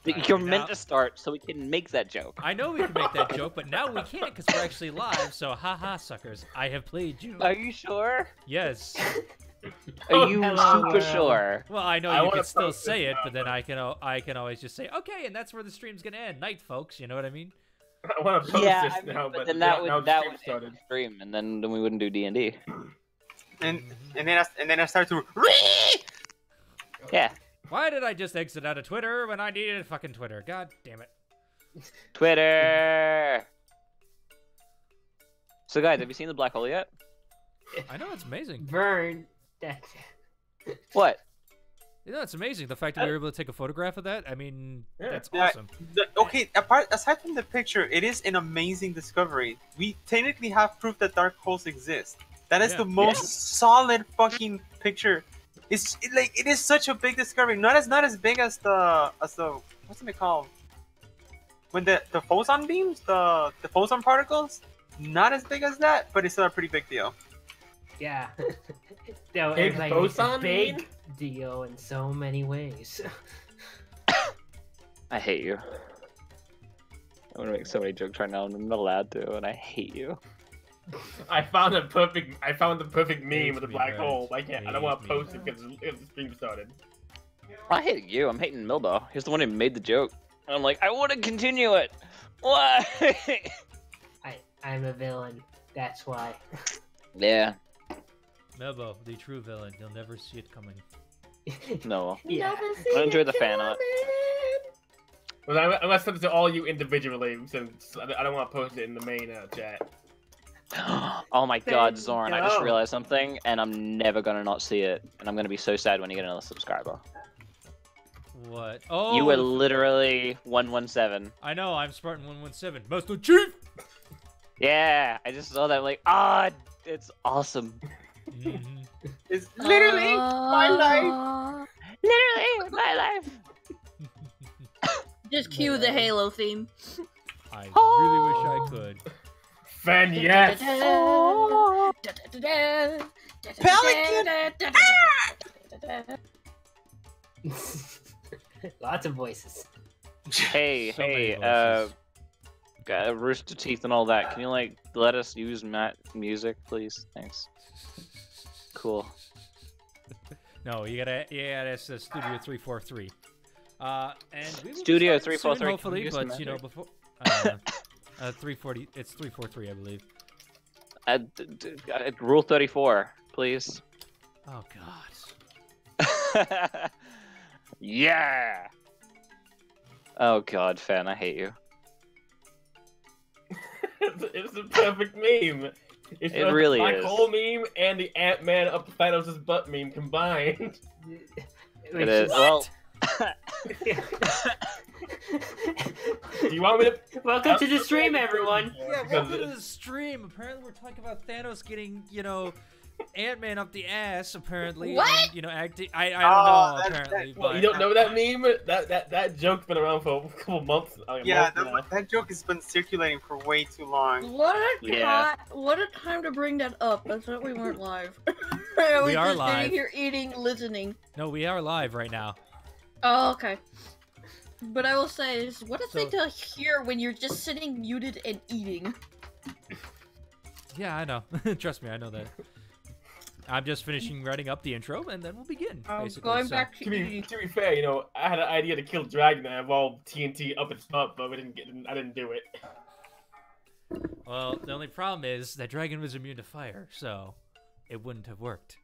You're meant to start so we can make that joke. I know we can make that joke, but now we can't because we're actually live. So haha, suckers! I have played you. Are you sure? Yes. Are you super sure? Well, I know you can still say it, but then I can always just say okay, and that's where the stream's gonna end. Night, folks. You know what I mean? I want to post this now, but then that would end stream, and then we wouldn't do D&D. And then I start to. Yeah. Why did I just exit out of Twitter when I needed fucking Twitter? God damn it. Twitter. So guys, have you seen the black hole yet? I know, it's amazing. Vern. What? You know, it's amazing. The fact that we were able to take a photograph of that, I mean, that's Yeah, awesome. Okay, aside from the picture, it is an amazing discovery. We technically have proof that dark holes exist. That is the most solid fucking picture. It is such a big discovery. Not as big as the what's it called? When the photon beams, the photon particles, not as big as that, but it's still a pretty big deal. Yeah. No, Big it's like boson big beam? deal in so many ways. I hate you. I want to make so many jokes right now, and I'm not allowed to, and I hate you. I found the perfect meme with the black hole. I don't want to post it because the stream started. I hate you. I'm hating Milbo. He's the one who made the joke. And I'm like, I want to continue it. Why? I'm a villain. That's why. Yeah. Melbo, the true villain. You'll never see it coming. No. Yeah. I enjoy the fan art. Well, I'm gonna send it to all you individually since I don't want to post it in the main chat. Oh my god, Zorn, I just realized something, and I'm never gonna not see it. And I'm gonna be so sad when you get another subscriber. What? Oh! You were literally 117. I know, I'm Spartan 117. Master Chief! Yeah, I just saw that, like, it's awesome. It's literally my life. Literally my life. Just cue the Halo theme. I really wish I could. Fan, yes! Pelican! Lots of voices. Hey, So many hey, voices. Rooster Teeth and all that. Can you, like, let us use music, please? Thanks. Cool. No, you gotta it's Studio 343. And we will Studio be starting 343, soon, hopefully, can you but use you know, magic? before 340, it's 343, I believe. Rule 34, please. Oh god. Yeah. Oh god, Fan, I hate you. It's a perfect meme. It's It really the black is. hole meme and the Ant-Man up Thanos' butt meme combined. It is. Well, Do you want me to? Welcome to the stream, everyone. Yeah, welcome to the stream. Apparently, we're talking about Thanos getting, you know, Ant-Man up the ass. Apparently, What? And, you know, acting. I don't know. Apparently, Well, but you don't know that meme? That joke's been around for a couple months. Yeah, months now. that joke has been circulating for way too long. What Yeah. a time to bring that up. I thought we weren't live. I was We are just live. sitting here eating, listening. no, we are live right now. Oh, okay. But I will say, what a thing So- to hear when you're just sitting muted and eating. Yeah, I know. Trust me, I know that. I'm just finishing writing up the intro, and then we'll begin. Basically, Going so. back to To be eating. fair, you know, I had an idea to kill Dragon and involve TNT up its butt, but I didn't do it. Well, the only problem is that Dragon was immune to fire, so it wouldn't have worked.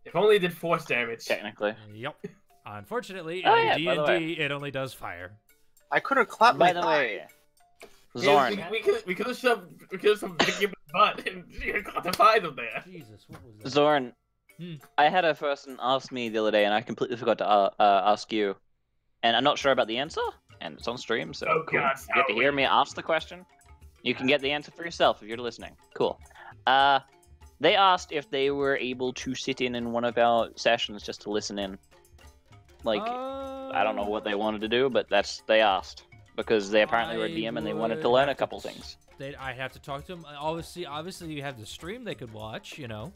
If only it did force damage. technically. Yep. Unfortunately, Oh, in yeah, by the way. D&D, it only does fire. I could have clapped By my the way, Yeah, Zorn, we could have shoved Vicky in the butt and got the five of there. Jesus, what was that? Zorn, Hmm. I had a person ask me the other day, and I completely forgot to ask you. And I'm not sure about the answer, and it's on stream, so Oh, cool. God, You get to hear me ask the question. You can get the answer for yourself if you're listening. Cool. They asked if they were able to sit in one of our sessions just to listen in. Like, I don't know what they wanted to do, but they asked. Because they apparently were a DM and they wanted to learn a couple things. I have to talk to them. Obviously, you have the stream they could watch, you know.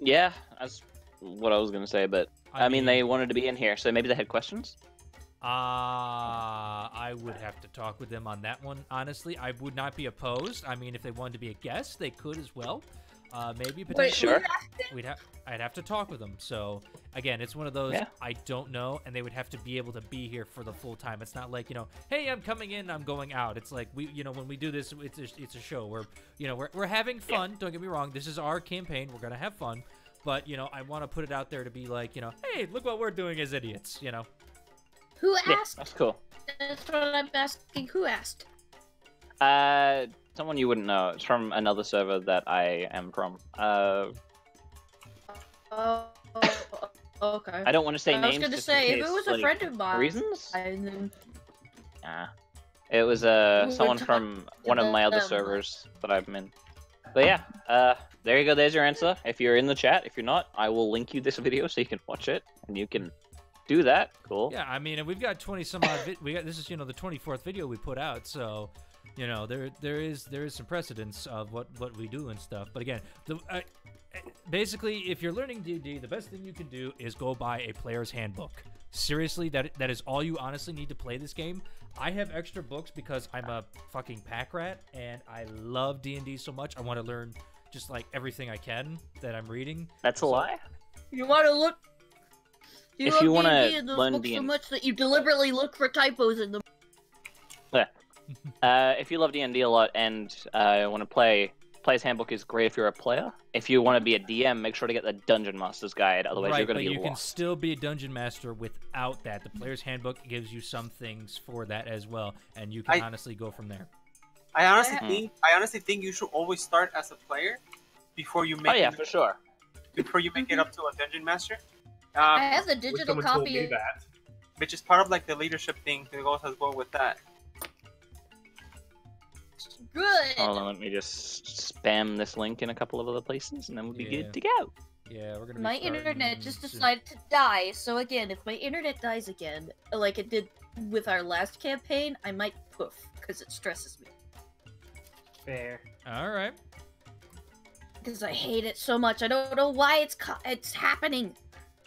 Yeah, that's what I was going to say, but I mean, they wanted to be in here, so maybe they had questions? I would have to talk with them on that one, honestly. I would not be opposed. I mean, if they wanted to be a guest, they could as well. Maybe potentially. Sure. I'd have to talk with them. So again, it's one of those I don't know, and they would have to be able to be here for the full time. It's not like, hey, I'm coming in, I'm going out. It's like when we do this, it's a show where we're having fun. Don't get me wrong. This is our campaign. We're gonna have fun, but I want to put it out there to be like, hey, look what we're doing as idiots. Who Yeah, asked? that's cool. That's what I'm asking. Who asked? Someone you wouldn't know. It's from another server that I am from. Oh, okay. I don't want to say I names. was gonna just say, in if case, it was a like, friend of mine, reasons? then It was We someone would from talk one of my to other them. servers that I'm in. But yeah, there you go. There's your answer. If you're in the chat, if you're not, I will link you this video so you can watch it and you can do that. Cool. Yeah, I mean, and we've got 20 some odd. This is the 24th video we put out, so there is some precedence of what we do and stuff. But again, basically, if you're learning D&D, the best thing you can do is go buy a player's handbook. Seriously, that is all you honestly need to play this game. I have extra books because I'm a fucking pack rat, and I love D&D so much. I want to learn just like everything I can that I'm reading. That's a lie. you want to look. If you wanna D&D in those learn books so D&D. much that you deliberately look for typos in them. If you love D&D a lot and want to play, Player's Handbook is great if you're a player. If you want to be a DM, make sure to get the Dungeon Master's Guide, otherwise you're going to but be you lost. can still be a dungeon master without that. The player's handbook gives you some things for that as well, and you can honestly go from there. I honestly think you should always start as a player before you make for sure. before you make it up to a dungeon master. I have the Wish digital someone told copy. me that. Which is part of like the leadership thing that goes as well with that. Good. Hold on, let me just spam this link in a couple of other places, and then we'll be Yeah. good to go. Yeah, we're gonna. My be starting internet just soon. decided to die, so again, if my internet dies again, like it did with our last campaign, I might poof, because it stresses me. Fair. All right. Because I hate it so much. I don't know why it's happening.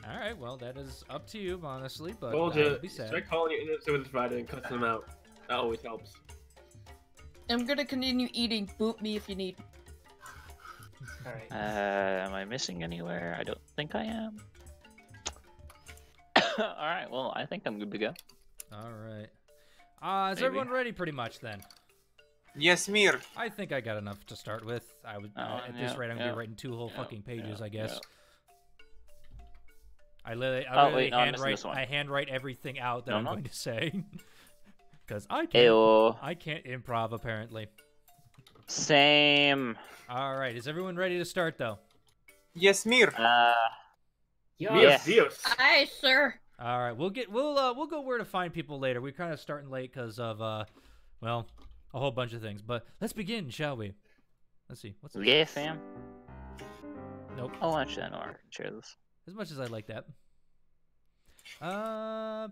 All right. Well, that is up to you, honestly. But Told I you. would be sad. Try calling your internet service provider and cutting them out. That always helps. I'm gonna continue eating. Boot me if you need. Alright. Am I missing anywhere? I don't think I am. Alright, well, I think I'm good to go. All right. Is Maybe. everyone ready? Pretty much then. Yes, Mir. I think I got enough to start with. I would at this yeah, rate, I'm gonna yeah, be writing 2 whole yeah, fucking pages, yeah, I guess. yeah. I literally wait, no, I'm missing this one. I handwrite everything out that No, I'm no. going to say. Because I Ew. can't improv apparently. Same. All right, is everyone ready to start though? Yes, Mir. Dios, Dios. Aye, sir. All right, we'll go where to find people later. We're kind of starting late because of well, a whole bunch of things. But let's begin, shall we? Let's see. What's this? Yeah, fam. Nope. Oh, actually, I know I can share this. As much as I like that. I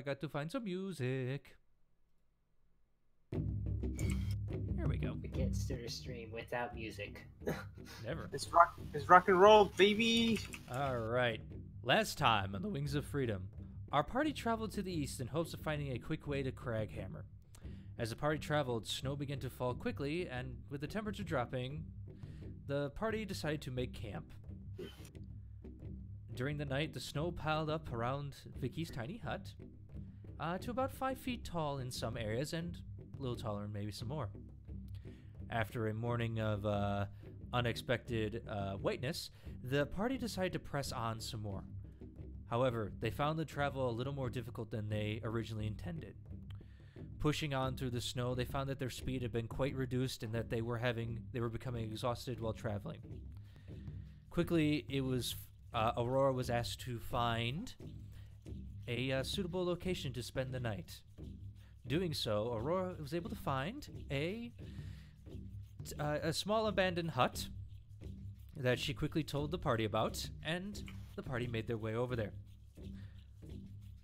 got to find some music. Here we go. We can't start a stream without music. Never. It's rock and roll, baby. All right. Last time on the Wings of Freedom, our party traveled to the east in hopes of finding a quick way to Craghammer. As the party traveled, snow began to fall quickly, and with the temperature dropping, the party decided to make camp. During the night, the snow piled up around Vicky's tiny hut, to about 5 feet tall in some areas and a little taller in maybe some more. After a morning of unexpected whiteness, the party decided to press on some more. However, they found the travel a little more difficult than they originally intended. Pushing on through the snow, they found that their speed had been quite reduced and that they were becoming exhausted while traveling. Quickly, Aurora was asked to find a suitable location to spend the night. Doing so, Aurora was able to find a small abandoned hut that she quickly told the party about, and the party made their way over there.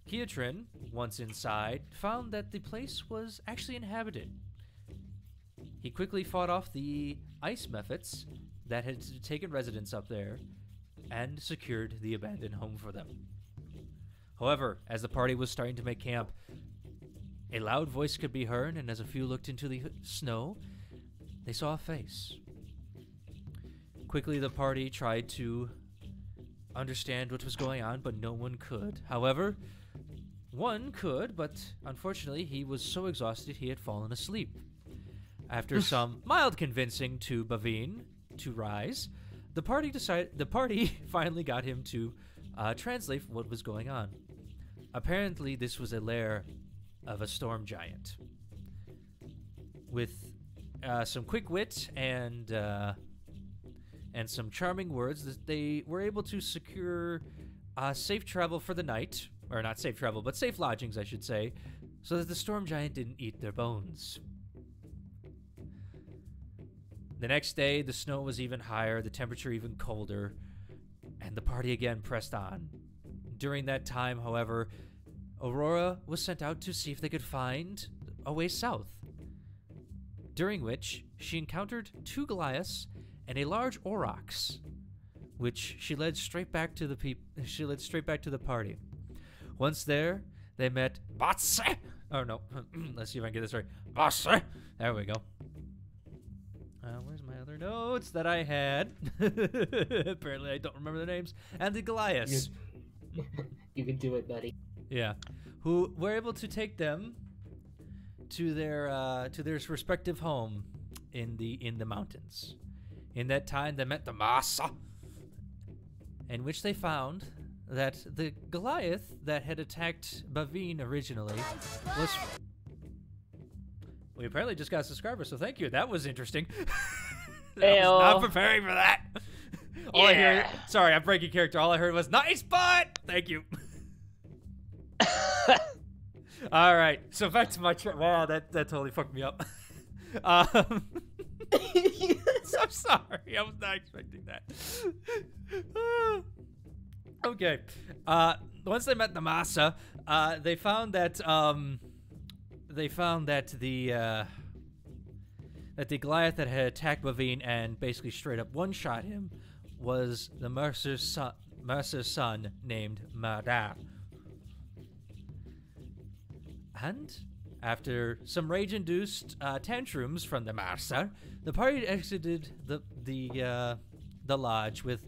Keatrin, once inside, found that the place was actually inhabited. He quickly fought off the ice Misfits that had taken residence up there and secured the abandoned home for them. However, as the party was starting to make camp, a loud voice could be heard, and as a few looked into the snow, they saw a face. Quickly, the party tried to understand what was going on, but no one could. However, one could, but unfortunately, he was so exhausted he had fallen asleep. After some mild convincing to Bavine to rise, the party finally got him to translate what was going on. Apparently, this was a lair of a storm giant. With some quick wit and some charming words, that they were able to secure safe travel for the night, or not safe travel, but safe lodgings, I should say, so that the storm giant didn't eat their bones. The next day, the snow was even higher, the temperature even colder, and the party again pressed on. During that time, however, Aurora was sent out to see if they could find a way south, during which she encountered 2 Goliaths and a large aurochs, which she led straight back to the party. Once there, they met Bosse. Oh no, let's see if I can get this right. Bosse. There we go. Where's my other notes that I had? Apparently, I don't remember the names. And the Goliaths. You can do it, buddy. Yeah, who were able to take them to their respective home in the mountains. In that time, they met the Massa, in which they found that the Goliath that had attacked Bavine originally was... We apparently just got a subscriber, so thank you. That was interesting. I was not preparing for that. All I heard, sorry, I'm breaking character. All I heard was, nice butt! Thank you. All right, so back to my wow, that totally fucked me up. So sorry, I was not expecting that. Okay, once they met the Massa, they found that the Goliath that had attacked Bavine and basically straight up one-shot him was the Mercer's son named Mardar. And after some rage-induced tantrums from the Mercer, the party exited the lodge with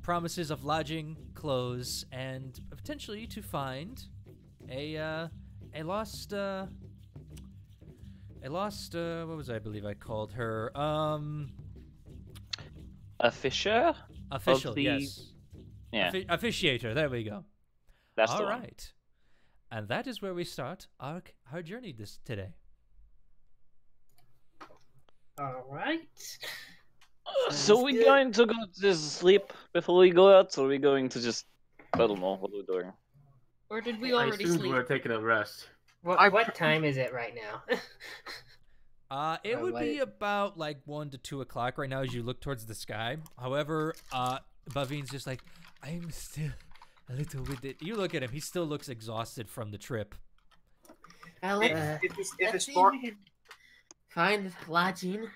promises of lodging, clothes, and potentially to find a lost what was I believe I called her? A fisher? Official, yes. Yeah. Officiator, there we go. That's all the one. right. And that is where we start our journey today. All right. So we're going to go to sleep before we go out, or are we going to just... I don't know, what are we doing? Or did we I already assumed sleep? we were taking a rest. What time is it right now? It would be about like 1 to 2 o'clock right now as you look towards the sky. However, Bavine's just like, I'm still a little winded. You look at him; he still looks exhausted from the trip. If the storm Find lodging,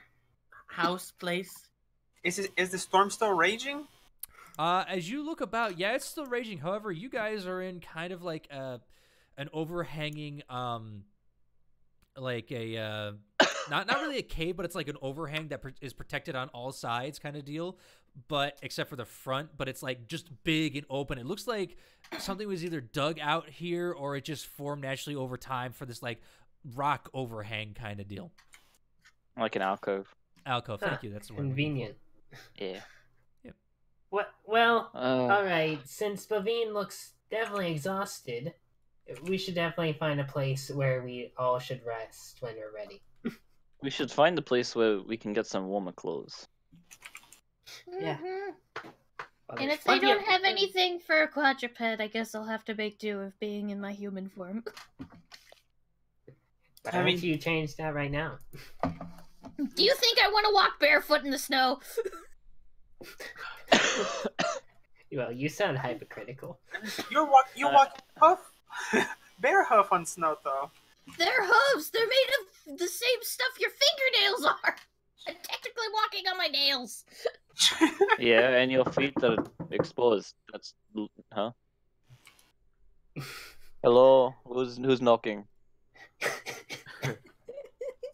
house, place. is the storm still raging? As you look about, yeah, it's still raging. However, you guys are in kind of like an overhanging, like a not really a cave, but it's like an overhang that is protected on all sides, kind of deal. But except for the front, but it's like just big and open. It looks like something was either dug out here or it just formed naturally over time for this like rock overhang kind of deal. Like an alcove. Alcove, thank you. That's the word. Convenient. Yeah. Yep. What? Well, all right. Since Bavine looks definitely exhausted, we should definitely find a place where we all should rest when we're ready. We should find a place where we can get some warmer clothes. Yeah. Mhm. Well, And there's if they plenty of- don't have anything for a quadruped, I guess I'll have to make do of being in my human form. But I how mean- would you change that right now? Do you think I want to walk barefoot in the snow? Well, you sound hypocritical. You walk huff, bear huff on snow though. They're hooves. They're made of the same stuff your fingernails are. I'm technically walking on my nails. Yeah, and your feet are exposed. That's... Huh? Hello, who's knocking?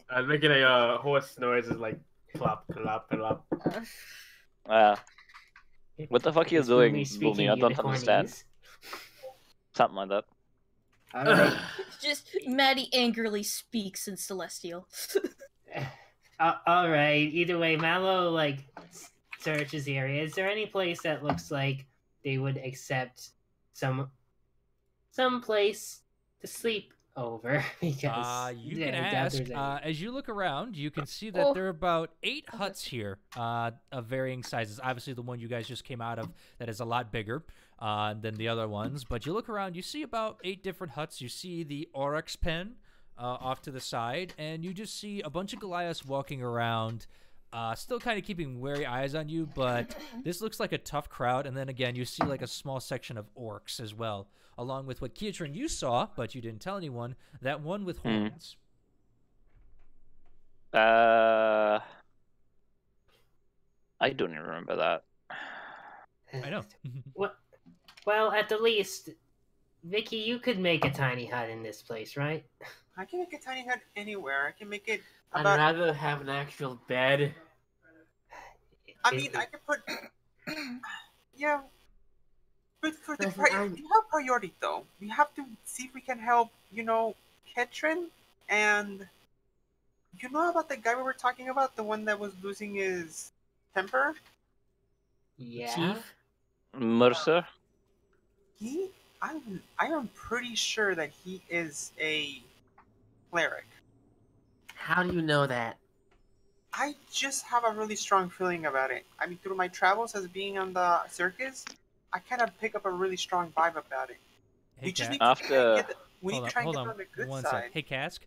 I'm making a horse noises like plop, plop, plop. What the fuck are you Is Boomy doing, speaking Boomy? I don't understand. unicornese? Something like that. Alright. Just Maddie angrily speaks in Celestial. Alright, either way, Mallow, like, searches the area. Is there any place that looks like they would accept some place to sleep over? Because you can I doubt ask. there's any. As you look around, you can see that there are about 8 huts here of varying sizes. Obviously, the one you guys just came out of that is a lot bigger than the other ones. But you look around, you see about 8 different huts. You see the Oryx pen off to the side, and you just see a bunch of Goliaths walking around, still kind of keeping wary eyes on you, but this looks like a tough crowd. And then again, you see like a small section of orcs as well, along with what Kiatrin you saw, but you didn't tell anyone, that one with horns. I don't even remember that. I know. Well, at the least, Vicky, you could make a tiny hut in this place, right? I can make a tiny hut anywhere. I can make it I'd about. rather have an actual bed. I mean, I can put. Yeah. But for the Listen, we have priority though. We have to see if we can help. Ketrin, and you know about the guy we were talking about, the one that was losing his temper. Yeah. Chief? Mercer? I am pretty sure that he is a cleric. How do you know that? I just have a really strong feeling about it. I mean, through my travels as being on the circus, I kind of pick up a really strong vibe about it. Hey, We just need Cask. to we need Hold to try and get on, on the good one side. sec. Hey, Cask.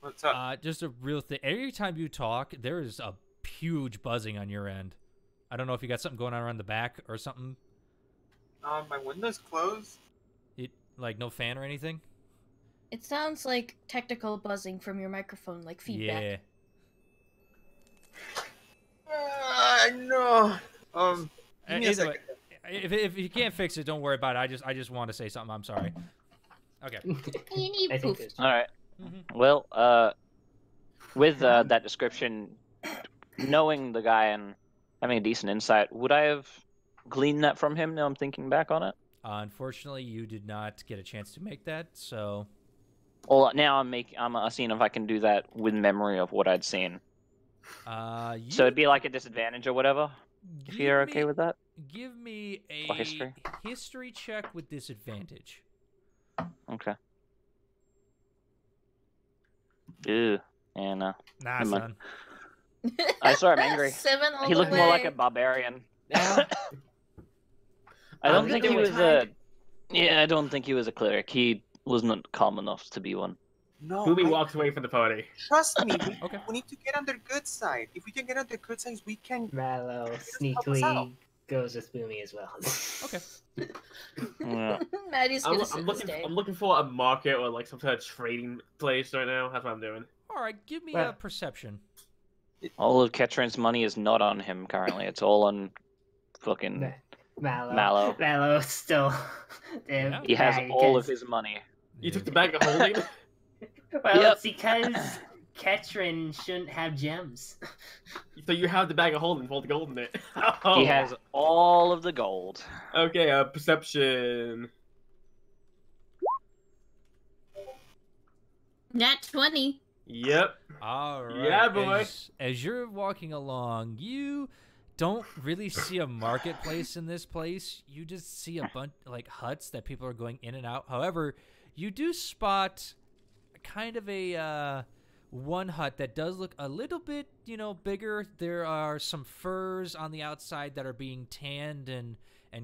What's up? Just a real thing. Every time you talk, there is a huge buzzing on your end. I don't know if you got something going on around the back or something. My window's closed. Like no fan or anything? It sounds like technical buzzing from your microphone, like feedback. Yeah. No. Give me a Either second. way, if you can't fix it, don't worry about it. I just want to say something. I'm sorry. Okay. I think it's All right. Well, with that description, knowing the guy and having a decent insight, would I have gleaned that from him? Now I'm thinking back on it. Unfortunately, you did not get a chance to make that, so. Well, now I'm seeing if I can do that with memory of what I'd seen. So it'd be like a disadvantage or whatever. If you're okay with that. Give me Or a history check with disadvantage. Okay. Ew. Yeah, no. Nah, Never son. I saw him angry. 7 all He the looked more like way. a barbarian. Yeah. I don't think he doing was fine. Yeah, I don't think he was a cleric. He wasn't calm enough to be one. No. Boomy I- walks away from the party. Trust me. Okay. We need to get on the good side. If we can get on the good side, we can. Mallow help us out. sneakily goes with Boomy as well. Okay. Yeah. Maddie's gonna sit I'm and looking. stay. I'm looking for a market or like some sort of trading place right now. That's what I'm doing. All right, give me Well- a perception. All of Ketrin's money is not on him currently. It's all on fucking Mallow. Mallow still. Yeah. He has bag, all of because- his money. You took the bag of holding. Well, Yep. it's because Ketrin shouldn't have gems. So you have the bag of holding with all the gold in it. Oh. He has all of the gold. Okay, perception. Nat 20. Yep. All right. Yeah, boy. As you're walking along, you don't really see a marketplace in this place. You just see a bunch like huts that people are going in and out. However, you do spot kind of a one hut that does look a little bit, bigger. There are some furs on the outside that are being tanned and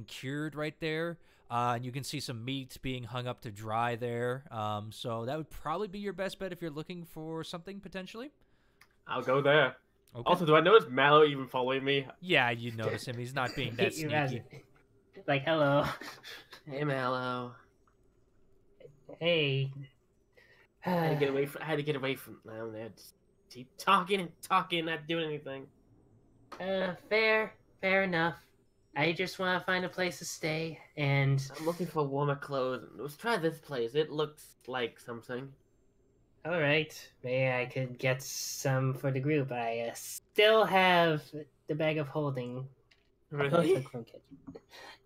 cured right there. And you can see some meat being hung up to dry there. So that would probably be your best bet if you're looking for something potentially. I'll go there. Okay. Also, do I notice Mallow even following me? Yeah, you notice him. He's not being that You guys- sneaky. Like, hello. Hey, Mallow. Hey. I had to get away from them. They just keep talking and talking, not doing anything. Fair enough. I just want to find a place to stay, and I'm looking for warmer clothes. Let's try this place. It looks like something. all right, maybe I could get some for the group. I still have the bag of holding. Really?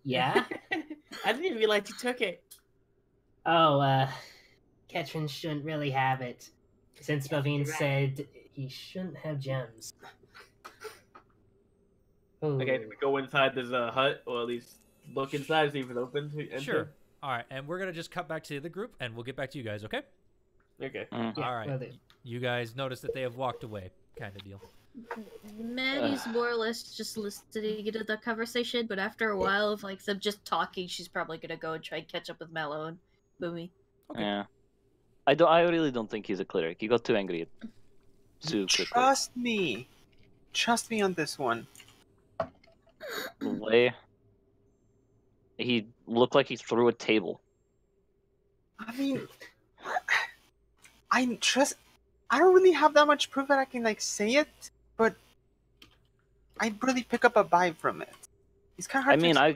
Yeah. I didn't realize you took it. Oh, Ketrin shouldn't really have it, since Bavine you're right. said he shouldn't have gems. Ooh. Okay, do we go inside this hut, or at least look inside, see if it's open to enter? Sure. All right, and we're gonna just cut back to the group, and we'll get back to you guys. Okay. Okay. Yeah, All right. will do. You guys notice that they have walked away, kind of deal. Maddie's more or less just listening to the conversation, but after a while of like them just talking, she's probably gonna go and try and catch up with Mallow and Boomy. Okay. Yeah. I really don't think he's a cleric. He got too angry too quickly. Trust me on this one. The way he looked like he threw a table. I mean, I don't really have that much proof that I can like say it, but I really pick up a vibe from it. It's kind of hard. I mean, I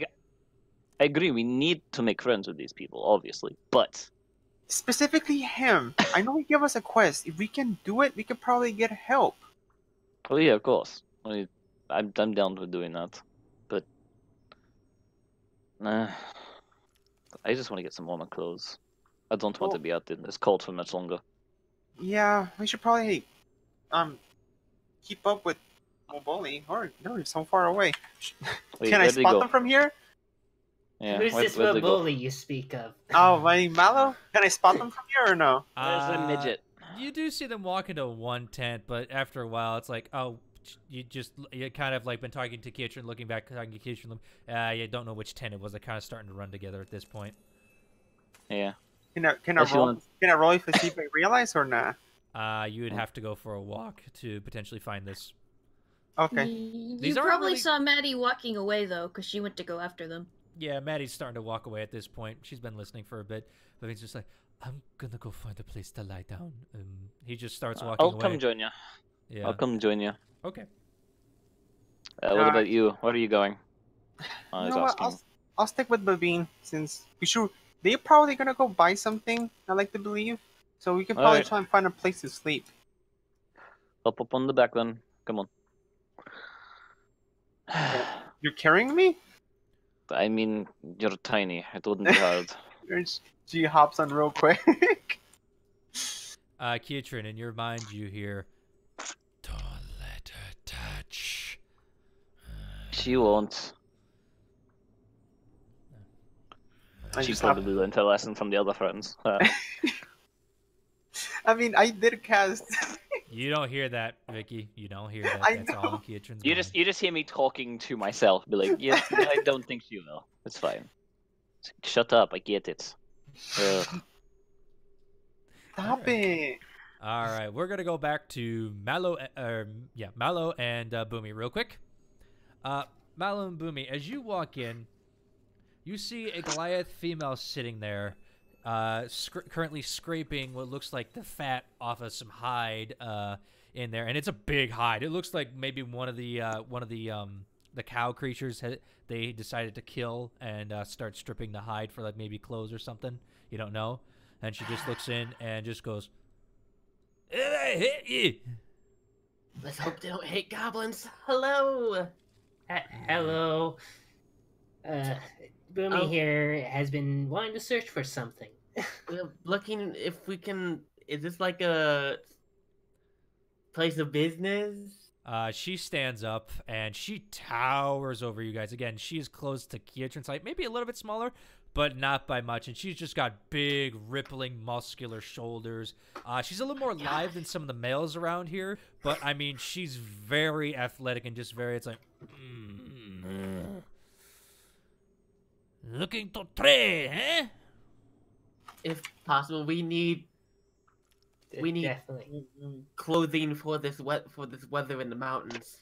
agree. We need to make friends with these people, obviously, but specifically him. I know he gave us a quest. If we can do it, we could probably get help. oh yeah, of course. I'm down with doing that, but I just want to get some warmer clothes. I don't want to be out in this cold for much longer. Yeah, we should probably keep up with Moboli. Or they're so far away. Wait, Can I where'd they spot go? Oh, them from here? Yeah, Who's this where'd they go? bully you speak of? Oh, my Mallow? Can I spot them from here or no? Where's the midget? You do see them walk into one tent, but after a while, it's like, oh, you kind of like been talking to Kitchen, looking back, talking to Kitchen. You don't know which tent it was. They're kind of starting to run together at this point. Yeah. Can I Unless you roll? want- Can I roll if I see if I realize or not? You would have to go for a walk to potentially find this. Okay. You These aren't probably really- saw Maddie walking away though, because she went to go after them. Yeah, Maddie's starting to walk away at this point. She's been listening for a bit, but he's just like, I'm gonna go find a place to lie down. He just starts walking I'll away. come join you. Yeah. I'll come join you. Okay. What about you? Where are you going? I You was know what? asking. I'll stick with Babine since they're probably gonna go buy something. I like to believe, so we can probably Alright. try and find a place to sleep. Hop up on the back then. Come on. You're carrying me? I mean, you're tiny. It wouldn't be hard. She hops on real quick. Kietrin, in your mind, you hear, don't let her touch. She won't. I She just probably learned her lesson from the other friends. I mean, I did cast. You don't hear that, Vicky. You don't hear that. I That's all know. in Kietrin's you mind. just hear me talking to myself. Be like, yes, I don't think she will. It's fine. Shut up. I get it. Stop it. All right, we're gonna go back to Mallow. Mallow and Boomy real quick. Mallow and Boomy, as you walk in, you see a Goliath female sitting there, currently scraping what looks like the fat off of some hide in there, and it's a big hide. It looks like maybe one of the cow creatures they decided to kill and start stripping the hide for like maybe clothes or something. You don't know. And she just looks in and just goes, "I hit you." Let's hope they don't hate goblins. Hello. Hello. Boomy Oh. here has been wanting to search for something. We're looking if we can. Is this like a place of business? She stands up and she towers over you guys. Again, she is close to Kietrin's height, maybe a little bit smaller, but not by much. And she's just got big, rippling, muscular shoulders. She's a little more lithe than some of the males around here, but I mean, she's very athletic and just very. It's like, looking to trade, eh? If possible, we need Definitely. clothing for this weather in the mountains.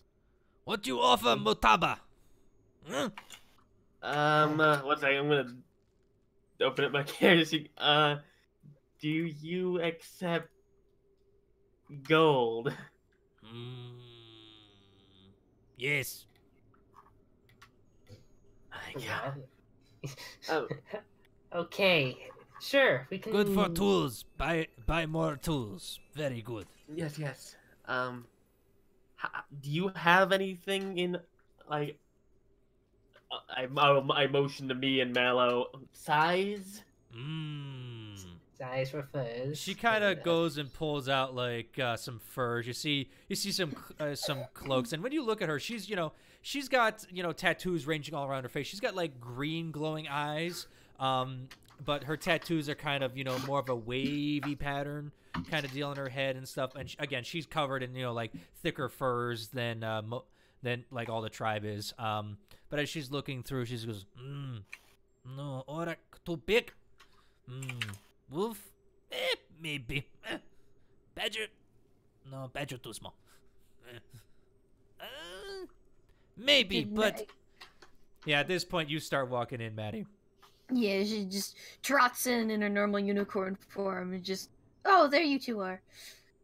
What you offer, Mutaba? Huh? One second, I'm gonna open up my character sheet. Do you accept gold? Yes. Yeah. Oh. Okay, sure, we can. Good for tools. Buy more tools. Very good. Yes. Do you have anything in, like, I motion to me and Mallow, size? Size for furs. She kind of goes and pulls out like some furs. You see some cloaks, and when you look at her, she's got tattoos ranging all around her face. She's got like green glowing eyes, but her tattoos are kind of more of a wavy pattern kind of deal on her head and stuff. And again, she's covered in like thicker furs than like all the tribe is. But as she's looking through, she goes, no, Orak too big. Wolf? Maybe. Badger? No, badger too small. Maybe, but... Yeah, at this point, you start walking in, Maddie. Yeah, she just trots in her normal unicorn form and just... Oh, there you two are.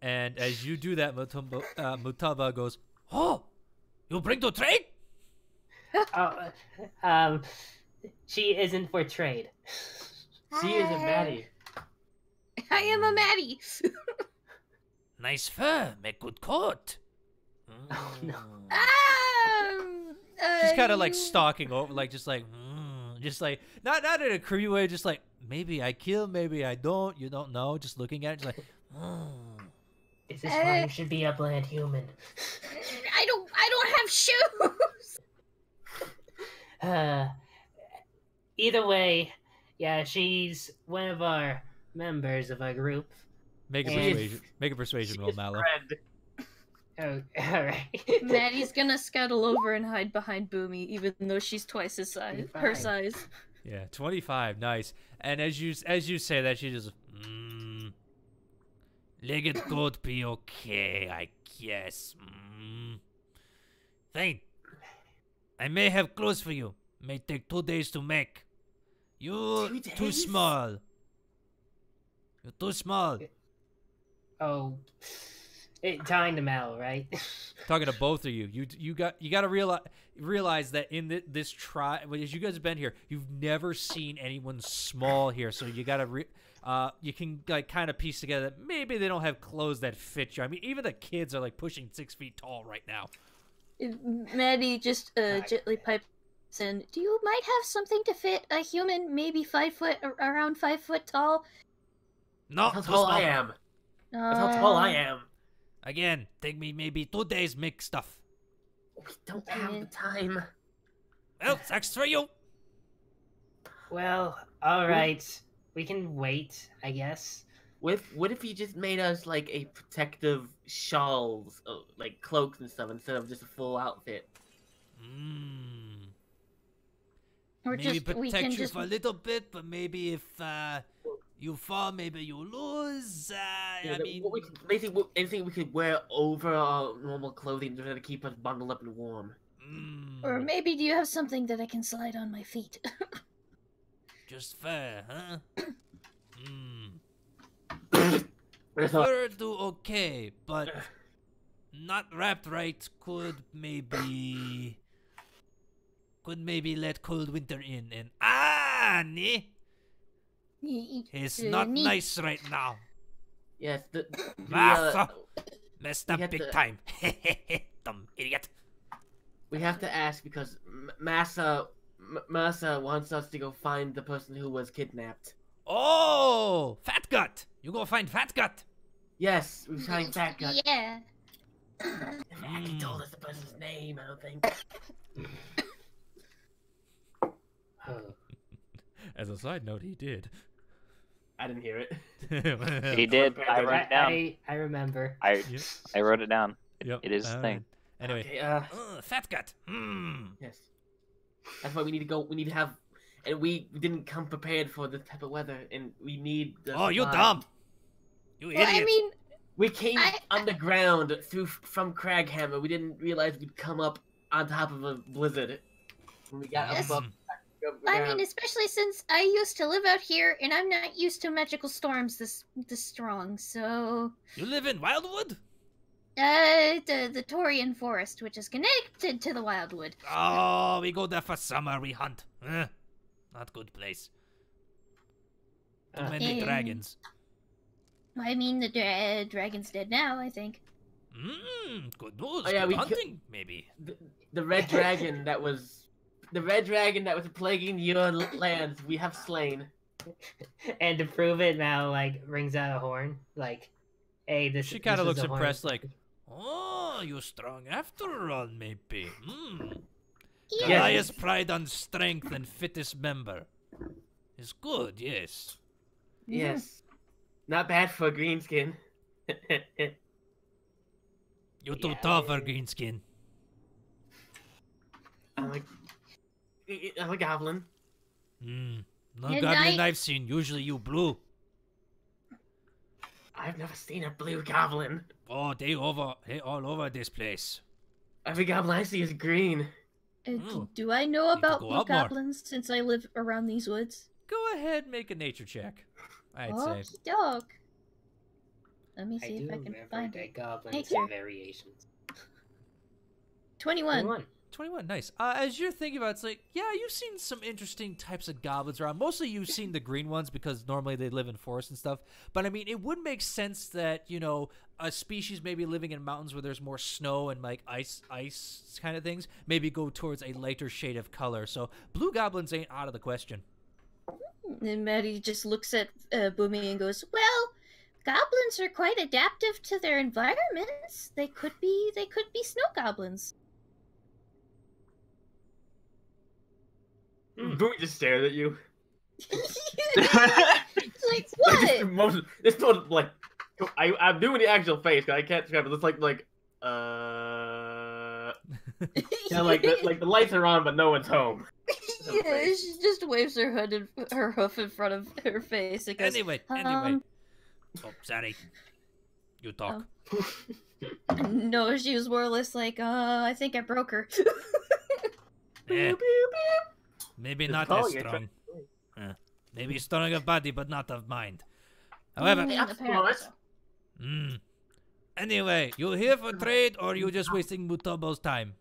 And as you do that, Mutaba goes, oh, you bring to trade? She isn't for trade. She is a Maddie. I am a Maddie. Nice fur, make good coat. Oh, no. She's kind of like stalking over, like just like not in a creepy way, just like maybe I kill, maybe I don't. You don't know. Just looking at it, just like. Is this why you should be a bland human? I don't have shoes. Either way, yeah, she's one of our members of our group. Make a persuasion roll, Mallow. Oh, alright. Maddie's gonna scuttle over and hide behind Boomy, even though she's twice his size. Her size. Yeah, 25, nice. And as you say that, she just, legged goat be okay, I guess. Fine. I may have clothes for you. May take 2 days to make. You too small. You're too small. Oh, tying the Mal, right? Talking to both of you. You got to realize that in this tribe, as you guys have been here, you've never seen anyone small here. So you got to you can like kind of piece together that maybe they don't have clothes that fit you. I mean, even the kids are like pushing 6 feet tall right now. Maddie just gently pipes in. Do you might have something to fit a human, maybe around 5 foot tall? No, that's how tall I am. That's how tall I am. Again, take me maybe 2 days make stuff. We don't have the time. Well, sucks for you. Well, alright. We can wait, I guess. What if you just made us like a protective shawls, like cloaks and stuff, instead of just a full outfit? Or maybe just, protect you for a little bit, but maybe if you fall, maybe you lose. I mean, anything we could wear over our normal clothing to keep us bundled up and warm. Or maybe do you have something that I can slide on my feet? Just fair, huh? Fur do okay, but not wrapped right. Could maybe let cold winter in, and it's not nice right now. Yes, messed up big time. Dumb idiot. We have to ask because Massa wants us to go find the person who was kidnapped. Oh, Fat Gut! You go find Fat Gut. Yes, we're finding Fat Gut. Yeah. Never actually told us the person's name, I don't think. As a side note, he did. I didn't hear it. He did. I wrote it down. I remember. I wrote it down. Yep. It is a thing. Anyway, okay, Fat Gut. Yes. That's why we need to go. We need to have, and we didn't come prepared for this type of weather, and we need. Oh, you dumb! You idiot! Well, I mean, we came underground from Craghammer. We didn't realize we'd come up on top of a blizzard when we got up above. I mean, especially since I used to live out here, and I'm not used to magical storms this strong. So you live in Wildwood? The Taurian forest, which is connected to the Wildwood. Oh, we go there for summer. We hunt. Not good place. Too many dragons. I mean, the dragon's dead now, I think. Good news. Oh, yeah, good hunting, maybe. The red dragon that was plaguing your lands. We have slain. And to prove it, Mal like rings out a horn, like, "Hey, this." She kind of this looks is a horn." impressed, like, "Oh, you're strong after all, maybe. The Yeah. highest pride on strength and fittest member is good, yes." Yes. Not bad for a greenskin. You're too Yeah, tough for yeah. Greenskin. I'm a goblin. No Good goblin night. I've seen. Usually you blue. I've never seen a blue goblin. Oh, they all over this place. Every goblin I see is green. Do I know Need to about go blue out more. goblins since I live around these woods? Go ahead, make a nature check. I'd say. Okie doke. Let me I see do if I can remember find that it. goblins Hey, have variations. 21. 21, nice. As you're thinking about it, it's like, yeah, you've seen some interesting types of goblins around. Mostly you've seen the green ones because normally they live in forests and stuff. But I mean, it would make sense that, you know, a species maybe living in mountains where there's more snow and like ice kind of things, maybe go towards a lighter shade of color. So blue goblins ain't out of the question. And Maddie just looks at Boomy and goes, "Well, goblins are quite adaptive to their environments. They could be snow goblins." Boomy just stared at you. Like what? This one, like, I'm doing the actual face, because I can't describe it. It's like, you know, like the lights are on, but no one's home. Yeah, she just waves her hoof in front of her face. It goes, Anyway. Oh, sorry. You talk. No, she was more or less like, I think I broke her. Eh, maybe not call as you, strong. Maybe strong of body, but not of mind. However, Apparently so. Anyway, you here for trade, or you just wasting Mutobo's time?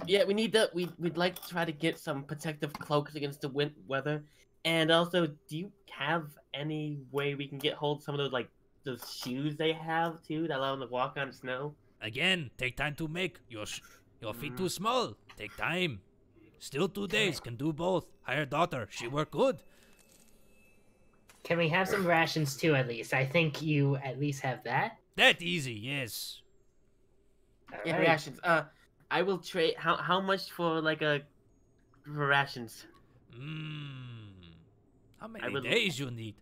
Yeah, we'd like to try to get some protective cloaks against the weather, and also, do you have any way we can get hold of some of those shoes they have too that allow them to walk on snow? Again, take time to make. Your feet too small. Take time. Still 2 days. Can do both. Hire daughter. She work good. Can we have some rations too, at least? I think you at least have that. That easy, yes. Yeah, Alright. rations. I will trade. How much for for rations? How many days you need?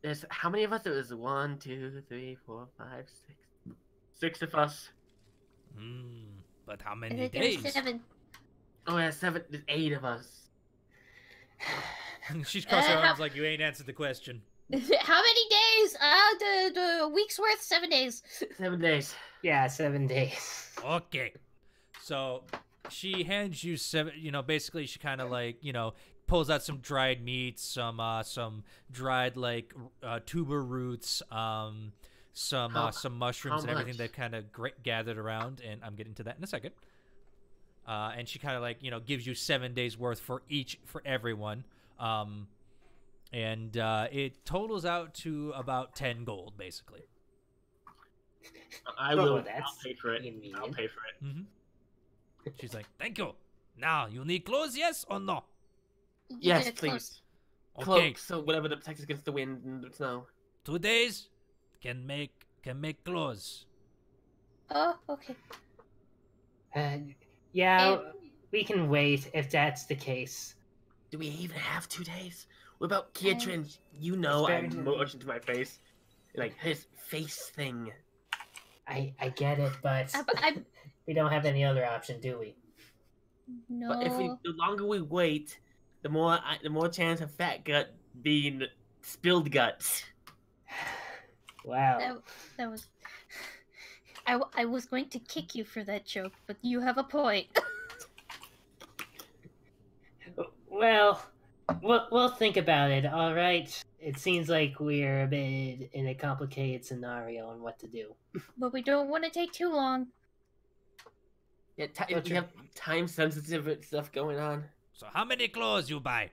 There's how many of us? There was 1, 2, 3, 4, 5, 6. 6 of us. But how I many think there was days? 7. Oh yeah, 7. There's 8 of us. She's crossing her arms like you ain't answered the question. How many days? The week's worth, 7 days. 7 days. Yeah, 7 days. Okay. So she hands you 7, basically she kind of like, pulls out some dried meats, some dried like tuber roots, some mushrooms and everything much? that kind of gathered around, and I'm getting to that in a second. And she kind of like, gives you 7 days worth for everyone. And it totals out to about 10 gold, basically. I will. that's I'll pay for it. convenient. I'll pay for it. She's like, thank you. Now, you need clothes, yes or no? Yes, Yeah, please. Okay, Cloaks, so whatever that protects against the wind and the snow. 2 days can make clothes. Oh, okay. Yeah, we can wait if that's the case. Do we even have 2 days? What about Kiatrin? You know, I I'm motion to my face. like his face thing. I get it, but I we don't have any other option, do we? no. But the longer we wait, the more chance of fat gut being spilled guts. Wow. That was. I was going to kick you for that joke, but you have a point. Well, We'll think about it. All right. It seems like we're a bit in a complicated scenario on what to do. But we don't want to take too long. Yeah, Don't you have time-sensitive stuff going on. So how many clothes you buy?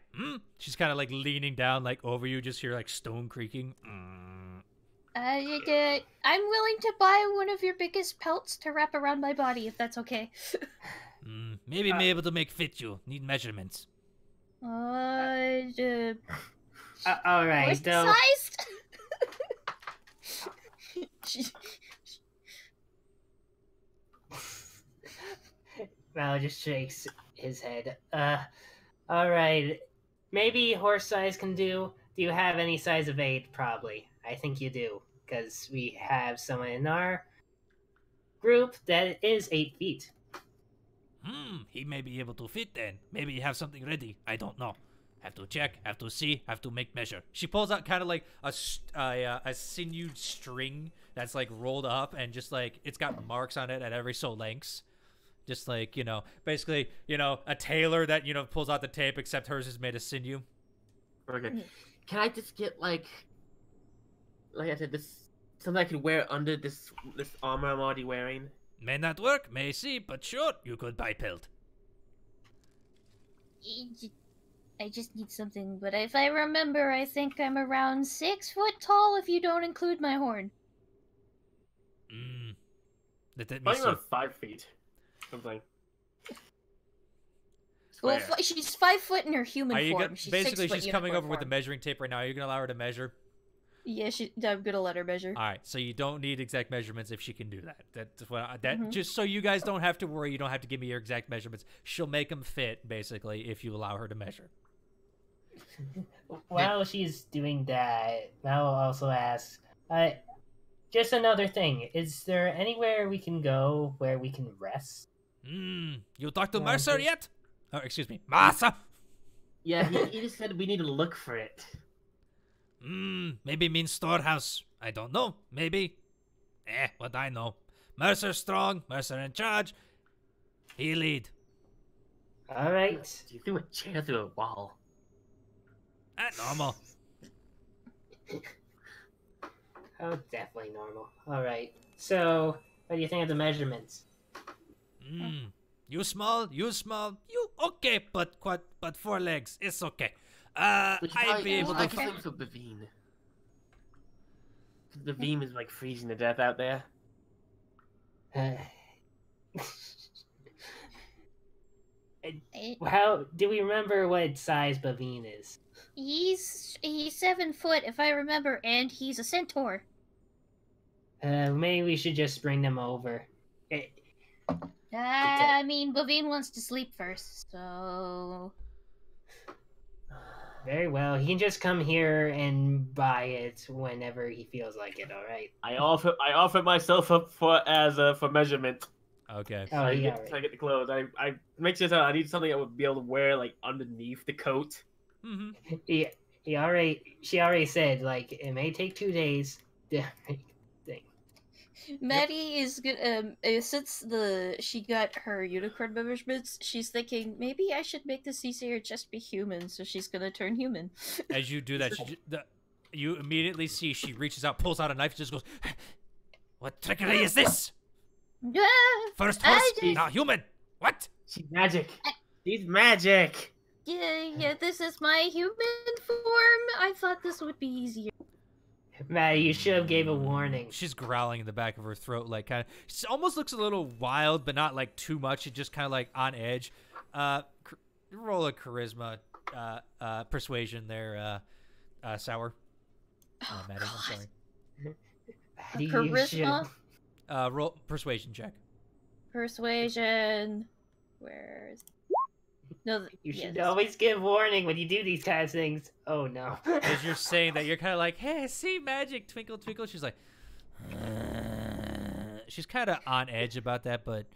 She's kind of like leaning down, like over you. Just hear like stone creaking. I'm willing to buy one of your biggest pelts to wrap around my body, if that's okay. Maybe be able to make fit you. Need measurements. All right. What's the So sized? Mal just shakes his head. All right. Maybe horse size can do. Do you have any size of 8? Probably. I think you do, because we have someone in our group that is 8 feet. He may be able to fit then. Maybe you have something ready. I don't know. Have to check, have to see, have to make measure. She pulls out kind of like a sinewed string that's like rolled up and just like it's got marks on it at every so lengths. Just like, you know, basically, you know, a tailor that, you know, pulls out the tape, except hers is made of sinew. Okay. Can I just get like I said, this something I could wear under this armor I'm already wearing? May not work, may see, but sure, you could buy pelt. I just need something, but if I remember, I think I'm around 6 foot tall if you don't include my horn. Let me Probably see. around 5 feet. Something. Well, she's 5 foot in her human Are you form. gonna, She's basically 6 foot she's coming unicorn over with the form. measuring tape right now. Are you gonna allow her to measure? Yeah, I'm gonna let her measure. All right, so you don't need exact measurements if she can do that. That's what just so you guys don't have to worry. You don't have to give me your exact measurements. She'll make them fit basically if you allow her to measure. While she's doing that, Mal also asks, just another thing. Is there anywhere we can go where we can rest? You talked to Mercer yet? Oh, excuse me, Mercer. Yeah, he just said we need to look for it. Maybe means storehouse. I don't know. Maybe. What I know. Mercer strong. Mercer in charge. He lead. All right. You threw a chair through a wall. Normal. Oh, definitely normal. All right. So, what do you think of the measurements? You small. You okay, but 4 legs. It's okay. I'd be able to. I can look for Bavine. Bavine is like freezing to death out there. How do we remember what size Bavine is? He's 7 foot, if I remember, and he's a centaur. Maybe we should just bring them over. I mean, Bavine wants to sleep first, so... Very well. He can just come here and buy it whenever he feels like it. All right. I offer myself up for measurement. Okay. Oh, I yeah. get the clothes. I make sure that I need something I would be able to wear like underneath the coat. She already said like it may take 2 days. Maddie is good. Since she got her unicorn measurements, she's thinking maybe I should make the Cesair just be human, so she's gonna turn human. As you do that, you immediately see she reaches out, pulls out a knife, just goes, "What trickery is this? First horse, now human. What? She's magic. She's magic. Yeah, this is my human form. I thought this would be easier. Maddie, you should have gave a warning. She's growling in the back of her throat, like kind of. She almost looks a little wild, but not like too much. She's just kind of like on edge. Roll a charisma, persuasion there, Sour. Maddie, I'm sorry. Maddie, Charisma. Roll persuasion check. Persuasion. Where's? No, you should always give warning when you do these kind of things. Oh no. As you're saying that, you're kind of like, "Hey, see magic, twinkle, twinkle." She's like, she's kind of on edge about that, but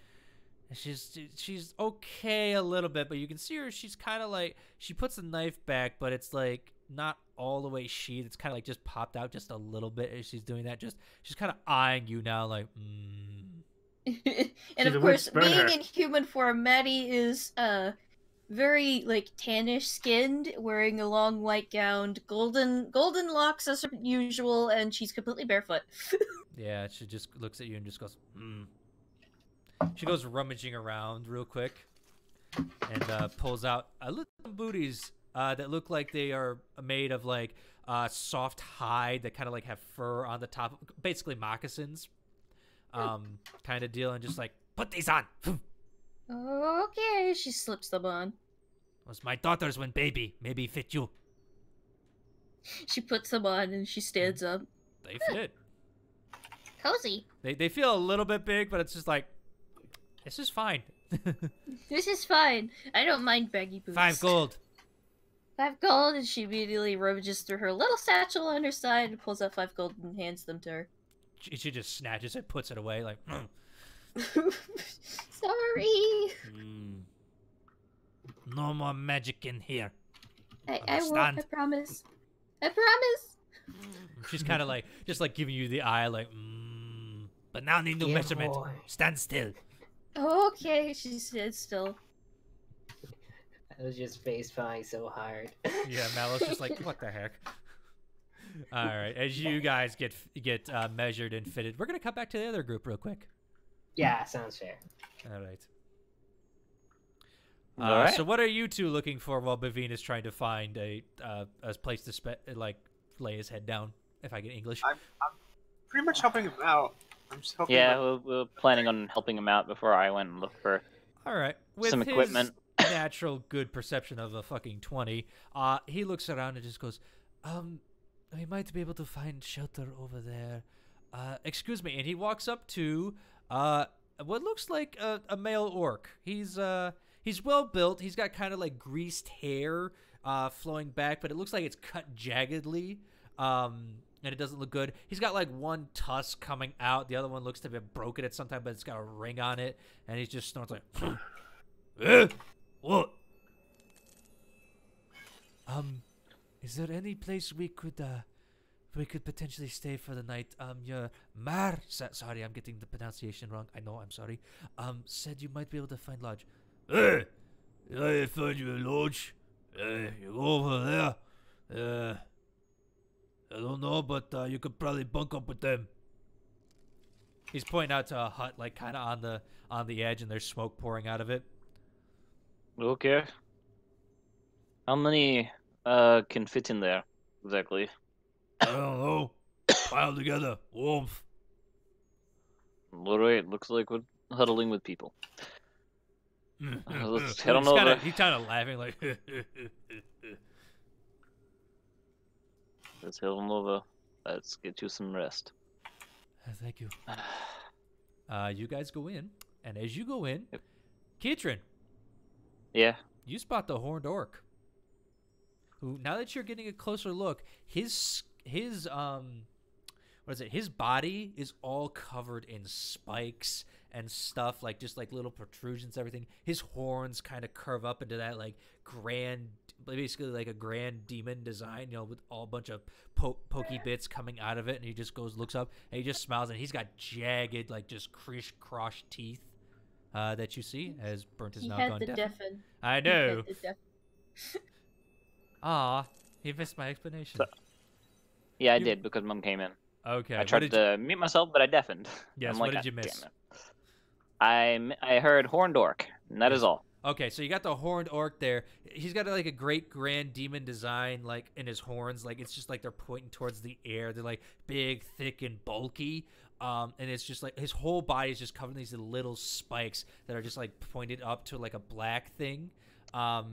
she's okay a little bit. But you can see her; she's kind of like she puts the knife back, but it's like not all the way sheathed. It's kind of like just popped out just a little bit as she's doing that. She's kind of eyeing you now, like. And of course, being in human form, Maddie is very like tannish skinned, wearing a long white gown, golden locks as usual, and she's completely barefoot. Yeah, she just looks at you and just goes, hmm. She goes rummaging around real quick and pulls out little booties that look like they are made of like soft hide that kind of like have fur on the top, basically moccasins, kind of deal, and just like, put these on. Okay, she slips them on. Was my daughter's when baby, maybe fit you. She puts them on and she stands up. They fit. Cozy. They feel a little bit big, but it's just like, this is fine. This is fine. I don't mind baggy boots. 5 gold. 5 gold, and she immediately rummages through her little satchel on her side and pulls out 5 gold and hands them to her. She just snatches it, puts it away, like, Sorry. No more magic in here. I won't, I promise. I promise. She's kind of like, just like giving you the eye, like, but now need no measurement. Boy. Stand still. Okay, she stood still. I was just face palming so hard. Yeah, Mallow's just like, what the heck? All right, as you guys get measured and fitted, we're gonna cut back to the other group real quick. Yeah, sounds fair. All right. All right. So what are you two looking for while Bavine is trying to find a place to lay his head down? If I get English. I'm pretty much helping him out. I'm just helping Yeah, him. we're planning on helping him out before I went and looked for All right. With some equipment. His natural good perception of a fucking 20, he looks around and just goes, we might be able to find shelter over there. Excuse me. And he walks up to what looks like a male orc. He's well built. He's got kind of like greased hair flowing back, but it looks like it's cut jaggedly. And it doesn't look good. He's got like one tusk coming out. The other one looks to be broken at some time, but it's got a ring on it. And he just snorts like, what? Is there any place we could potentially stay for the night? Your sorry, I'm getting the pronunciation wrong. I know, I'm sorry. Said you might be able to find lodge. Hey, I find you a lodge. You go over there. I don't know, but you could probably bunk up with them. He's pointing out to a hut, like kind of on the edge, and there's smoke pouring out of it. Okay. How many can fit in there exactly? I don't know. Piled together, warmth. All right, looks like we're huddling with people. Let's head on over. He's kind of laughing, like. Let's head on over. Let's get you some rest. Thank you. You guys go in, and as you go in, Keatron. Yeah. You spot the horned orc. Who, now that you're getting a closer look, his body is all covered in spikes and stuff, like just like little protrusions, everything. His horns kind of curve up into that like grand, basically like a grand demon design, you know, with all a bunch of pokey bits coming out of it. And he just looks up, and he just smiles, and he's got jagged, like just crisscross teeth that you see as Burnt is now gone deaf. Deafen. I know. Aw, he missed my explanation. Yeah, I did because Mom came in. Okay. I tried to mute myself, but I deafened. Yes. I'm What like, did you "God miss? damn it." I heard horned orc, and that is all. Okay, so you got the horned orc there. He's got like a great grand demon design, like in his horns. Like it's just like they're pointing towards the air. They're like big, thick, and bulky. And it's just like his whole body is just covered in these little spikes that are just like pointed up to like a black thing. Yeah.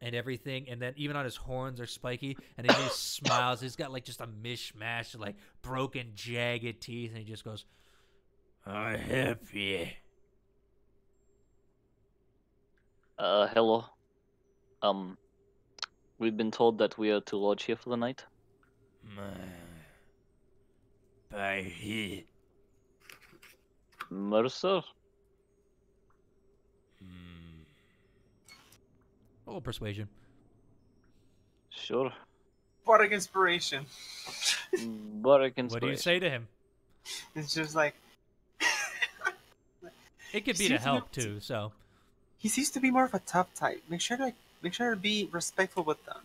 And everything, and then even on his horns are spiky, and he just smiles. He's got like just a mishmash of like broken, jagged teeth, and he just goes, "I help you." Hello. We've been told that we are to lodge here for the night. By here. Mercer? A little persuasion. Sure. Bardic inspiration. Bardic inspiration. What do you say to him? It's just like It could be to help too, so. He seems to be more of a tough type. Make sure to be respectful with them.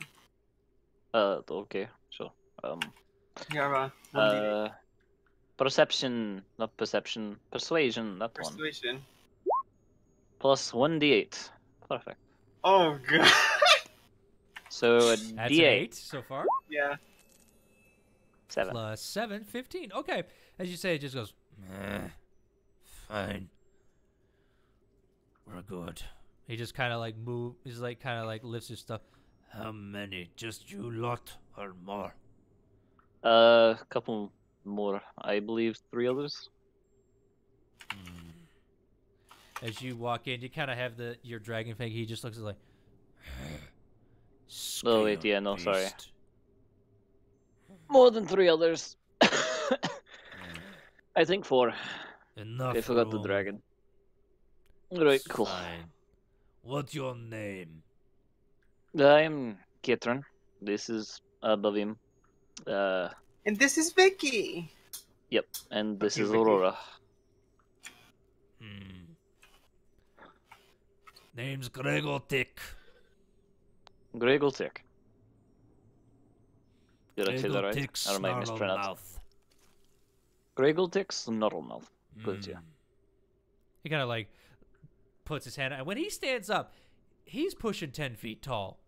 Okay, sure. Yeah, 1d8. Perception, not perception. Persuasion, that one. Persuasion. Plus 1d8. Perfect. Oh god. So a That's an d8. 8 so far. Yeah. 7. Plus 7, 15. Okay. As you say, it just goes, fine. We're good. He just kind of like he's like kind of like lifts his stuff. How many? Just you lot or more? A couple more. I believe 3 others. As you walk in, you kind of have your dragon thing. He just looks like, Oh wait, yeah, no, beast. sorry. More than 3 others. I think 4. Enough. I forgot the room. dragon. Right, It's cool. fine. What's your name? I am Kitron. This is Bavim. And this is Vicky. Yep, and this Okay, is Vicky. Aurora. Name's Gregotic. Gregoltik. Did I say that right? Gregotic Or am I snarl mispronounced? mouth. Gregoltik Snarlmouth. Good, yeah. He kind of like puts his hand out. When he stands up, he's pushing 10 feet tall.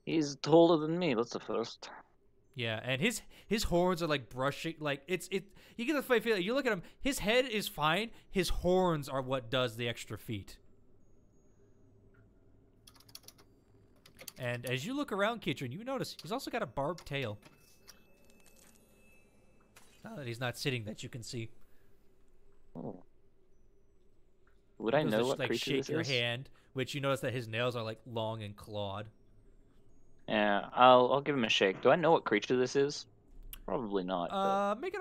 He's taller than me, that's the first. Yeah, and his horns are like brushing, like you get the feel. You look at him, his head is fine. His horns are what does the extra feet. And as you look around, Kitron, you notice he's also got a barbed tail. Now that he's not sitting, that you can see. Oh. Would I He goes know to, what like, creature shake this your is? hand, which you notice that his nails are like long and clawed. Yeah, I'll give him a shake. Do I know what creature this is? Probably not. But... Make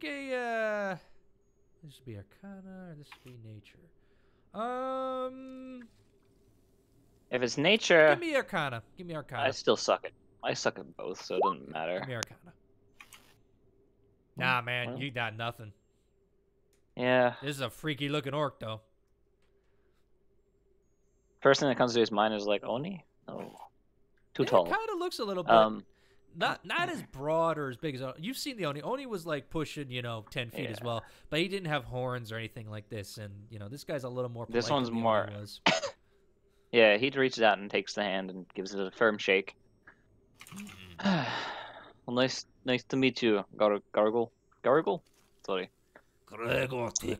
this would be Arcana or this would be Nature. If it's nature, Give me Arcana. Give me Arcana. I still suck at. I suck at both, so it doesn't matter. Give me Arcana. Nah, man, Well. you got nothing. Yeah. This is a freaky looking orc, though. First thing that comes to his mind is like Oni. Oh, too tall. It kind of looks a little bit. Not as broad or as big as you've seen the Oni. Oni was like pushing 10 feet as Yeah. well, but he didn't have horns or anything like this. And this guy's a little more. This polite one's than the more- Oni was. Yeah, he reaches out and takes the hand and gives it a firm shake. Well, nice to meet you, Gargle. Gargle? Sorry. Gregotic.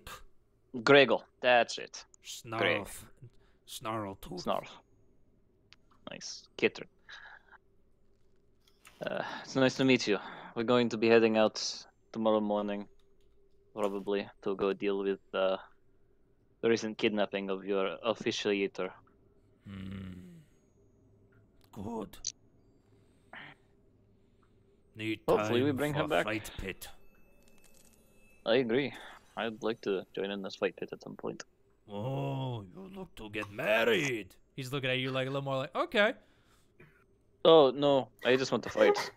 Gregor. That's it. Greg. Snarl tooth. Snarl. Nice. Kitron. It's nice to meet you. We're going to be heading out tomorrow morning, probably, to go deal with the recent kidnapping of your officiator. Good. Need Hopefully time we bring for him back. Fight pit. I agree. I'd like to join in this fight pit at some point. Oh, you look to get married. He's looking at you like a little more like, okay. Oh, no. I just want to fight.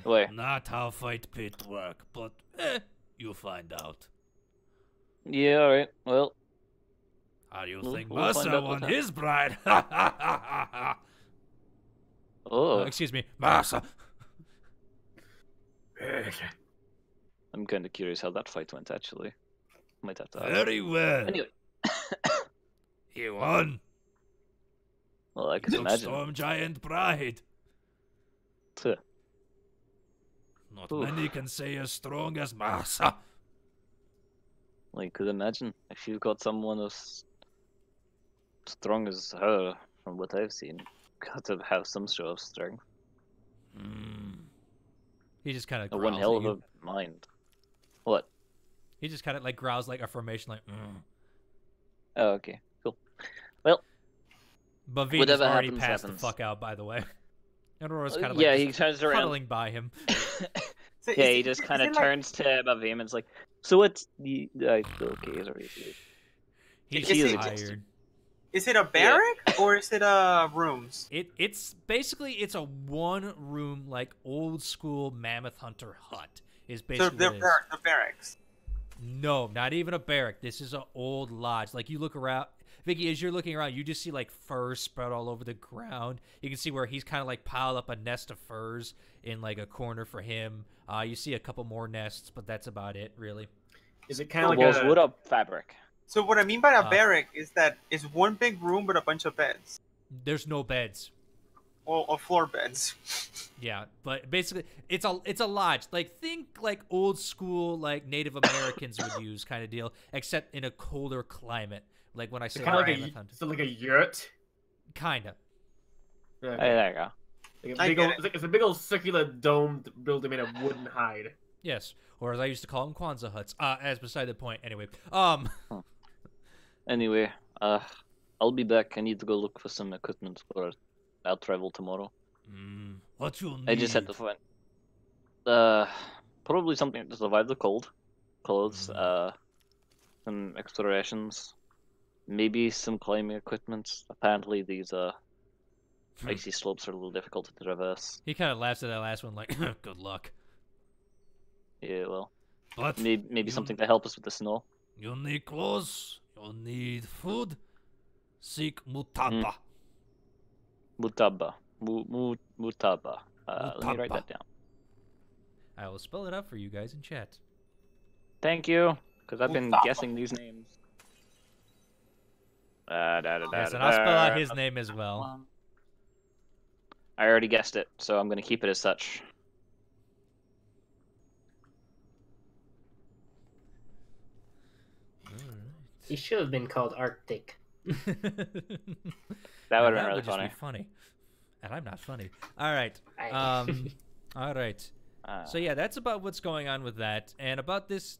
Wait. Not how fight pit work, but you find out. Yeah, alright. Well, How do you We'll- think we'll find Masa out what won happens. his bride? oh, Excuse me, Masa. I'm kind of curious how that fight went, actually. Might have to ask. Very well. Anyway, He won. well, I He could took imagine. Storm Giant Bride. Tuh. Not Oof. many can say as strong as Masa. Well, you could imagine if you've got someone as strong as her, from what I've seen, got to have some sort of strength. He just kind of One hell of a mind. What? He just kind of like growls like affirmation, like. Oh, okay, cool. Well, But Vena's Whatever already happens, passed happens. the fuck out, by the way. And Aurora's kind of yeah, like he just turns around. huddling by him. So Yeah, is he it- just is kind of it like- turns to Bavim and is like, "So what's the?" Okay, he's already. He's Is it- tired. Is it a barrack or is it rooms? It's basically it's a one room like old school mammoth hunter hut is So basically they're, what it is. the barracks. No, not even a barrack. This is an old lodge. Like, you look around, Vicky, as you're looking around, you just see, like, furs spread all over the ground. You can see where he's kind of, like, piled up a nest of furs in, like, a corner for him. You see a couple more nests, but that's about it, really. Is it kind of like walls a wood up fabric? So what I mean by a barrack is that it's one big room but a bunch of beds. There's no beds. Or floor beds. Yeah, but basically, it's a lodge. Like, think like old school, like Native Americans would use kind of deal, except in a colder climate. Like when I say kind of like a yurt? Kinda. Yeah, Hey, there you go. It's a big old circular domed building made of wood and hide. Yes, or as I used to call them, Kwanzaa huts. As beside the point. Anyway, Anyway, I'll be back. I need to go look for some equipment for our travel tomorrow. What you need? I just had to find probably something to survive the cold. Clothes, some extra rations, maybe some climbing equipment. Apparently these icy slopes are a little difficult to traverse. He kind of laughs at that last one, like, good luck. Yeah, well, But maybe something to help us with the snow. you need clothes. You need food. Seek mutaba. Mutaba. Mutaba. Let me write that down. I will spell it out for you guys in chat. Thank you, because I've been Mutaba. guessing these names. Yes, and I'll spell out his name as well. I already guessed it, so I'm going to keep it as such. He should have been called Arctic. That would have been That really would just funny. be funny. And I'm not funny. All right. All right. So yeah, that's about what's going on with that. And about this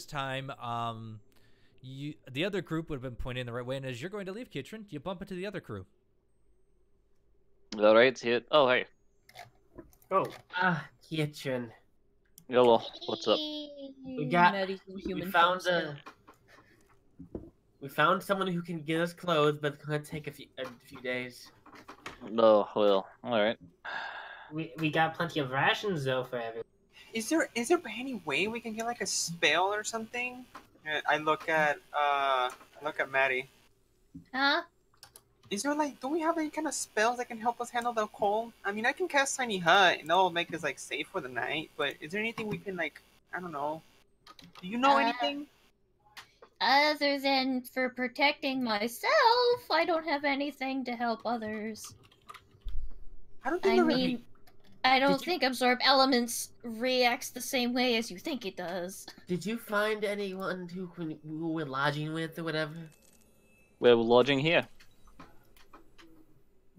time, the other group would have been pointing the right way. And as you're going to leave Kitchen, you bump into the other crew. All right, here. Oh, hey. Oh, Kitchen. Hello. What's up? We found someone who can get us clothes, but it's gonna take a few days. No, well, all right. we got plenty of rations though for everyone. Is there any way we can get like a spell or something? I look at Maddie. Huh? Is there like, do we have any kind of spells that can help us handle the cold? I mean, I can cast Tiny Hut and that'll make us like safe for the night. But is there anything we can like, I don't know. Do you know anything? Other than for protecting myself, I don't have anything to help others. I don't think I don't think Absorb Elements reacts the same way as you think it does. Did you find anyone who we're lodging with or whatever? We're lodging here.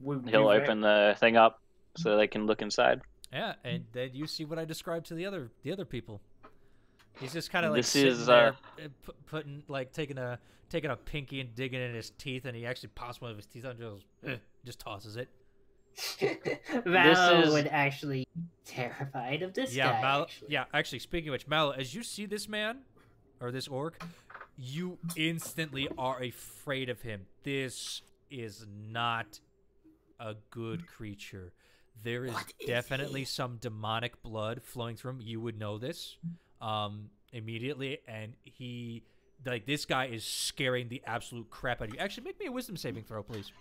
He'll open the thing up so they can look inside. Yeah, and then you see what I described to the other people. He's just kind of like This sitting is, there, putting like taking a pinky and digging in his teeth, and he actually pops one of his teeth out and just tosses it. Mallow would actually be terrified of this guy. Mallow, actually, speaking of which, Mallow, as you see this man or this orc, you instantly are afraid of him. This is not a good creature. There is definitely some demonic blood flowing through him. You would know this immediately, and this guy is scaring the absolute crap out of you. Actually, make me a wisdom saving throw, please.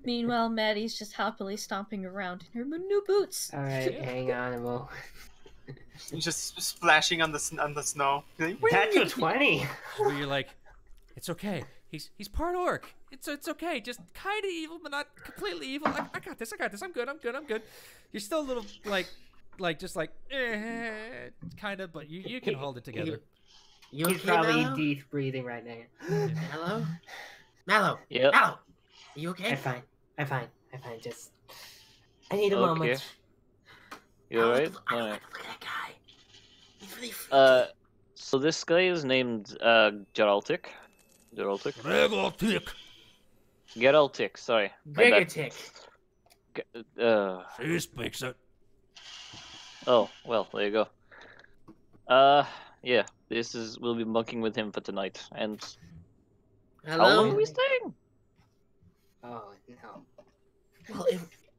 Meanwhile, Maddie's just happily stomping around in her new boots. Alright, hang on, and we'll... just splashing on the snow. That's a 20! Where you're like, it's okay. He's part orc. It's okay. Just kind of evil, but not completely evil. I got this. I'm good. You're still a little kind of, but you can hold it together. He's probably deep breathing right now. Mallow. Yep. Mallow. Are you okay? I'm fine. Just I need a moment. You alright? Alright. Look at that guy. He's really freaky. So this guy is named Geraltic. Geraltic, sorry. Gigatic. He speaks it. Oh, well, there you go. Yeah, we'll be bunking with him for tonight, and... Hello? How long are we staying? Oh, no. Well,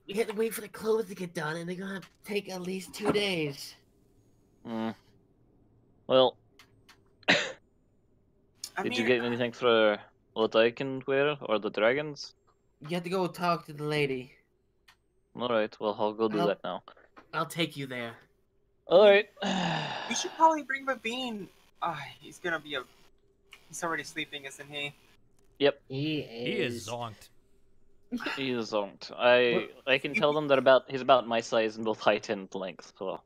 we had to wait for the clothes to get done, and they're gonna take at least 2 days. Well, I did mean, you get anything for what I can wear or the dragons? You have to go talk to the lady. All right. Well, I'll go do that now. I'll take you there. All right. we should probably bring Babine. He's gonna be He's already sleeping, isn't he? Yep. He He is zonked. He is zonked. I can tell them that he's about my size in both height and length. So.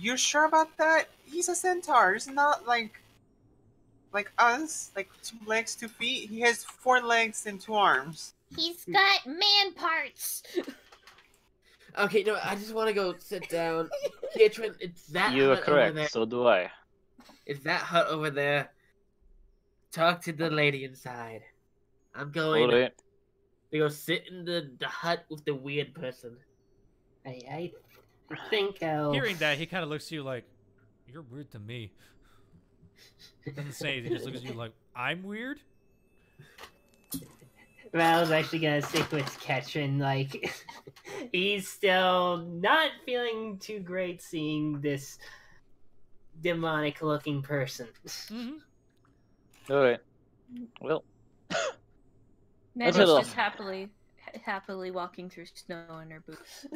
You're sure about that? He's a centaur. He's not like us, like 2 legs, 2 feet. He has 4 legs and 2 arms. He's got man parts. Okay, no, I just want to go sit down. Pietrin, it's that You are hut over there. correct. So do I. It's that hut over there. Talk to the lady inside. I'm going All right. to go sit in the hut with the weird person. I think I'll... Hearing that, he kind of looks at you like, "You're weird to me." Doesn't say anything. Just looks at you like, "I'm weird." Val's actually gonna stick with Ketrin. Like, he's still not feeling too great seeing this demonic-looking person. All right. Well. Maddie's head just off. happily walking through snow in her boots.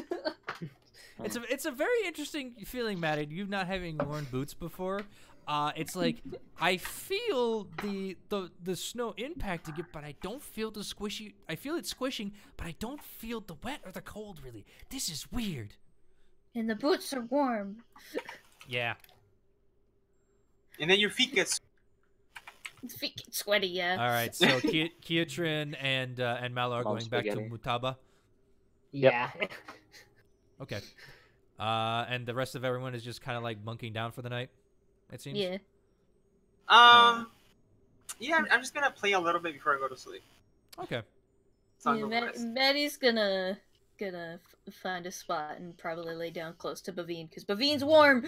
It's a very interesting feeling, Maddie. You not having worn boots before. It's like I feel the snow impacting it, but I don't feel the squishy. I feel it squishing, but I don't feel the wet or the cold. Really, this is weird. And the boots are warm. Yeah. And then your feet get. Feet get sweaty, yeah. All right. So Kiatrin and Malo are going back to Mutaba. Yeah. Okay. And the rest of everyone is just kind of like bunking down for the night. It seems. Yeah. Yeah, I'm just gonna play a little bit before I go to sleep. Okay. Maddie's gonna find a spot and probably lay down close to Bavine because Bavine's warm.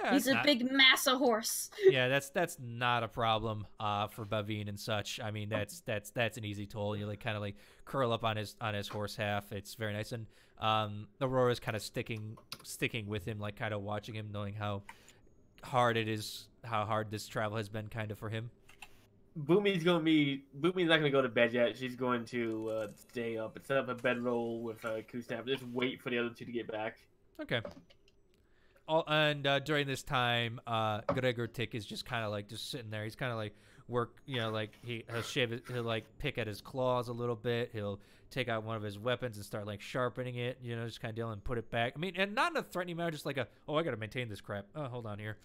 Yeah, He's a big massa horse. Yeah, that's not a problem for Bavine and such. I mean, that's an easy toll. You like kind of like curl up on his horse half. It's very nice, and Aurora's kind of sticking with him, like kind of watching him, knowing how hard this travel has been kind of for him. Boomy's not gonna go to bed yet. She's going to stay up and set up a bedroll with Kusnap. Just wait for the other 2 to get back. Okay. And during this time, Gregor Tick is just kind of like just sitting there. He's kind of like like he'll like pick at his claws a little bit. He'll take out one of his weapons and start like sharpening it, just kind of dealing and put it back. I mean, and not in a threatening manner, just like I gotta maintain this crap. Oh, hold on here,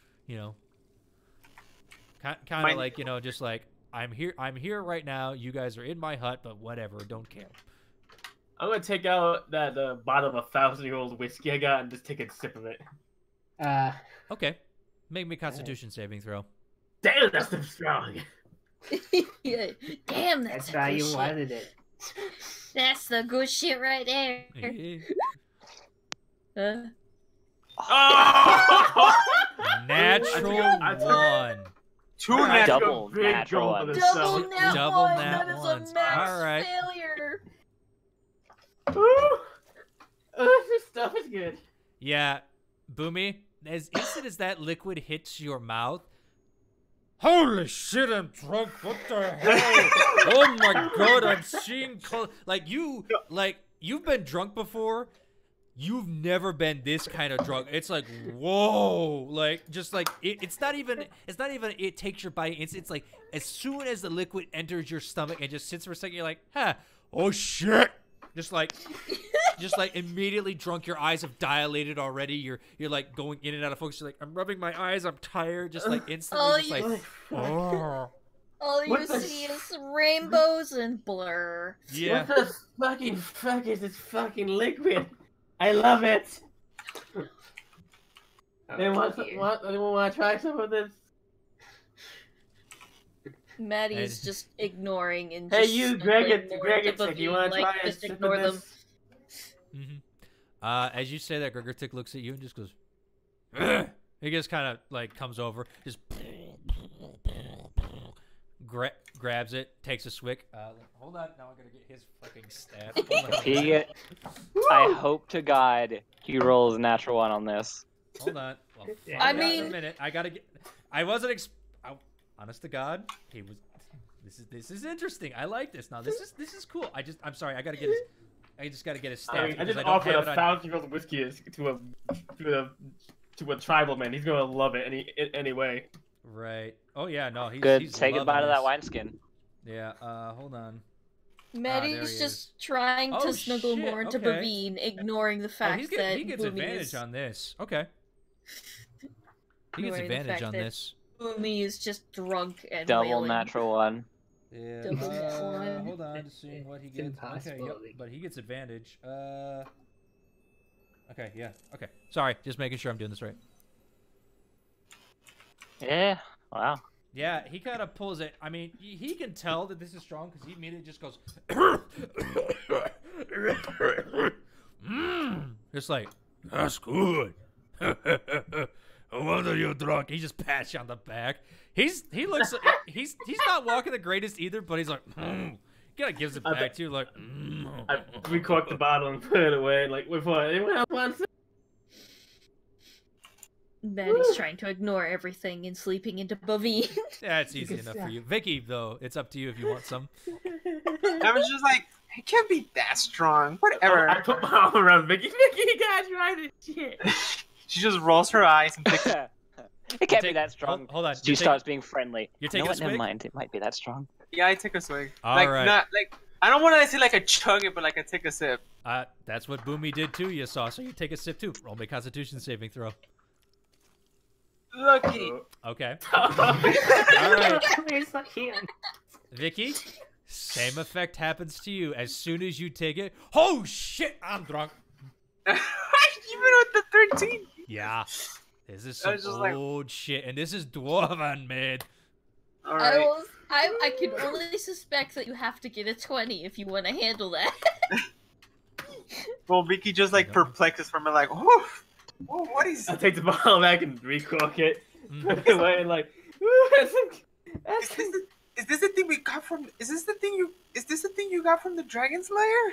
kind of like just like I'm here right now. You guys are in my hut, but whatever, don't care. I'm gonna take out that bottle of 1,000-year-old whiskey I got and just take a sip of it. Okay. Make me a Constitution saving throw. Damn, that's so strong. Yeah. Damn, that's how you shit. wanted it. That's the good shit right there. Natural 1. 2 natural. Double natural one. Double nat Double one. nat That is ones. a max All right. failure. This stuff is good. Yeah, Boomy, as instant as that liquid hits your mouth, holy shit, I'm drunk. What the hell? Oh my god, I'm seeing color. You've been drunk before. You've never been this kind of drunk. It's like, whoa, like just like it's not even it takes your bite. It's like as soon as the liquid enters your stomach and just sits for a second, you're like, oh shit. Just like immediately drunk. Your eyes have dilated already. You're like going in and out of focus. You're like, I'm rubbing my eyes. I'm tired. Just like instantly. All you see is rainbows and blur. Yeah. What the fucking fuck is this fucking liquid? I love it. Anyone want to try some of this? Maddie's just ignoring and Hey, just you, snuggling Greg, more to Greg, you Bavine, want to try just a sip ignore of them. this? As you say that, Gregor Tick looks at you and just goes, "Ugh." He just kind of like comes over, just grabs it, takes a swig. Hold on, now I'm gonna get his fucking staff. I hope to God he rolls a natural 1 on this. Hold on. Well, Yeah, I find out in a mean- minute. I gotta get. I wasn't. Honest to God, he was. This is interesting. I like this. Now this is cool. I'm sorry. I just gotta get his stats. I because just I don't offered have it on- 1,000 girls of whiskey to a tribal man. He's gonna love it anyway. Right. Oh yeah. No. Good. He's Say loving goodbye to this. that wineskin. Yeah. Hold on. Maddie's there he just trying Oh, to snuggle shit, more into okay. Bavine, ignoring the Oh, fact he that gets Boomy advantage is on this. Okay. He gets ignoring the advantage fact on that this. Boomy is just drunk and Double wailing. natural one. Yeah. Double that one. Hold on. Just seeing what he It's gets. impossible. Okay. Yep. But he gets advantage. Okay. Yeah. Okay. Sorry. Just making sure I'm doing this right. Yeah. Wow. Yeah, he kind of pulls it. I mean, he can tell that this is strong because he immediately just goes. It's like, that's good. I wonder you're drunk. He just pats you on the back. He looks he's not walking the greatest either, but he's like, He kind of gives it back to you like. I recorked the bottle and put it away. Like, wait for it. Anyone else wants it? Maddie's trying to ignore everything and sleeping into Bavine. Yeah, it's easy enough for you. Vicky, though, it's up to you if you want some. I was just like, it can't be that strong. Whatever. I put my arm around Vicky. Vicky, you guys right as shit. She just rolls her eyes and takes. It can't be that strong. Hold on. She starts being friendly. You're You know taking a what? Never swig? mind. It might be that strong. Yeah, I take a swig. All like right. not like I don't want to say like I chug it, but like I take a sip. That's what Boomy did too, you saw. So you take a sip too. Roll me a Constitution saving throw. Lucky. Okay. All right. Where's the hand? Vicky, same effect happens to you as soon as you take it. Oh shit, I'm drunk. Even with the 13. Yeah. This is I some was just like- old shit, and this is Dwarven made. All right. I can only suspect that you have to get a 20 if you want to handle that. Well, Vicky just like perplexes for me, like, oh, what is? I take the bottle back and recork it. Put it away and like, Is this the thing we got from? Is this the thing you got from the Dragon Slayer?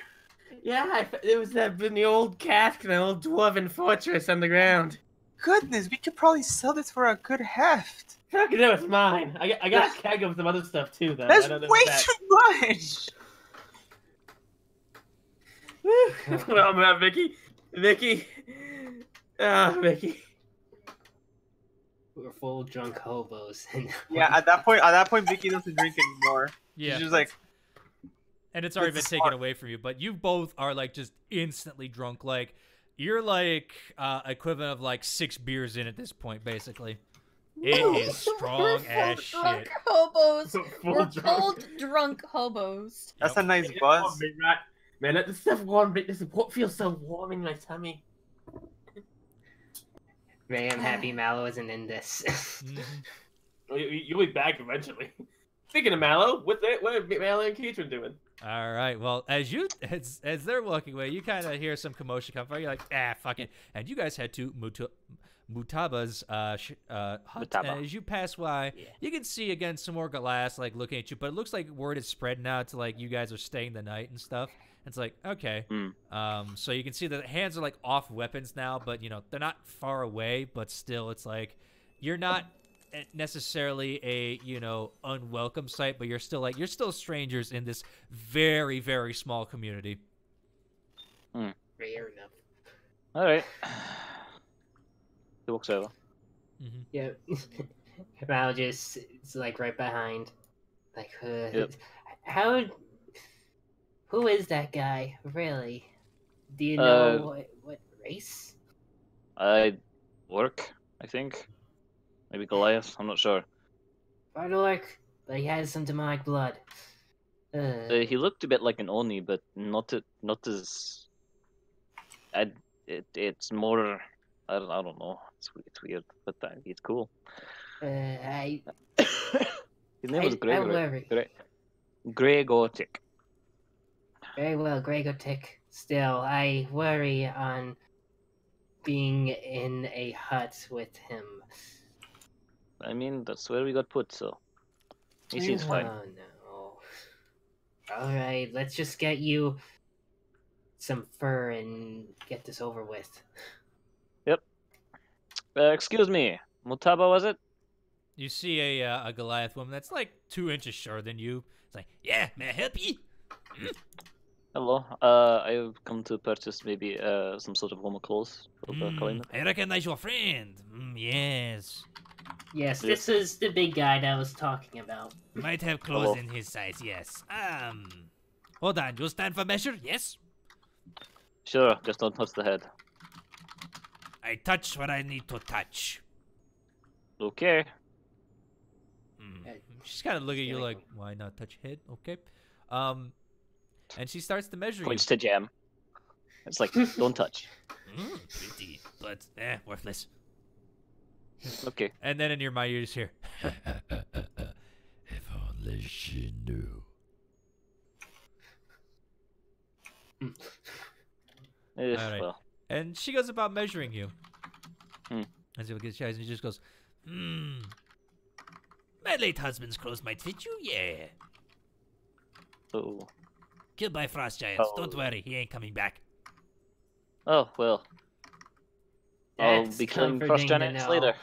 yeah, it was that in the old cask in an old dwarven fortress underground. Goodness, we could probably sell this for a good heft. Fuck it, it's mine. I got a keg of some other stuff too, though. That's I don't know way if too much. Well, man, Vicky. Vicky. We're full drunk hobos. Yeah, at that point, Vicky doesn't drink anymore. Yeah. She's just like, And it's already been It's taken smart. away from you, but you both are like just instantly drunk. Like you're like equivalent of like 6 beers in at this point, basically. It is strong as Drunk shit. hobos. Full We're drunk. cold drunk hobos. that's Yep. a nice Oh, buzz. big rat. Man, that stuff warm. This feels so warm in my tummy. Ray, I'm happy Mallow isn't in this. Mhm. You'll be back eventually. Speaking of Mallow, what are Mallow and Keatron doing? All right. Well, as they're walking away, you kind of hear some commotion come from. You're like, fuck it. And you guys head to Mutaba's hut. Mutaba. And as you pass by, Yeah. you can see again some more glass like looking at you. But it looks like word is spread now to like you guys are staying the night and stuff. It's like okay. So you can see that the hands are like off weapons now, but you know they're not far away. But still, it's like you're not necessarily a unwelcome sight, but you're still strangers in this very, very small community. Rare enough. All right. He walks over. Mm-hmm. Yep. Mallow just is like right behind. Like, Yep. who is that guy? Really? Do you know what race? Orc, I think. Maybe Goliath. I'm not sure. Bardolark, but he has some demonic blood. He looked a bit like an Oni, but not as. It's more. I don't know. It's weird, but he's cool. His name was I Gregory. worry. Gregotic. Very well, Gregotic. Still, I worry on being in a hut with him. I mean, that's where we got put, so he seems fine. Oh no. Alright, let's just get you some fur and get this over with. Excuse me, Mutaba, was it? You see a Goliath woman that's like 2 inches shorter than you. It's like, yeah, may I help you? Hello. I've come to purchase maybe some sort of warmer clothes for the climate. I recognize your friend. Yes. Yes, this is the big guy that I was talking about. Might have clothes in his size, yes. Hold on, you'll stand for measure, yes? Sure, just don't touch the head. I touch what I need to touch. Okay. She's kind of looking at you like, why not touch head? Okay. And she starts to measure Points you. to Jam. It's like, don't touch. Pretty, but worthless. Okay. And then in your mind, you just hear, if only she knew. Alright. Well. And she goes about measuring you. Hmm. As if gets eyes, and she just goes, my late husband's clothes might fit you, yeah. Oh. Killed by frost giants. Oh. Don't worry, he ain't coming back. Oh, well. I'll That's be killing comforting frost to giants know. later.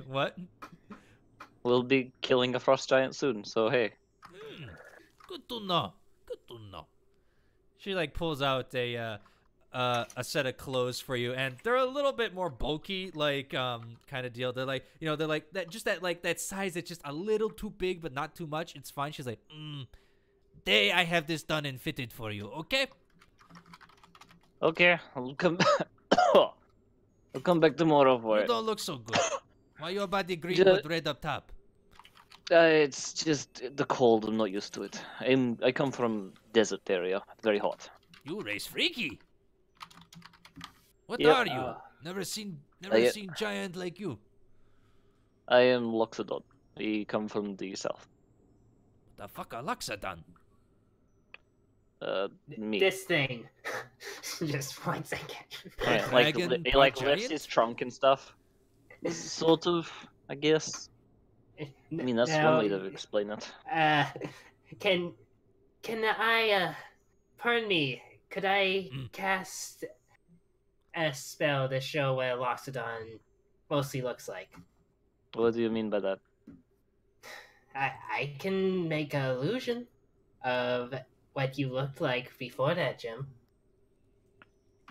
What? We'll be killing a frost giant soon, so hey. Good to know. Good to know. She like pulls out a set of clothes for you, and they're a little bit more bulky, like kind of deal. They're like, you know, they're like that, just that size that's just a little too big, but not too much. It's fine. She's like, day I have this done and fitted for you, okay? Okay, I'll come I'll come back tomorrow for You it. don't look so good. Why your body green Ju- but red up top? It's just the cold. I'm not used to it. I come from desert area. Very hot. You race freaky. What Yep. are you? Never seen giant like you. I am Loxodon. We come from the south. The fuck are Loxodon? Me. This thing. Just 1 second. Yeah, like Dragon, he like part lifts giant? his trunk and stuff. Sort of, I guess. I mean, that's Now, one way to explain it. Can I, pardon me, could I cast a spell to show what a Loxodon mostly looks like? What do you mean by that? I can make an illusion of what you looked like before that, Jim.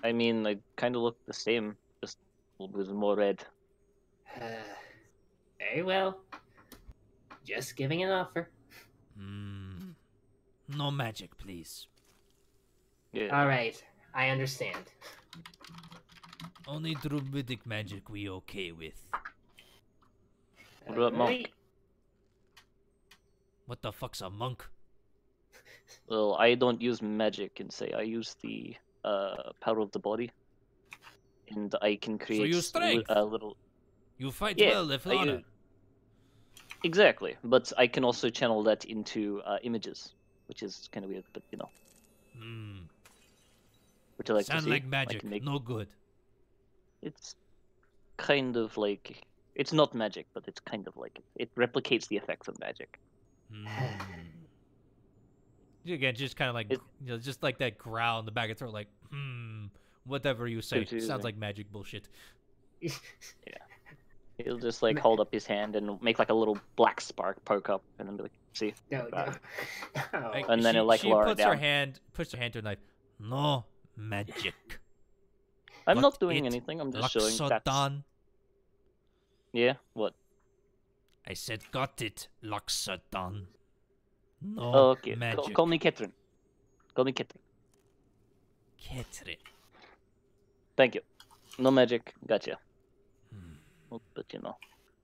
I mean, I kind of look the same, just with more red. Very well. Just giving an offer. No magic, please. Yeah. Alright, I understand. Only druidic magic we okay with. What about monk? Alright. What the fuck's a monk? Well, I don't use magic and say I use the power of the body, and I can create use strength. a little. You fight Yeah, well, if honor. Exactly, but I can also channel that into images, which is kind of weird, but you know. Which I like Sound to see. like I magic, can make- no good. It's kind of like it's not magic, but it's kind of like it. It replicates the effects of magic. Again, just kind of like, just like that growl in the back of the throat, like, whatever you say. Confusing. Sounds like magic bullshit. Yeah. He'll just like hold up his hand and make like a little black spark poke up, and then be like, "See?" No. Like, And then she, it, like, she lower puts down. puts her hand to a knife. No magic. I'm Got not doing it, anything. I'm just showing that. Loxodon. Yeah. What? I said, got it, Loxodon. No Oh, okay. magic. Call me Ketrin. Call me Ketrin. Ketrin. Thank you. No magic. Gotcha. Well, but you know.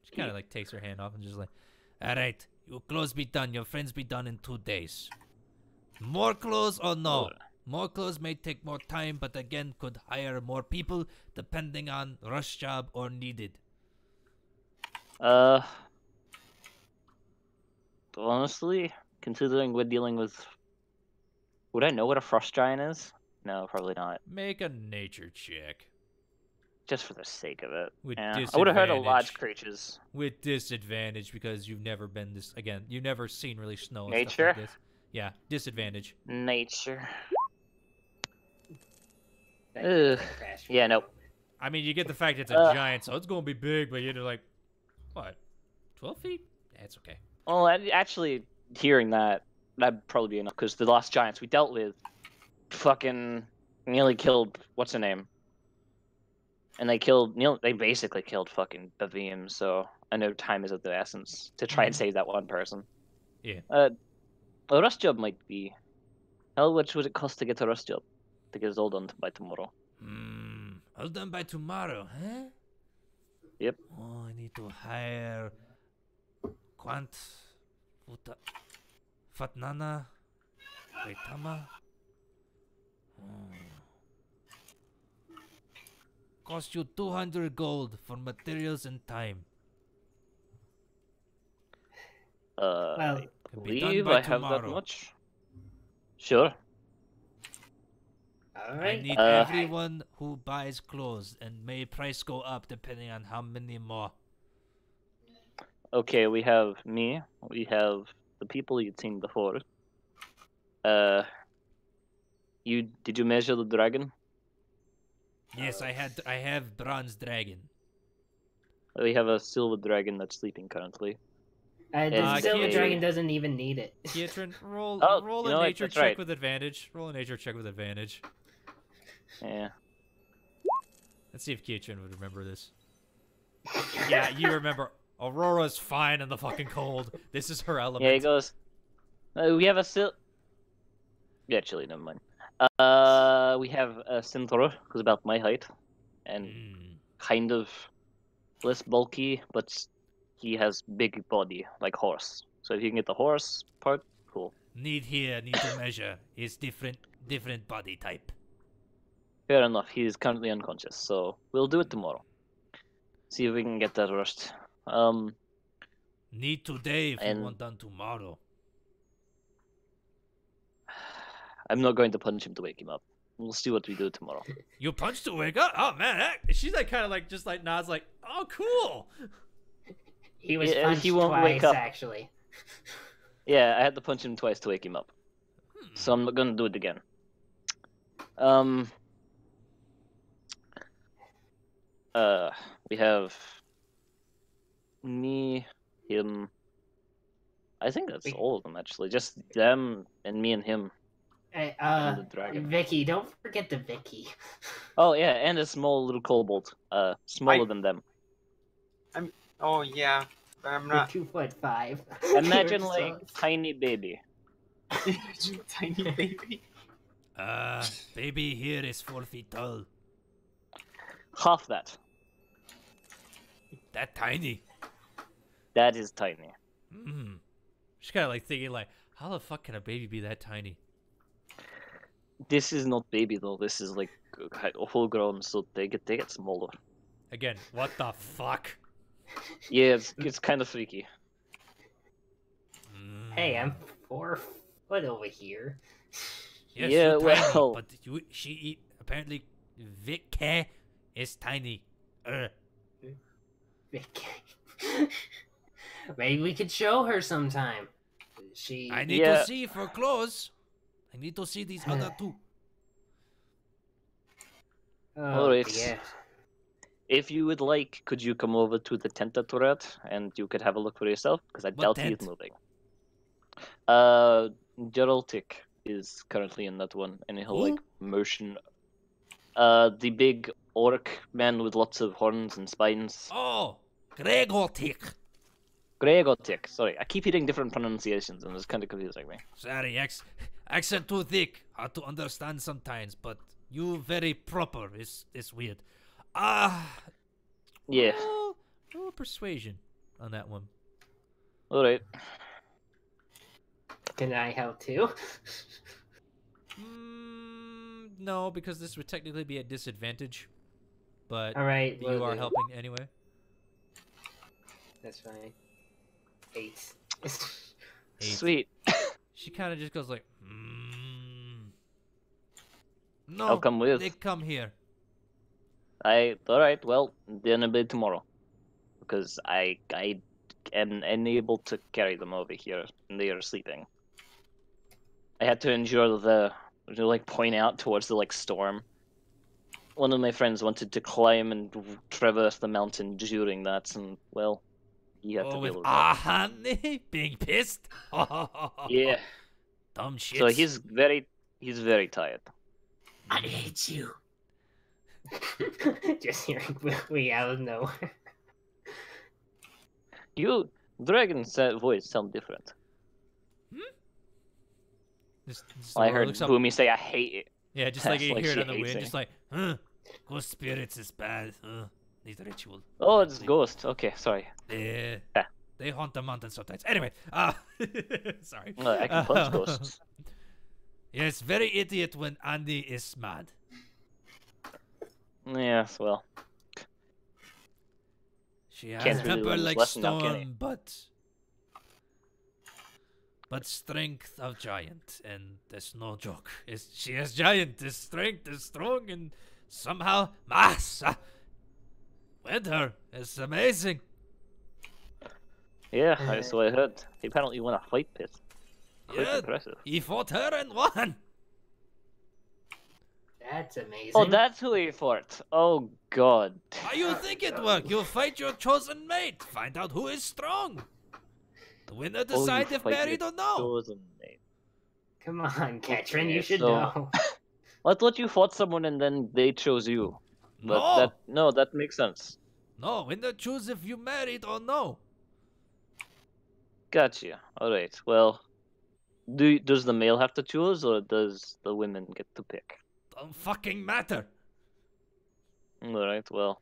She kind of like takes her hand off and just like, all right, your clothes be done, your friends be done in 2 days. More clothes or no? Alright. More clothes may take more time, but again, could hire more people depending on rush job or needed. Honestly, considering we're dealing with, would I know what a frost giant is? No, probably not. Make a nature check. Just for the sake of it. With Yeah. I would have heard of large disadvantage. creatures. With disadvantage because you've never been this, again, you've never seen really snow and stuff Nature? like this. Yeah, disadvantage. Nature. Thank you Ugh. for the crash. Yeah, nope. I mean, you get the fact it's a giant, so it's gonna be big, but you're like, what, 12 feet? Yeah, it's okay. Well, actually, hearing that, that'd probably be enough, because the last giants we dealt with fucking nearly killed, what's her name? And they basically killed fucking Bavim, so I know time is of the essence to try and save that one person. Yeah. A rust job might be... How much would it cost to get a rust job? To get it all done by tomorrow. All done by tomorrow, huh? Yep. Oh, I need to hire Quant, Fatnana, Waitama. Cost you 200 gold for materials and time. I Can be done believe by I have that tomorrow. much. Sure. I Alright. need everyone who buys clothes, and may price go up depending on how many more. Okay, we have me. We have the people you'd seen before. Did you measure the dragon? Yes, I have bronze dragon. We have a silver dragon that's sleeping currently. The silver okay. dragon doesn't even need it. Kietran, roll Oh, roll you a know what? nature That's check right. with advantage. Roll a nature check with advantage. Yeah. Let's see if Kietran would remember this. Yeah, you remember. Aurora's fine in the fucking cold. This is her element. Yeah, he goes. We have a Yeah, actually, never mind. We have a centaur who's about my height, and kind of less bulky, but he has big body, like horse. So if you can get the horse part, cool. Need to measure. Is different body type. Fair enough. He's currently unconscious, so we'll do it tomorrow. See if we can get that rushed. Need today if you want done tomorrow. I'm not going to punch him to wake him up. We'll see what we do tomorrow. You punch to wake up? Oh man, she's like kind of like just like nods like, oh cool. He was punched he won't twice, wake up. actually. Yeah, I had to punch him twice to wake him up. So I'm not gonna do it again. We have me, him. I think that's all of them actually. Just them and me and him. Hey, and the dragon. Vicky, don't forget the Vicky. Oh yeah, and a small little kobold. Smaller than them. Oh yeah, but I'm not. 2'5". Imagine like tiny baby. Tiny baby. Baby here is 4 feet tall. Half that. That tiny. That is tiny. She's kind of like thinking like, how the fuck can a baby be that tiny? This is not baby though. This is like full grown, so they get smaller. Again, what the fuck? Yeah, it's kind of freaky. Hey, I'm 4 foot over here. Yes, yeah, you're tiny, well, but she apparently Vicky is tiny. Vicky. Maybe we could show her sometime. I need to see for clothes. I need to see these other two. Alright. Yeah. If you would like, could you come over to the tent turret and you could have a look for yourself? Because I doubt he's moving. Geraltic is currently in that one, and he'll like motion. The big orc man with lots of horns and spines. Oh, Gregotic. Gregotic. Sorry, I keep hearing different pronunciations, and it's kind of confusing me. Sorry, accent too thick, hard to understand sometimes. But you very proper. It's weird. Yeah. Roll persuasion on that one. All right. Can I help too? No, because this would technically be a disadvantage. But all right, you are helping anyway. That's fine. 8. Sweet. She kind of just goes like, No, I'll come with. They come here. Alright, well, then it'll be tomorrow. Because I am unable to carry them over here, and they are sleeping. I had to endure like, point out towards the, like, storm. one of my friends wanted to climb and traverse the mountain during that, and well, he had to with deal with that. honey being pissed. Yeah. Dumb shit. So he's very tired. I hate you. Just hearing we out of nowhere. Dragon's voice sound different. Just I Laura heard looks up- Boomy say, "I hate it." Yeah, just like you Like hear it she on the hates wind, it. just like, ghost spirits is bad. These ritual. Oh, it's Ghost. Okay, sorry. Yeah. Yeah. They haunt the mountain sometimes. Anyway, sorry. No, I can punch ghosts. Yes, very idiot when Andy is mad. Yes, well, She has Can't really temper learn this like lesson now, can he? stone, but strength of giant, and that's no joke. She has giant, is strength, is strong, and somehow mass. With her, it's amazing. yeah, so I heard. He apparently won a fight pit. Quite Yeah, impressive. he fought her and won. That's amazing. Oh, that's who he fought. Oh God. How you think it work? You fight your chosen mate. Find out who is strong. The winner Oh, you decide if fight married your or no. chosen mate. Come on, Ketrin, Okay, you should so- know. I thought you fought someone and then they chose you. But No. that makes sense. No, winner choose if you married or no. Gotcha. All right. Well, does the male have to choose, or does the women get to pick? Don't fucking matter. All right. Well,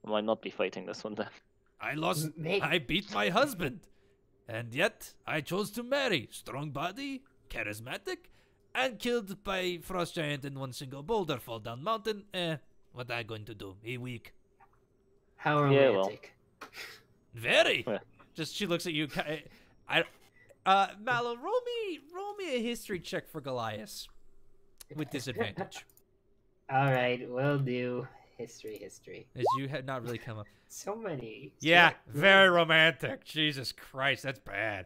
I might not be fighting this one then. I lost. Mate. I beat my husband, and yet I chose to marry. Strong body, charismatic, and killed by frost giant in one single boulder. Fall down mountain. What I going to do? He weak. How Yeah, romantic. well. Very. Yeah. Just she looks at you. Mallow, roll me a history check for Goliath with disadvantage, All right, we'll do history. as you had not really come up. So many. Yeah, very romantic. Jesus Christ, that's bad.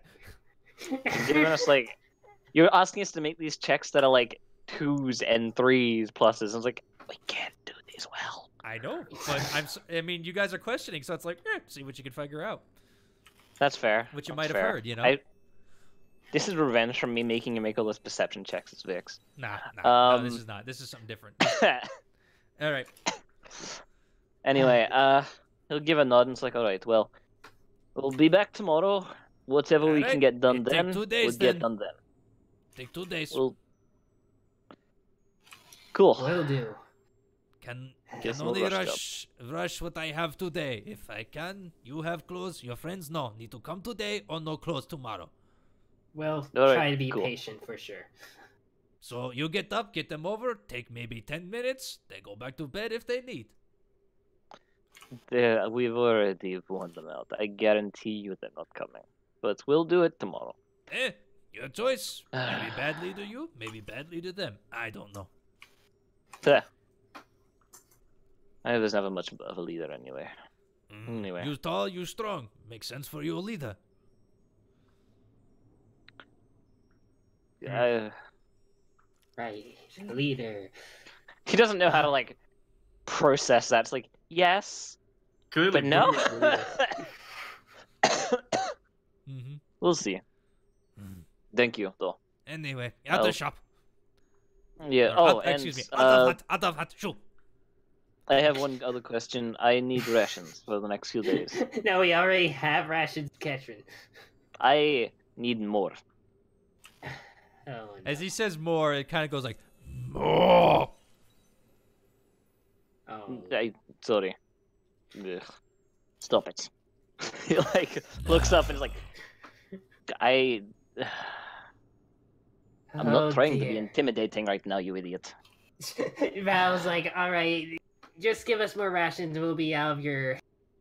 Giving us like, you're asking us to make these checks that are like 2s and 3s pluses. I was like, we can't do these well. I know, but I mean, you guys are questioning, so it's like, see what you can figure out. That's fair. What you That's might have fair. heard, you know? This is revenge from me making you make all those perception checks as Vix. Nah, no, Um, this is not. This is something different. All right. Anyway, he'll give a nod and it's like, all right, well, we'll be back tomorrow. Whatever we can Alright, get done it take then, 2 days we'll then. get done then. Take 2 days. We'll... Cool. Will do. Can Guess we'll only rush rush what I have today. If I can, you have clothes. Your friends no need to come today or no clothes tomorrow. We'll All right, try to be cool. patient for sure. So you get up, get them over, take maybe 10 minutes. They go back to bed if they need. We've already worn them out. I guarantee you they're not coming. But we'll do it tomorrow. Your choice. Maybe badly to you, maybe badly to them. I don't know. I was never much of a leader anyway. Anyway. You tall, you strong. Makes sense for you, a leader. Right, leader. He doesn't know how to like process that. It's like, yes, Clearly, but no. Boomy's the leader. Mm-hmm. We'll see. Thank you, though. Anyway, out the Oh. shop. Yeah. Or and excuse me. Out of hut. Shoo. I have one other question. I need rations for the next few days. No, we already have rations, Ketrin. I need more. Oh, no. As he says more, it kind of goes like more. Oh. Sorry. Ugh. Stop it. He like looks up and is like, I'm not Oh, trying to be dear. intimidating right now, you idiot. Val's like, all right, just give us more rations and we'll be out of your...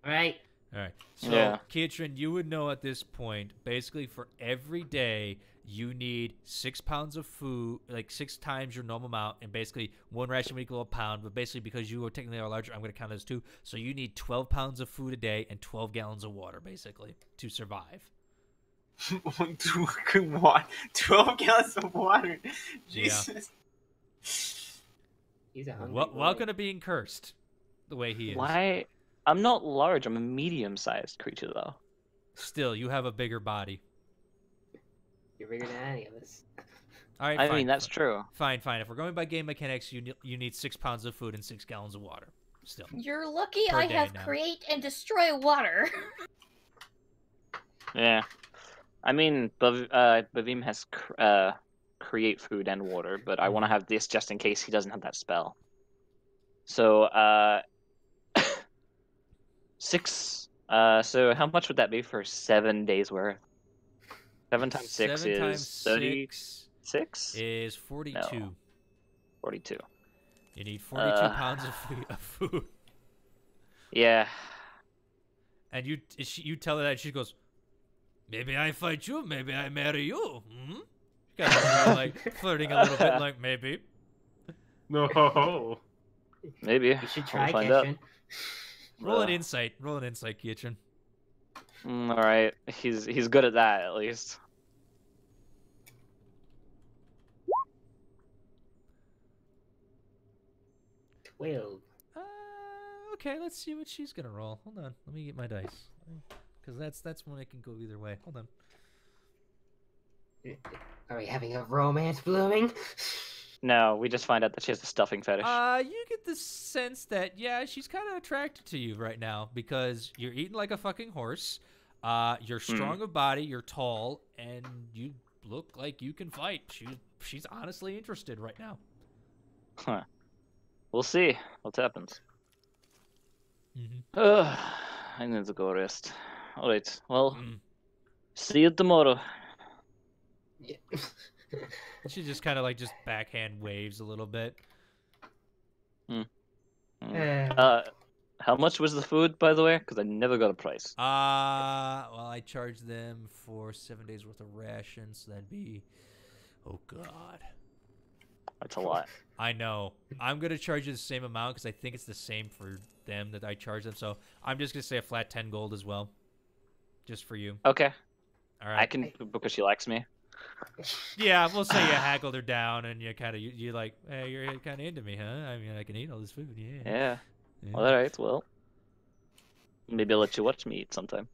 All right? All right. So, Yeah. Keitrin, you would know at this point, basically for every day, you need 6 pounds of food, like 6 times your normal amount, and basically 1 ration would equal a pound, but basically because you are technically larger, I'm going to count as 2. So you need 12 pounds of food a day and 12 gallons of water, basically, to survive. 12 gallons of water. Jesus. He's a hungry boy. Welcome to being cursed, the way he is. Why? I'm not large. I'm a medium-sized creature, though. Still, you have a bigger body. You're bigger than any of us. All right, I fine, mean, that's fine. true. Fine. If we're going by game mechanics, you need 6 pounds of food and 6 gallons of water. Still. You're lucky Per I day have now. create and destroy water. Yeah. I mean, Bavim has create food and water, but I want to have this just in case he doesn't have that spell. So, 6. So how much would that be for 7 days worth? 7 times 6 7 is times 36? is 42. No. 42. You need 42 pounds of food. Yeah. And you tell her that, she goes, maybe I fight you, maybe I marry you. Hmm? Kind of like flirting a little bit, like maybe. No. Maybe. You should try, We'll find out. Ketchen. Roll an insight, Kitchen. All right. He's good at that, at least. Well, Okay, let's see what she's gonna roll. Hold on, let me get my dice, because that's one that can go either way. Hold on. are we having a romance blooming? Uh, No, we just find out that she has a stuffing fetish. You get the sense that, yeah, she's kind of attracted to you right now because you're eating like a fucking horse. You're strong of body, you're tall, and you look like you can fight. She's honestly interested right now. Huh. We'll see what happens. Mm-hmm. I need to go rest. Alright, well, Mm. see you tomorrow. Yeah. She just kind of like just backhand waves a little bit. How much was the food, by the way? Because I never got a price. Well, I charged them for 7 days worth of rations, so that'd be, oh god, That's a lot. I know. I'm gonna charge you the same amount because I think it's the same for them that I charge them. So I'm just gonna say a flat 10 gold as well, just for you. Okay, All right. I can, because she likes me. Yeah, we'll say you haggled her down, and you kind of you like, hey, you're kind of into me, huh? I mean, I can eat all this food, yeah. Yeah. Yeah. Alright, well. Maybe I'll let you watch me eat sometime.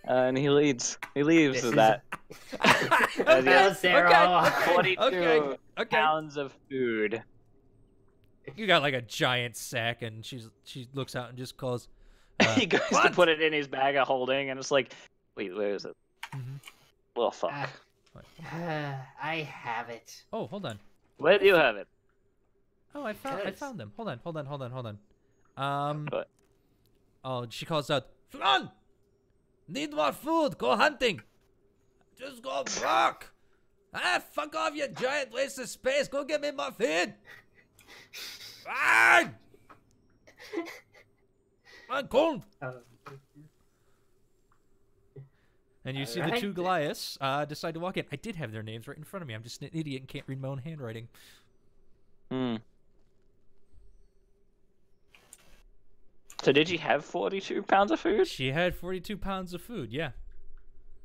And he leaves. He leaves This with is- that. Well, Sarah. 42 Okay. pounds of food. You got like a giant sack, and she looks out and just calls. He goes to what? put it in his bag of holding, and it's like, wait, where is it? Mhm. Well, fuck. I have it. Oh, hold on. Where do you have it? Oh, I Because- found them. Hold on. What? Oh, she calls out, Flan! Need more food. Go hunting. Just go bark. Fuck off, you giant waste of space. Go get me more food. Ah! I'm cold. And you see the Alright. two Goliaths decide to walk in. I did have their names right in front of me. I'm just an idiot and can't read my own handwriting. So did you have 42 pounds of food? She had 42 pounds of food, yeah.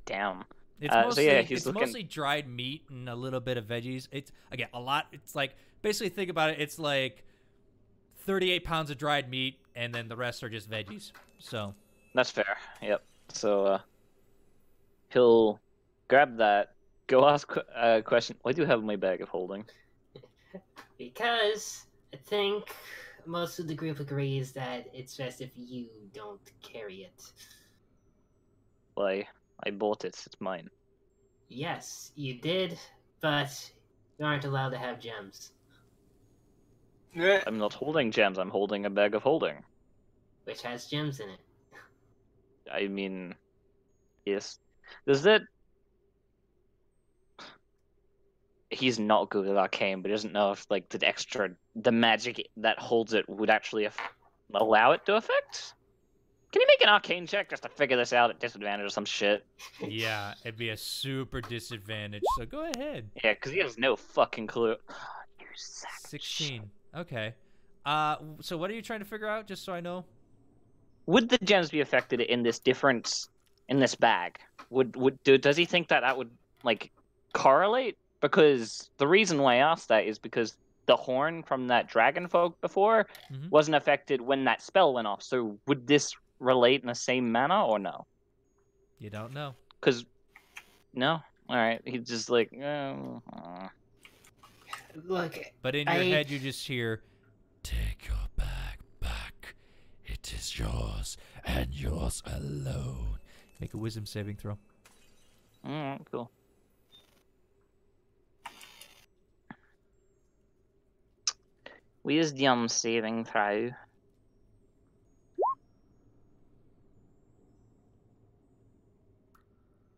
Damn. It's So mostly yeah, he's looking- mostly dried meat and a little bit of veggies. It's again a lot. It's like basically think about it. It's like 38 pounds of dried meat, and then the rest are just veggies. So That's fair. Yep. So he'll grab that, go ask a question. Why do you have my bag of holding? Because I think most of the group agrees that it's best if you don't carry it. Why? I bought it. It's mine. Yes, you did, but you aren't allowed to have gems, I'm not holding gems. I'm holding a bag of holding. which has gems in it. I mean, yes. Does that? He's not good at arcane, but he doesn't know if like the magic that holds it would actually allow it to affect. Can you make an arcane check just to figure this out at disadvantage or some shit? yeah, it'd be a super disadvantage. So go ahead. Yeah, because he has no fucking clue. You sack of shit. 16. Okay. So what are you trying to figure out? Just so I know. Would the gems be affected in this bag? Does he think that would like correlate? Because the reason why I asked that is because the horn from that dragon folk before Mhm. wasn't affected when that spell went off. So would this relate in the same manner or no? You don't know. Because no. All right. He's just like. Look, But in your head, you just hear, "Take your bag back. It is yours and yours alone." Make a wisdom saving throw. All right. Cool. Wisdom saving throw.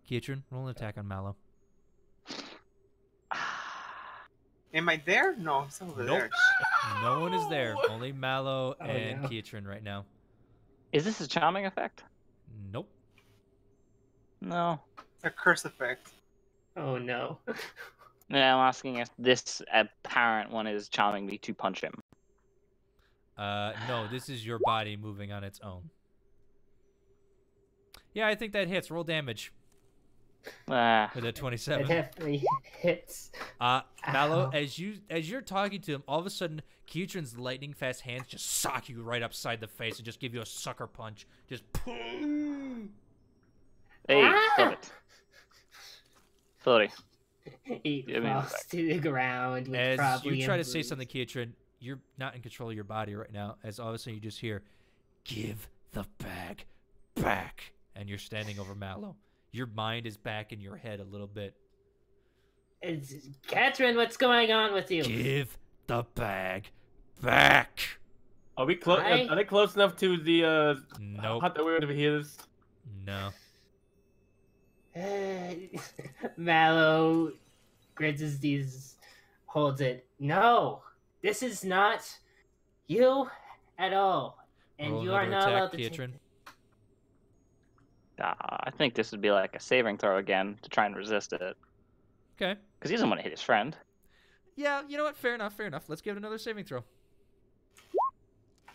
Kietran, roll an attack on Mallow. Am I there? No, it's over there. No one is there. Only Mallow Oh, and no. Kietran right now. Is this a charming effect? Nope. No. A curse effect. Oh no. No, I'm asking if this apparent one is charming me to punch him. No, this is your body moving on its own. Yeah, I think that hits. Roll damage with a That 27. definitely hits. Mallow, Ow. as you're talking to him, all of a sudden, Kietran's lightning fast hands just sock you right upside the face and just give you a sucker punch. Just Hey, Ah! stop it. Sorry. He Give me the falls back. to the ground with As probably you a try to say bruise. something, Kietran, you're not in control of your body right now. As all of a sudden you just hear, "Give the bag back," and you're standing over Mallow. Your mind is back in your head a little bit. It's Catherine, what's going on with you? Give the bag back. Are we close? I- Are they close enough to the Nope. hut that we're gonna hear this? No. Mallow grins his teeth, holds it. No, this is not you at all, and Roll you are another not attack, allowed to take Kietran. I think this would be like a saving throw again to try and resist it. Okay. Because he doesn't want to hit his friend. Yeah, you know what? Fair enough, fair enough. Let's give it another saving throw.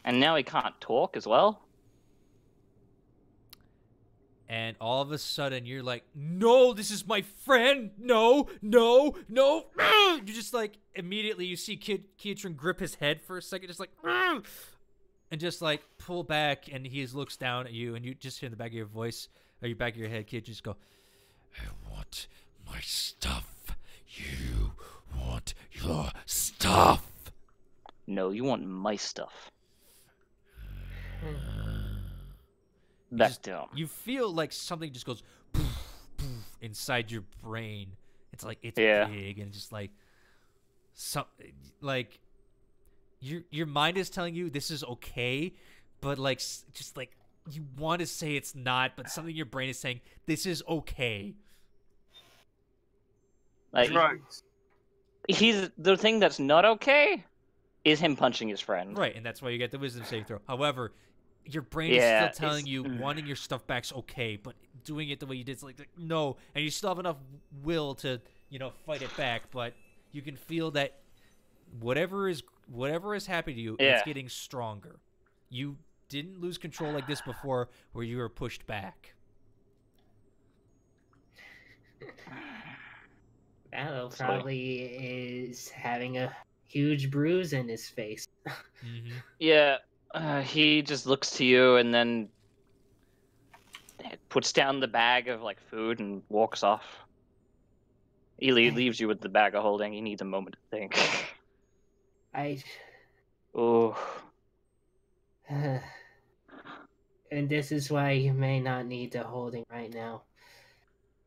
And now he can't talk as well. And all of a sudden, you're like, "No, this is my friend. No, no, no." You just like, immediately you see Kietran grip his head for a second, just like, and just like pull back, and he looks down at you, and you just hear in the back of your voice, or your back of your head, Kietran just go, "I want my stuff. You want your stuff." No, you want my stuff. You Back just- down. You feel like something just goes poof, poof, inside your brain. It's like it's Yeah. big and just like like your mind is telling you this is okay, but like just like you want to say it's not, but something in your brain is saying this is okay. Like, Drugs. he's the thing that's not okay is him punching his friend. Right, and that's why you get the wisdom saving throw. However, your brain Yeah, is still telling it's- you wanting your stuff back's okay, but doing it the way you did is like no, and you still have enough will to, fight it back, but you can feel that whatever is happening to you, it's Yeah. getting stronger. You didn't lose control like this before where you were pushed back. Mallow Sorry. probably is having a huge bruise in his face. Mm-hmm. Yeah, he just looks to you and then puts down the bag of like food and walks off. He leaves you with the bag of holding. He needs a moment to think. Oh, And this is why you may not need the holding right now.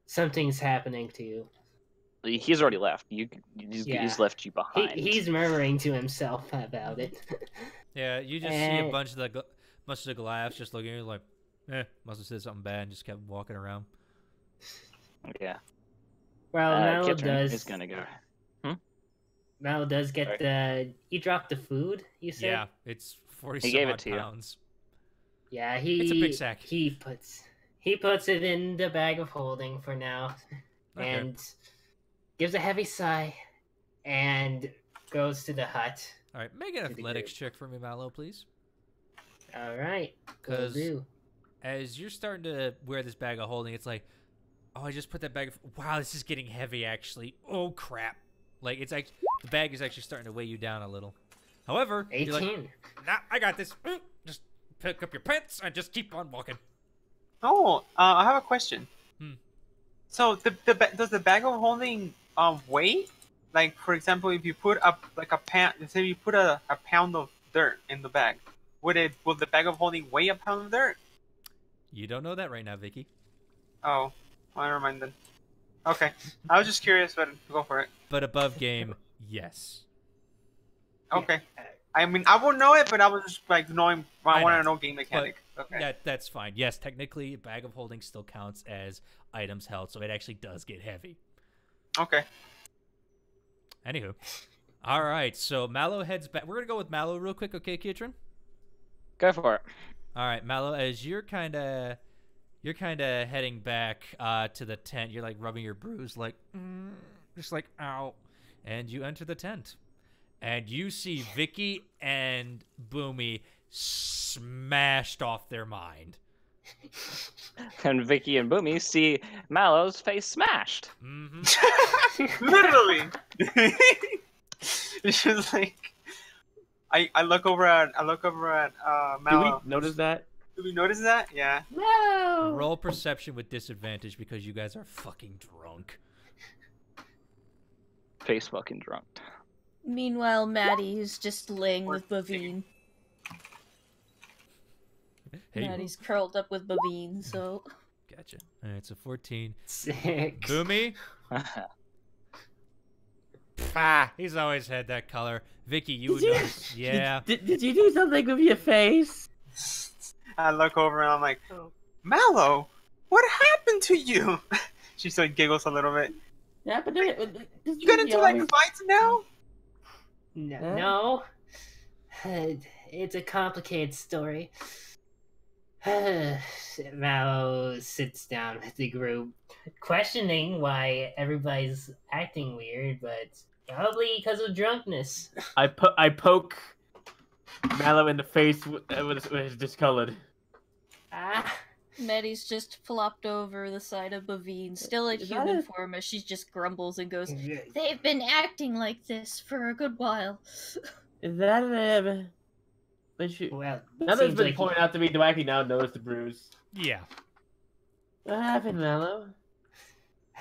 Something's happening to you. he's already left. He's Yeah. left you behind. He's murmuring to himself about it. Yeah, you just see a bunch of the Goliaths just looking at you like, must have said something bad and just kept walking around. Yeah. Well, Mallow Kietran is does. gonna go. Mallow does get Sorry. the. You dropped the food. You said. Yeah, it's 40 He gave some it odd to you. pounds. Yeah, he. It's a big sack. He puts it in the bag of holding for now, Okay. and gives a heavy sigh, and goes to the hut. All right, make an Pretty athletics good. check for me, Mallow, please. All right, will 'Cause- do. As you're starting to wear this bag of holding, it's like, oh, I just put that bag of... Wow, this is getting heavy, actually. Oh, crap. Like, it's like The bag is actually starting to weigh you down a little. However, 18. you're like, nah, I got this. Just pick up your pants and just keep on walking. Oh, I have a question. Hmm. So does the bag of holding weigh? Like, for example, if you put a pound, say you put a pound of dirt in the bag, will the bag of holding weigh a pound of dirt? You don't know that right now, Vicky. Oh, well, never mind then. Okay, I was just curious, but go for it. But above game, yes. Okay. I mean, I won't know it, but I was just like knowing. I want to know game mechanic. Okay. That's fine. Yes, technically, a bag of holding still counts as items held, so it actually does get heavy. Okay. Anywho, all right. So Mallow heads back. We're gonna go with Mallow real quick, okay, Kitron? Go for it. All right, Mallow. As you're kind of heading back to the tent, you're like rubbing your bruise, like just like ow, and you enter the tent. And you see Vicky and Boomy smashed off their mind. And Vicky and Boomy see Mallow's face smashed. Mm-hmm. Literally. It's just like I look over at Mallow. Do we notice that? Do we notice that? Yeah. No! Roll perception with disadvantage because you guys are fucking drunk. Face fucking drunk. Meanwhile, Maddie is just laying with Bavine. Hey, Maddie's curled up with Bavine, so... gotcha. All right, so 14. 6. Boomy? He's always had that color. Vicky, you would notice. Yeah. Did you do something with your face? I look over and I'm like, Mallow, what happened to you? She sort of giggles a little bit. Yeah, but You got into like fights now? No. It's a complicated story. Mallow sits down with the group, questioning why everybody's acting weird, but probably because of drunkenness. I poke Mallow in the face with his discolored. Maddie's just flopped over the side of Bavine, still in Is that human it? form, as she just grumbles and goes, "They've been acting like this for a good while." Is that an Well, now that it's seems been like pointed out to me, do I actually now notice the bruise? Yeah. What happened, Mallow?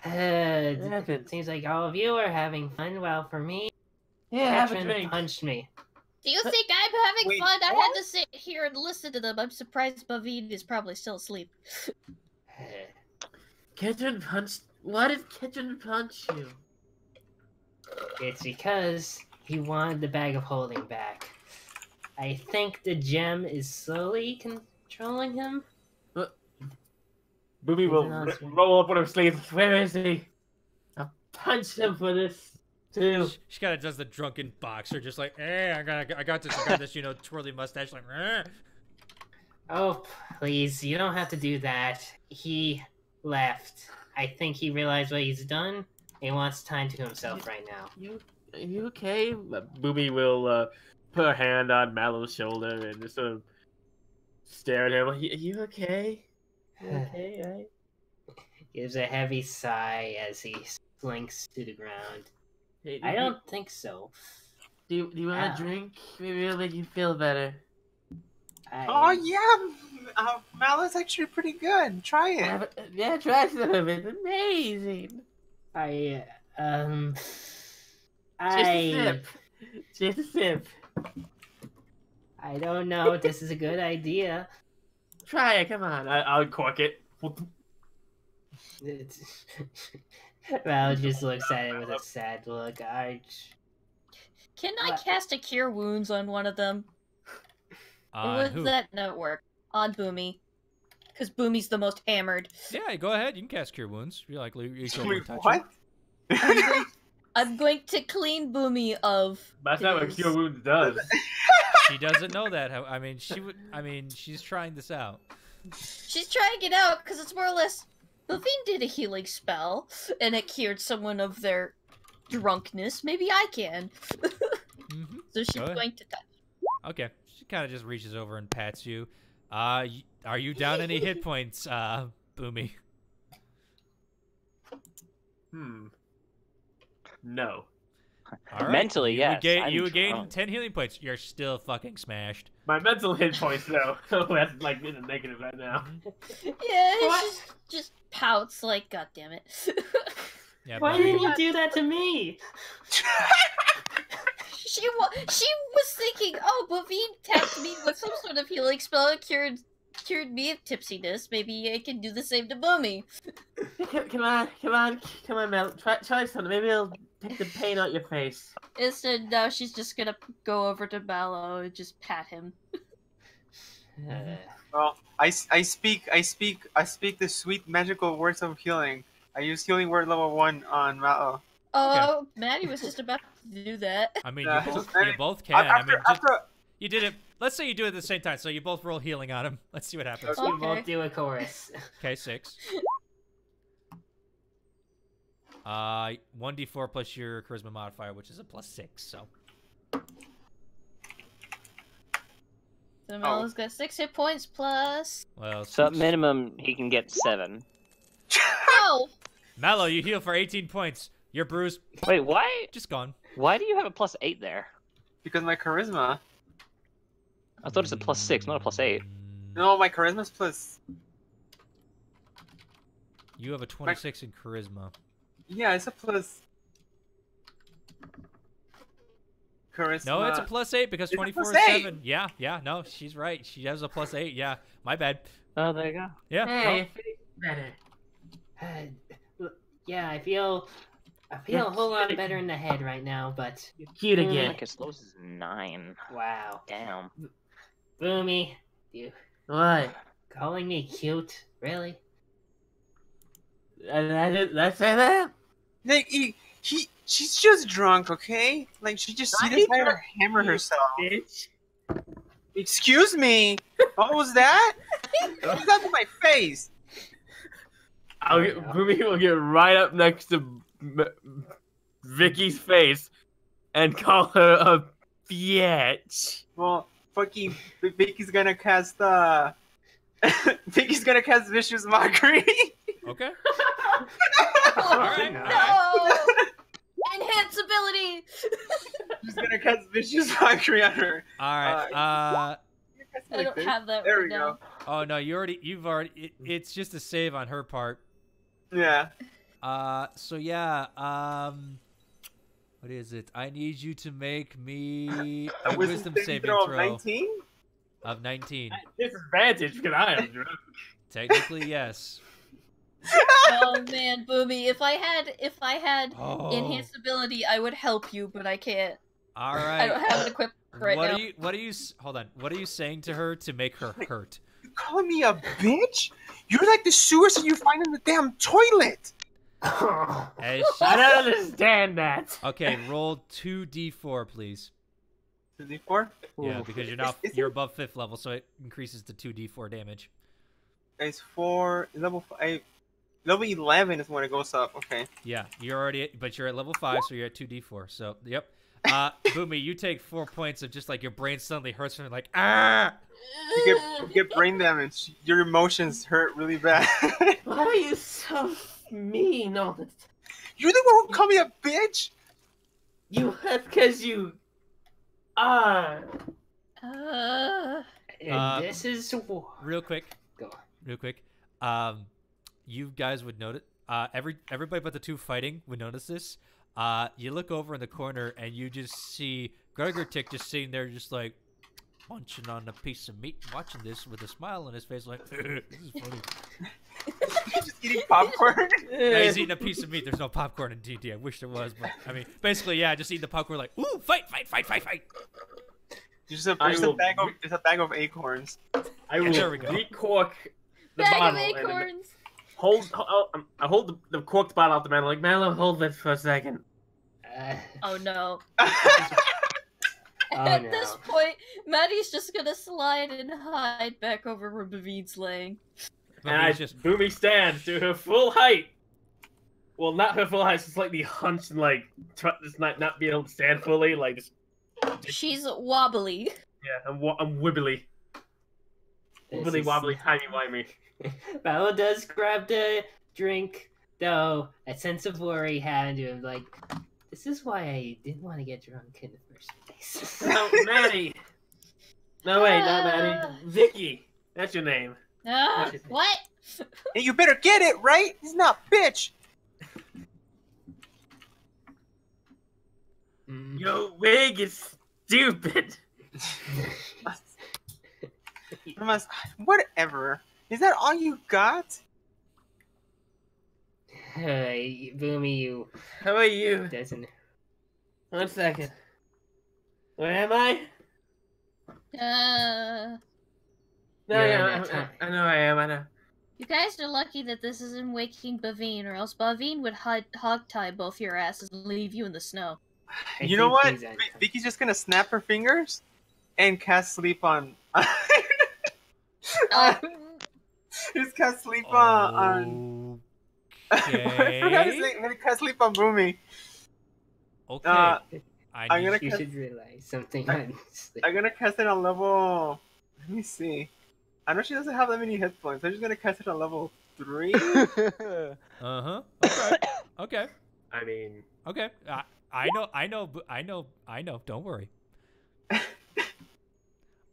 it seems like all of you are having fun. Well, for me, Yeah, have a Katrin drink. punched me. Do you think I'm having Wait, fun? I what? had to sit here and listen to them. I'm surprised Bavine is probably still asleep. Kitchen punched. Why did Kitchen punch you? It's because he wanted the bag of holding back. I think the gem is slowly controlling him. Booby will Isn't that- roll up on her sleeves. Where is he? I'll punch him for this too. She kind of does the drunken boxer, just like, hey, I got this, twirly mustache, like, Oh, please, you don't have to do that. He left. I think he realized what he's done. He wants time to himself right now. Are you okay? Booby will put her hand on Mallow's shoulder and just sort of stare at him. Are you okay? You okay, right? Gives a heavy sigh as he slinks to the ground. Hey, I don't think so. Do you want a drink? Maybe it'll make you feel better. Oh yeah, Mallow's actually pretty good. Try it. Yeah, try some of it. It's amazing. Just a sip. I don't know if this is a good idea. Try it. Come on. I'll cork it. Val just looks at it with a sad look. Can I cast a Cure Wounds on one of them? Or would who? that not work? On Boomy. Because Boomy's the most hammered. Yeah, go ahead. You can cast Cure Wounds. You like you can Wait, touch what? I'm going to clean Boomy of. That's not what his- Cure Wounds does. She doesn't know that. I mean, she's trying this out. She's trying it out because it's more or less. Bavine did a healing spell and it cured someone of their drunkenness. Maybe I can. Mm-hmm. So she's Go ahead. going to touch. Okay. She kind of just reaches over and pats you. Are you down any hit points, Boomy? No. All right. Mentally, you yes. You I'm gain drunk. 10 healing points. You're still fucking smashed. My mental hit points, though. That's like in the negative right now. Yeah, What? it's just pouts like, God damn it. Yeah, Why but didn't you do that to me? She was thinking, oh, Bovine tapped me with some sort of healing spell and cured me of tipsiness. Maybe I can do the same to Boomy. Come on, Mel. Try something. Maybe it'll take the pain out your face. Instead, now she's just gonna go over to Mallow and just pat him. Well, I speak the sweet magical words of healing. I use healing word level 1 on Mallow. Oh, Maddie was just about to do that. I mean, Yeah. you both can. You did it. Let's say you do it at the same time, so you both roll healing on him. Let's see what happens. Okay. We both do a chorus. Okay, 6. 1d4 plus your charisma modifier, which is a +6. So. So Mallow's got 6 hit points plus. Well, So at minimum, he can get 7. Oh! Mallow, you heal for 18 points. You're bruised. Wait, why? Just gone. Why do you have a +8 there? Because my charisma. I thought it's a +6, not a +8. No, my charisma's plus. You have a 26 in charisma. Yeah, it's a plus. Charisma. No, it's a +8 because It's a 24 is +8. 7. Yeah, no, she's right. She has a +8. Yeah, my bad. Oh, there you go. Yeah. Hey, no. it feels better. Yeah, I feel a whole lot better in the head right now, but You're cute again. Like as low as 9. wow. Damn. Boomy, you What? calling me cute? Really? Let's say that? Like, she's just drunk, okay? Like, she decided to hammer herself. Bitch. Excuse me? What was that? What was that in my face? Boomy will get right up next to Vicky's face and call her a bitch. Well, fucking Vicky's gonna cast, Vicky's gonna cast Vicious Mockery. Okay. Oh, no! Enhance ability! She's gonna cast Vicious Mockery on her. All right. I don't have that There right we now. go. Oh no, you've already. It's just a save on her part. Yeah. So yeah. What is it? I need you to make me a wisdom saving throw throw 19? of 19. Disadvantage because I am drunk. Technically, yes. Oh man, Boomy, if I had Oh. enhanced ability, I would help you, but I can't. All I don't right. have it equipped right now. Hold on. What are you saying to her to make her hurt? You calling me a bitch? You're like the sewers that you find in the damn toilet. As I don't understand that. Okay, roll 2d4, please. 2d4? Yeah, because you're above 5th level, so it increases to 2d4 damage. It's 4, level 5. Level 11 is when it goes up. Okay. Yeah, you're at level 5, so you're at 2d4. So, yep. Boomy, you take 4 points of just like your brain suddenly hurts from like, ah! You get brain damage. Your emotions hurt really bad. Why are you so mean all the time? You're the one who called me a bitch? That's because you are. This is war. Real quick. Go on. Real quick. You guys would notice, everybody but the two fighting would notice this. You look over in the corner and you just see Gregor Tick just sitting there just like munching on a piece of meat, watching this with a smile on his face like, this is funny. Just eating popcorn? Yeah, he's eating a piece of meat. There's no popcorn in D&D. I wish there was, but I mean, basically, yeah, just eating the popcorn like, ooh, fight. There's a bag of acorns. I will there we go. recork the Bag of bottle and acorns! I hold the corked bottle out the mantle like, Mallow, hold this for a second. Oh no. Oh, At no. this point, Maddie's just gonna slide and hide back over where Bavine's laying. And I just Boomy stands to her full height. Well, not her full height, she's slightly hunched and like just not being able to stand fully, like just She's wobbly. yeah, I'm wibbly, wibbly wobbly, timey wimey. Mallow does grab the drink, though a sense of worry happened to him. Like, This is why I didn't want to get drunk in the first place. No, Maddie. No, wait, not Maddie. Vicky. That's your name. What? Hey, you better get it right. He's not bitch. Your wig is stupid. Whatever. Is that all you got? Boomy, you How are you? doesn't. 1 second. Where am I? No, You're in yeah, that time. I know I am. I know. You guys are lucky that this isn't waking Bavine, or else Bavine would hog tie both your asses and leave you in the snow. You know what? Vicky's just gonna snap her fingers and cast sleep on. Just cast sleep on. Okay. I forgot his name. I'm gonna cast sleep on Boomy. Okay. I'm gonna You cast, should realize something. I'm gonna cast it on level. Let me see. I know she doesn't have that many hit points. I'm just gonna cast it on level 3. Uh-huh. Okay. Okay. I mean, Okay. I know. Don't worry.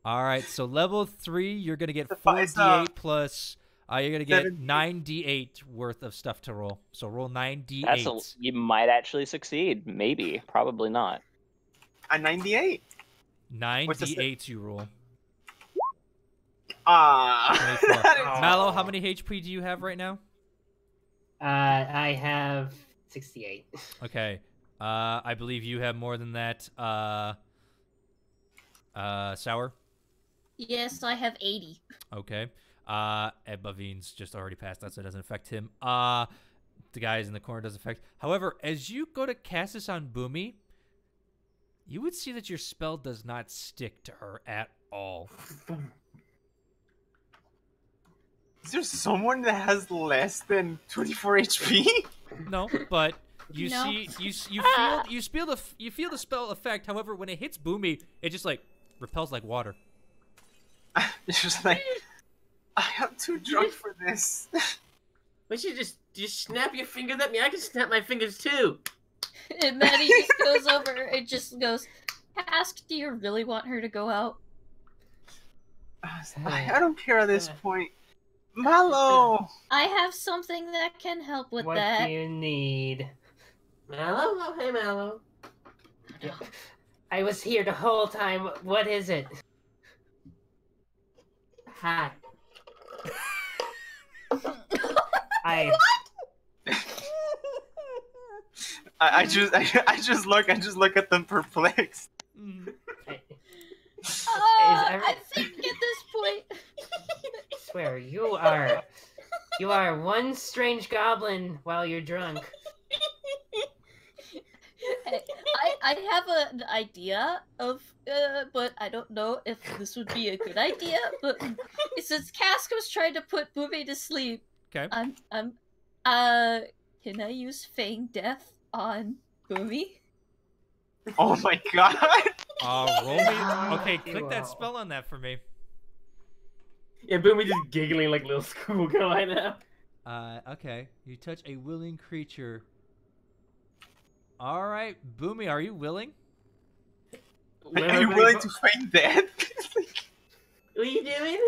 All right. So level 3, you're gonna get 4d8 plus. You're gonna get 9d8 worth of stuff to roll. So roll 9d8. You might actually succeed. Maybe. Probably not. A 98. 9d8 you roll. 24. Ah. Mallow, how many HP do you have right now? I have 68. Okay. I believe you have more than that. Sour. Yes, I have 80. Okay. Ed Bavine's just already passed that, so it doesn't affect him. The guys in the corner doesn't affect. However, as you go to cast this on Boomy, you would see that your spell does not stick to her at all. Is there someone that has less than 24 HP? No, but you No. see, you feel the spell effect. However, when it hits Boomy, it just like repels like water. It's just like, I am too drunk for this. Why don't you just snap your fingers at me? I can snap my fingers too. And Maddie just goes over and just goes, ask, do you really want her to go out? I don't care at this point. Mallow! I have something that can help with What that. do you need? Mallow? Oh, hey, Mallow. I was here the whole time. What is it? Hi. I just look at them perplexed. I think at this point, I swear, you are one strange goblin while you're drunk. I have an idea of, but I don't know if this would be a good idea. But since Cask was trying to put Boomy to sleep, Okay. can I use Feign Death on Boomy? Oh my god! Roll me. Okay, click that spell on that for me. yeah, Boomy just giggling like a little schoolgirl right now. Okay. You touch a willing creature. All right, Boomy, are you willing? Are you willing to feign death? What are you doing?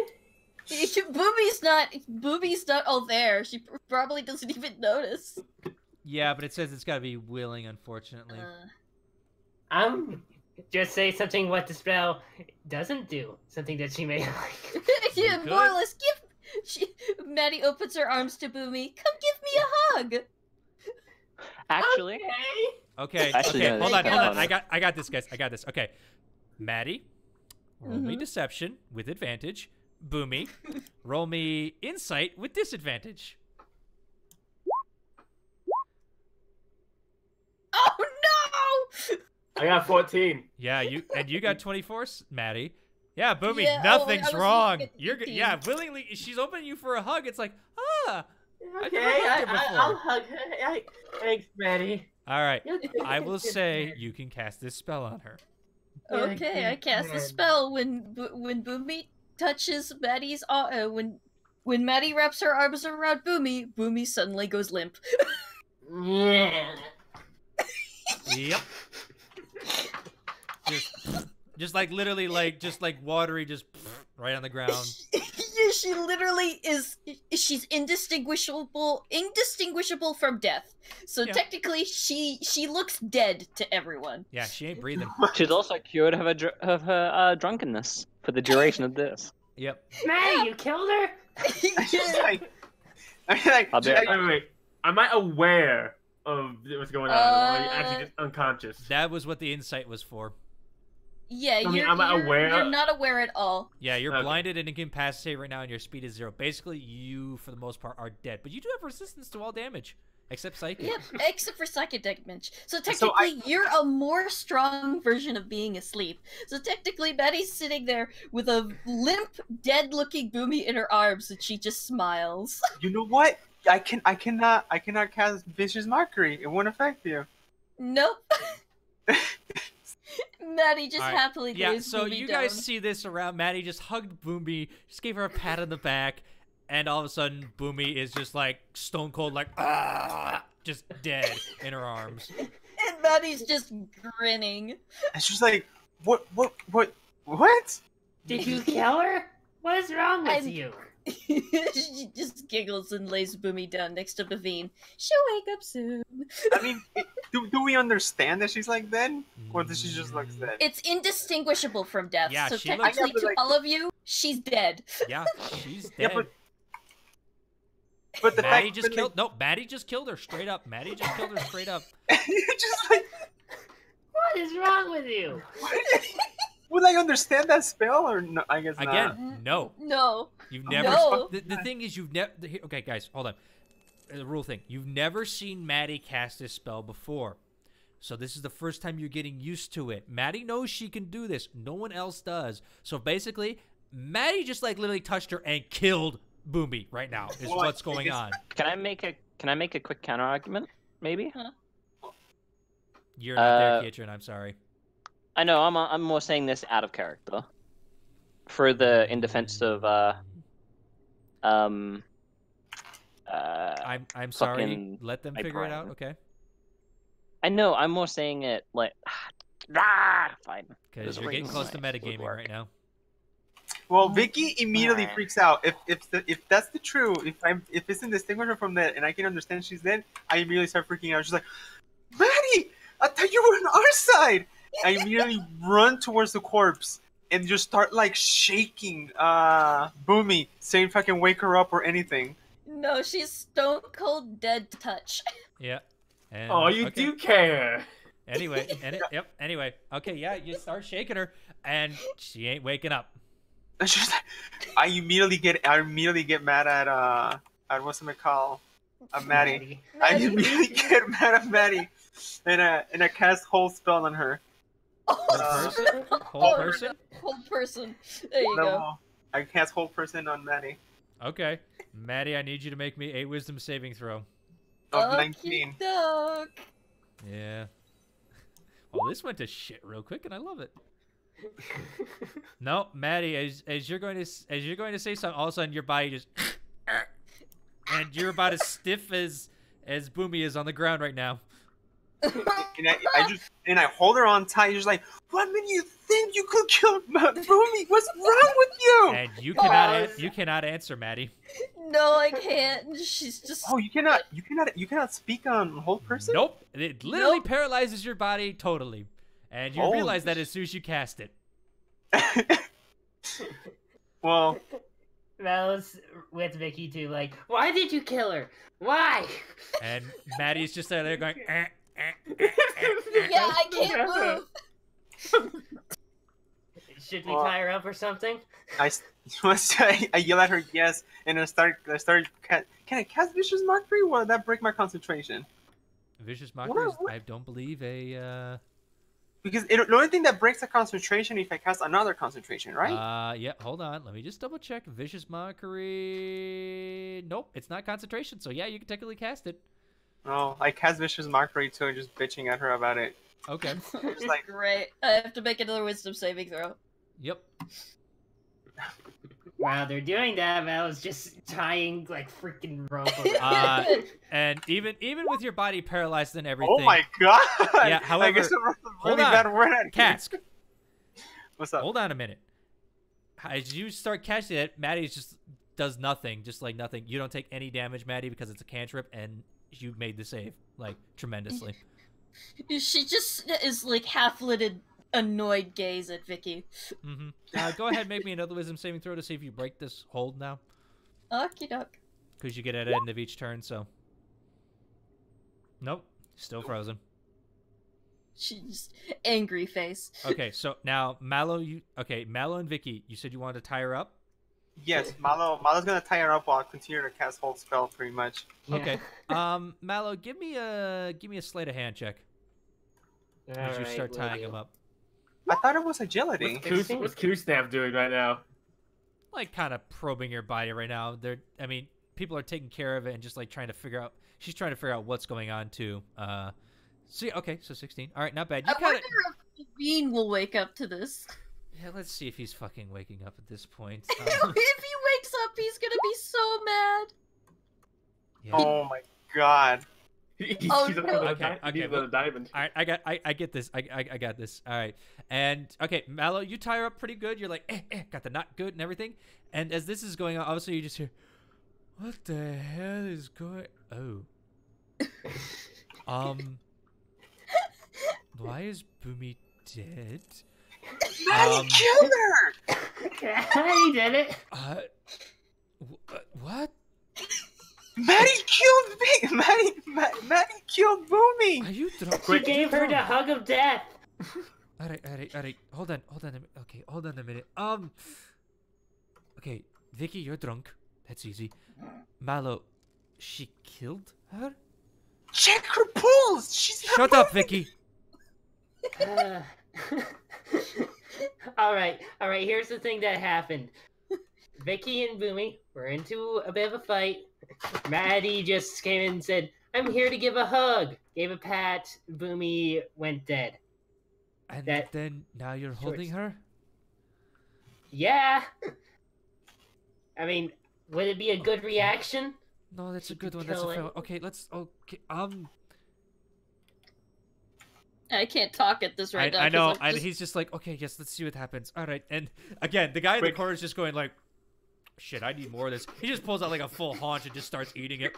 Boomy's not all there. She probably doesn't even notice. Yeah, but it says it's got to be willing, unfortunately. Just say something what the spell doesn't do. Something that she may like. Yeah, more or less. Maddie opens her arms to Boomy. Come give me a hug. Actually, Okay. Actually, Okay. no, Hold on. that's- I got this, guys. I got this. Okay. Maddie, roll me deception with advantage. Boomy, roll me insight with disadvantage. Oh no! I got 14. Yeah, you got 24, Maddie. Yeah, Boomy, Yeah, nothing's I was wrong. looking at You're 15. yeah, willingly. She's opening you for a hug. It's like I Okay, never hugged her before. I'll hug her. Thanks, Maddie. All right, I will say you can cast this spell on her. Okay, I cast a spell when Boomy touches Maddie's when Maddie wraps her arms around Boomy, Boomy suddenly goes limp. Yeah. Yep. Just like literally like just like watery, just right on the ground. Yeah, she literally is. She's indistinguishable from death. So Yeah. technically, she looks dead to everyone. Yeah, she ain't breathing. She's also cured of her drunkenness for the duration of this. Yep. Maddie, you killed her? Just like, I mean, like, I'll be right back. Wait. Am I aware of what's going on? Or are you actually just unconscious? That was what the insight was for. Yeah, I mean, you're, I'm not aware. you're not aware at all. Yeah, you're Okay. blinded and incapacitated right now, and your speed is 0. Basically, you, for the most part, are dead. But you do have resistance to all damage, except psychic. Yep, except for psychic damage. So So technically, you're a more strong version of being asleep. So technically, Maddie's sitting there with a limp, dead-looking Boomy in her arms, and she just smiles. you know what? I cannot cast Vicious Mockery. It won't affect you. Nope. Maddie just All right. happily Yeah, lays so Boomy you down. guys see this around. Maddie just hugged Boomy, just gave her a pat on the back, and all of a sudden, Boomy is just like stone cold, like, just dead in her arms. And Maddie's just grinning. And she's like, what? Did you kill her? What is wrong with I'm- you? She just giggles and lays Boomy down next to Bavine. She'll wake up soon. I mean, do we understand that she's like dead? Or does she just look dead? It's indistinguishable from death. Yeah, so she looks- technically, I know, but to like- all of you, she's dead. Yeah, she's Yeah, dead. But the Maddie fact just that, killed. No, Maddie just killed her straight up. Maddie just killed her straight up. you're just like, What is wrong with you? would I understand that spell or no? I guess not. Again, no. No. You've never. No. The thing is, you've never. Okay, guys, hold on. The rule thing: you've never seen Maddie cast this spell before, so this is the first time you're getting used to it. Maddie knows she can do this. No one else does. So basically, Maddie just like literally touched her and killed Boomy right now. Is Well, what's I going guess- on. Can I make a quick counter argument? Maybe. You're not there, Katrin. I'm sorry. I know. I'm more saying this out of character, in defense of I'm sorry. fucking Let them my figure it out. brain. Okay. I know. I'm more saying it like fine. Because There's a you're getting reason close to why it would metagaming work. right now. Well, Vicky immediately Alright. freaks out. If that's the true, if it's indistinguishable from that, and I can understand she's dead, I immediately start freaking out. She's like, Maddie, I thought you were on our side. I immediately run towards the corpse and just start like shaking Boomy, saying if I can wake her up or anything. No, she's stone cold dead to touch. Yeah. And, Oh, you okay. do care. Anyway, yep. Anyway, okay, yeah, you start shaking her, and she ain't waking up. And she's like, I immediately get mad at what's it called? Maddie. I immediately get mad at Maddie, and I cast whole spell on her. Whole person? Whole person. There you go. No, I cast whole person on Maddie Okay. Maddie, I need you to make me a wisdom saving throw. of 19. Okey-doke. Yeah. Well, this went to shit real quick, and I love it. No, Maddie, as you're going to say something, all of a sudden your body just and you're about as stiff as Boomy is on the ground right now. And I hold her on tight. Just like, what made you think you could kill Boomy? What's wrong with you? And you cannot answer, Maddie. No, I can't. She's just. Oh, you cannot speak on whole person. Nope. It literally Nope. paralyzes your body totally. And you Holy realize that as soon as you cast it. Well, That was with Vicky too. Like, why did you kill her? Why? And Maddie's just there going, Yeah, I can't move. Should we Well, tie her up or something? I yell at her yes, and I start. Can I cast Vicious Mockery? Or will that break my concentration? Vicious Mockery is, What? I don't believe, a... Because the only thing that breaks the concentration if I cast another concentration, right? Yeah, hold on. Let me just double check. Vicious Mockery... Nope, it's not concentration, so yeah, you can technically cast it. No, I cast Vicious Mockery too, just bitching at her about it. Okay. It's like, Great. I have to make another wisdom saving throw. Yep. While they're doing that, I was just tying like freaking rope around. And even with your body paralyzed and everything. Oh my god! Yeah, however, I guess I'm a hold really on. bad word at Cask. What's up? Hold on a minute. As you start catching it, Maddie just does nothing, just like nothing. You don't take any damage, Maddie, because it's a cantrip, and you made the save like tremendously. She just is like half-lidded, annoyed gaze at Vicky. Go ahead, make me another wisdom saving throw to see if you break this hold now. Okie doke. Because you get at the end of each turn, so. Nope, still frozen. She's angry face. Okay, so now Mallow, Mallow and Vicky, you said you wanted to tie her up. Yes, Malo's gonna tie her up while I continue to cast hold spell, pretty much. Yeah. Okay. Mallow, give me a sleight of hand check as you Alright, start will tying do. him up. I thought it was agility. What's Q-Snap doing right now? Like kind of probing your body right now. People are taking care of it and just like trying to figure out. She's trying to figure out what's going on too. So 16. All right, not bad. You I kind wonder of. if Bean will wake up to this. Yeah, let's see if he's fucking waking up at this point. If he wakes up, he's gonna be so mad. Yeah. Oh my god. He's Oh, on no. a diamond. All right, I get this. I got this. All right, and okay, Mallow, you tie her up pretty good. You're like, got the knot good and everything. And as this is going on, obviously you just hear, what the hell is going? Oh, why is Boomy dead? Maddie killed her! He did it. What? Maddie killed me! Maddie killed Boomy! Are you drunk? She gave her the hug of death. All right. Hold on a minute. Okay, hold on a minute. Okay, Vicky, you're drunk. That's easy. Mallow, she killed her? Check her pulse! She's not Shut up, moving. Vicky. All right. Here's the thing that happened. Vicky and Boomy were into a bit of a fight. Maddie just came in and said, "I'm here to give a hug." Gave a pat. Boomy went dead. And That- then now you're holding her? Yeah. I mean, would it be a good reaction? No, that's a She good could one. That's a kill fair it. one. Okay, let's. Okay, I can't talk at this right now. I 'cause know, I'm and just- he's just like, okay, yes, let's see what happens. All right, and again, the guy in the corner is just going like, shit, I need more of this. He just pulls out like a full haunch and just starts eating it.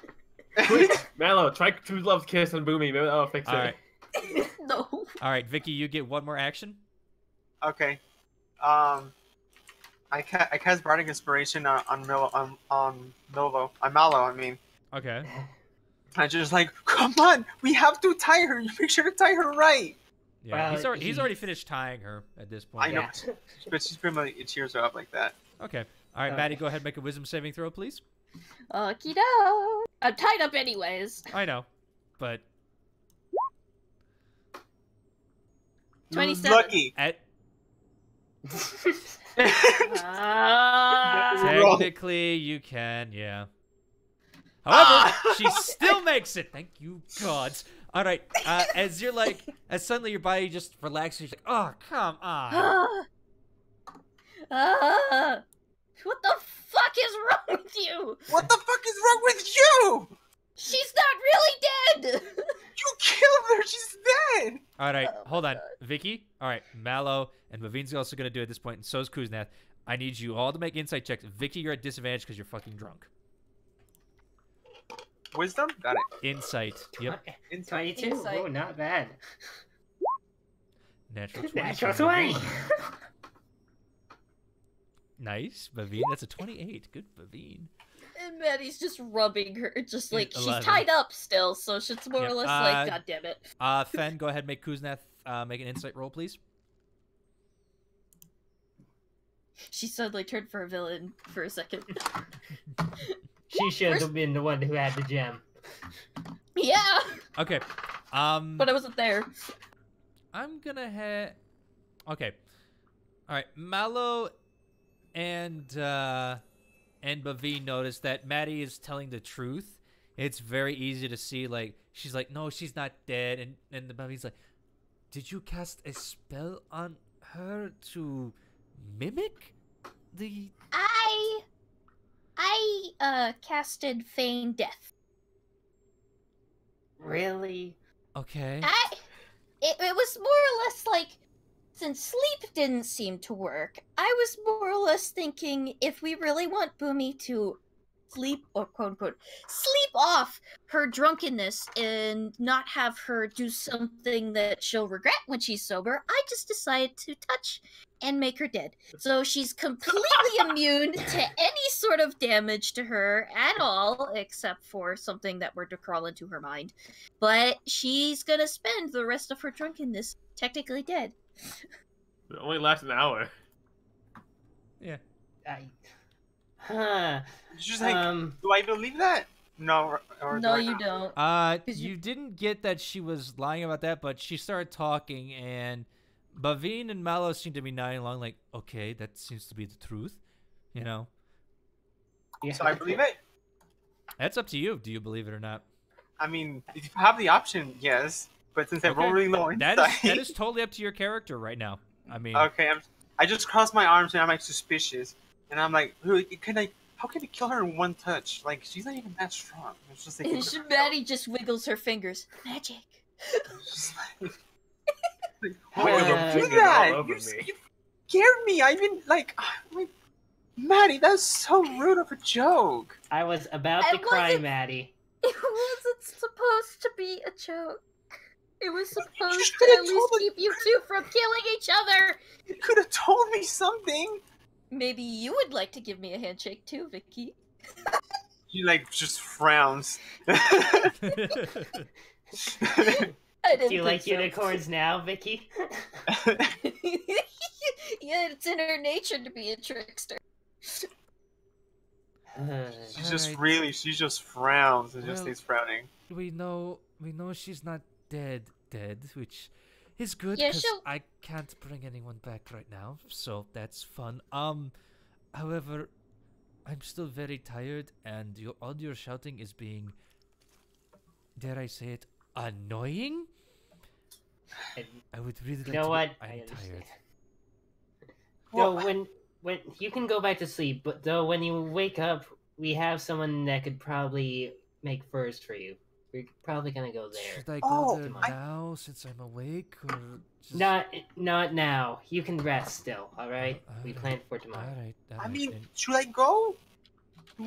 Mallow, try True Love's Kiss on Boomy. Maybe that'll fix it. All right, No. all right, Vicky, you get one more action. Okay. I cast Bardic Inspiration on Mallow, I mean. Okay. I just like, come on, we have to tie her. You make sure to tie her right. Yeah, Well, he's already finished tying her at this point. I know, Yeah. but she's pretty much, it cheers her up like that. Okay. All right, Maddie, go ahead, make a wisdom saving throw, please. Okie doke. I'm tied up anyways. I know, but 27. Lucky. at Ah. technically you can, yeah. However, she still makes it. Thank you, gods. All right, as suddenly your body just relaxes. You're like, oh, come on. What the fuck is wrong with you? What the fuck is wrong with you? She's not really dead. You killed her. She's dead. All right, Oh hold my on, God. Vicky. All right, Mallow and Mavine's also gonna do it at this point, and so is Kuznath. I need you all to make insight checks. Vicky, you're at disadvantage because you're fucking drunk. Wisdom? Got it. Insight. Yep. 22. Insight. Oh, not bad. Natural 20. Natural 20. Nice, Mavine. That's a 28. Good, Mavine. And Maddie's just rubbing her, just like she's 11. tied up still, so it's more Yep, or less like, God damn it. Fen, go ahead, make Kuznath make an insight roll, please. She suddenly turned for a villain for a second. She should have been the one who had the gem. Yeah, Okay. but I wasn't there. I'm gonna head. Okay. All right. Mallow and Bavine notice that Maddie is telling the truth. It's very easy to see. Like she's like, no, she's not dead, and the Bavine's like, did you cast a spell on her to mimic the? I I casted Feign Death. Really? Okay. It was more or less like, since sleep didn't seem to work, I was more or less thinking if we really want Boomy to sleep, or quote unquote, sleep off her drunkenness and not have her do something that she'll regret when she's sober, I just decided to touch and make her dead. So she's completely immune to any sort of damage to her at all, except for something that were to crawl into her mind. But she's gonna spend the rest of her drunkenness technically dead. It only lasts an hour. Yeah. Huh. It's just like, do I believe that? No, or No, do I you not? don't. You didn't get that she was lying about that, but she started talking, and Bavine and Mallow seemed to be nodding along, like, okay, that seems to be the truth, you know? Yeah. So I believe it. That's up to you. Do you believe it or not? I mean, if you have the option, yes. But since I roll really low inside, that is totally up to your character right now. I mean, okay, I just cross my arms and I'm like suspicious, and I'm like, how can I kill her in one touch? Like, she's not even that strong. It's just like, Maddie just wiggles her fingers. Magic. it's just like, Wiggle why them would you do fingers all that? over You me. scared me. I even like, Maddie, that's so rude of a joke. I was about I to cry, wasn't- Maddie. It wasn't supposed to be a joke. It was You supposed just to could've at least told us- keep you two from killing each other. You could have told me something. Maybe you would like to give me a handshake too, Vicky. He like just frowns. I didn't Do you think like so. unicorns now, Vicky? Yeah, it's in her nature to be a trickster. She just frowns and just Well- stays frowning. we know she's not dead, which is good Yeah, because she'll- I can't bring anyone back right now, so that's fun. However, I'm still very tired, and all your shouting is being, dare I say it, annoying. I would really like You know to. what? I'm I understand. tired. Though when you can go back to sleep, but though when you wake up, we have someone that could probably make furs for you. We're probably gonna go there. Should I Oh, go there I- now since I'm awake, or just... Not now. You can rest still. All right. We alright, planned for tomorrow. All right. I mean, should I go?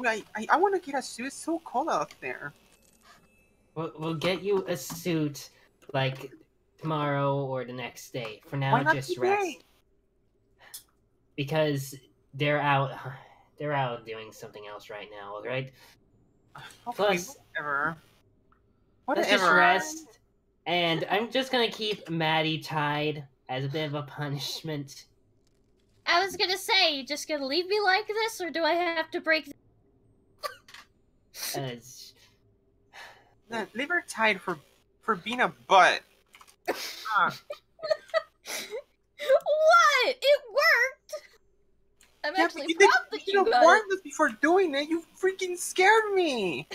I want to get a suit. It's so cold out there. We'll get you a suit like tomorrow or the next day. For now, Why not just today? rest. Because they're out doing something else right now. All right. Okay, Plus- whatever. Let's just Whatever. rest. And I'm just gonna keep Maddie tied as a bit of a punishment. I was gonna say, you just gonna leave me like this, or do I have to break? As Nah, leave her tied for being a butt. What? It worked. I'm Yeah, actually but you proud didn't. that You you should got have it. warned us before doing it. You freaking scared me.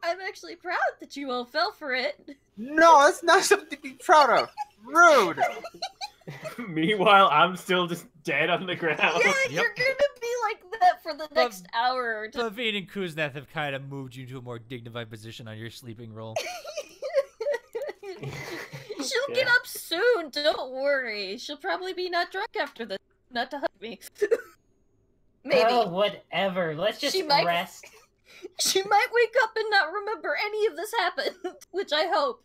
I'm actually proud that you all fell for it. No, that's not something to be proud of. Rude. Meanwhile, I'm still just dead on the ground. You're gonna be like that for the next hour or two. Pavine and Kuzneth have kind of moved you to a more dignified position on your sleeping roll. She'll get up soon, don't worry. She'll probably be not drunk after this. Not to hug me. Maybe. Oh, whatever. Let's just She might- rest. She might wake up and not remember any of this happened, which I hope.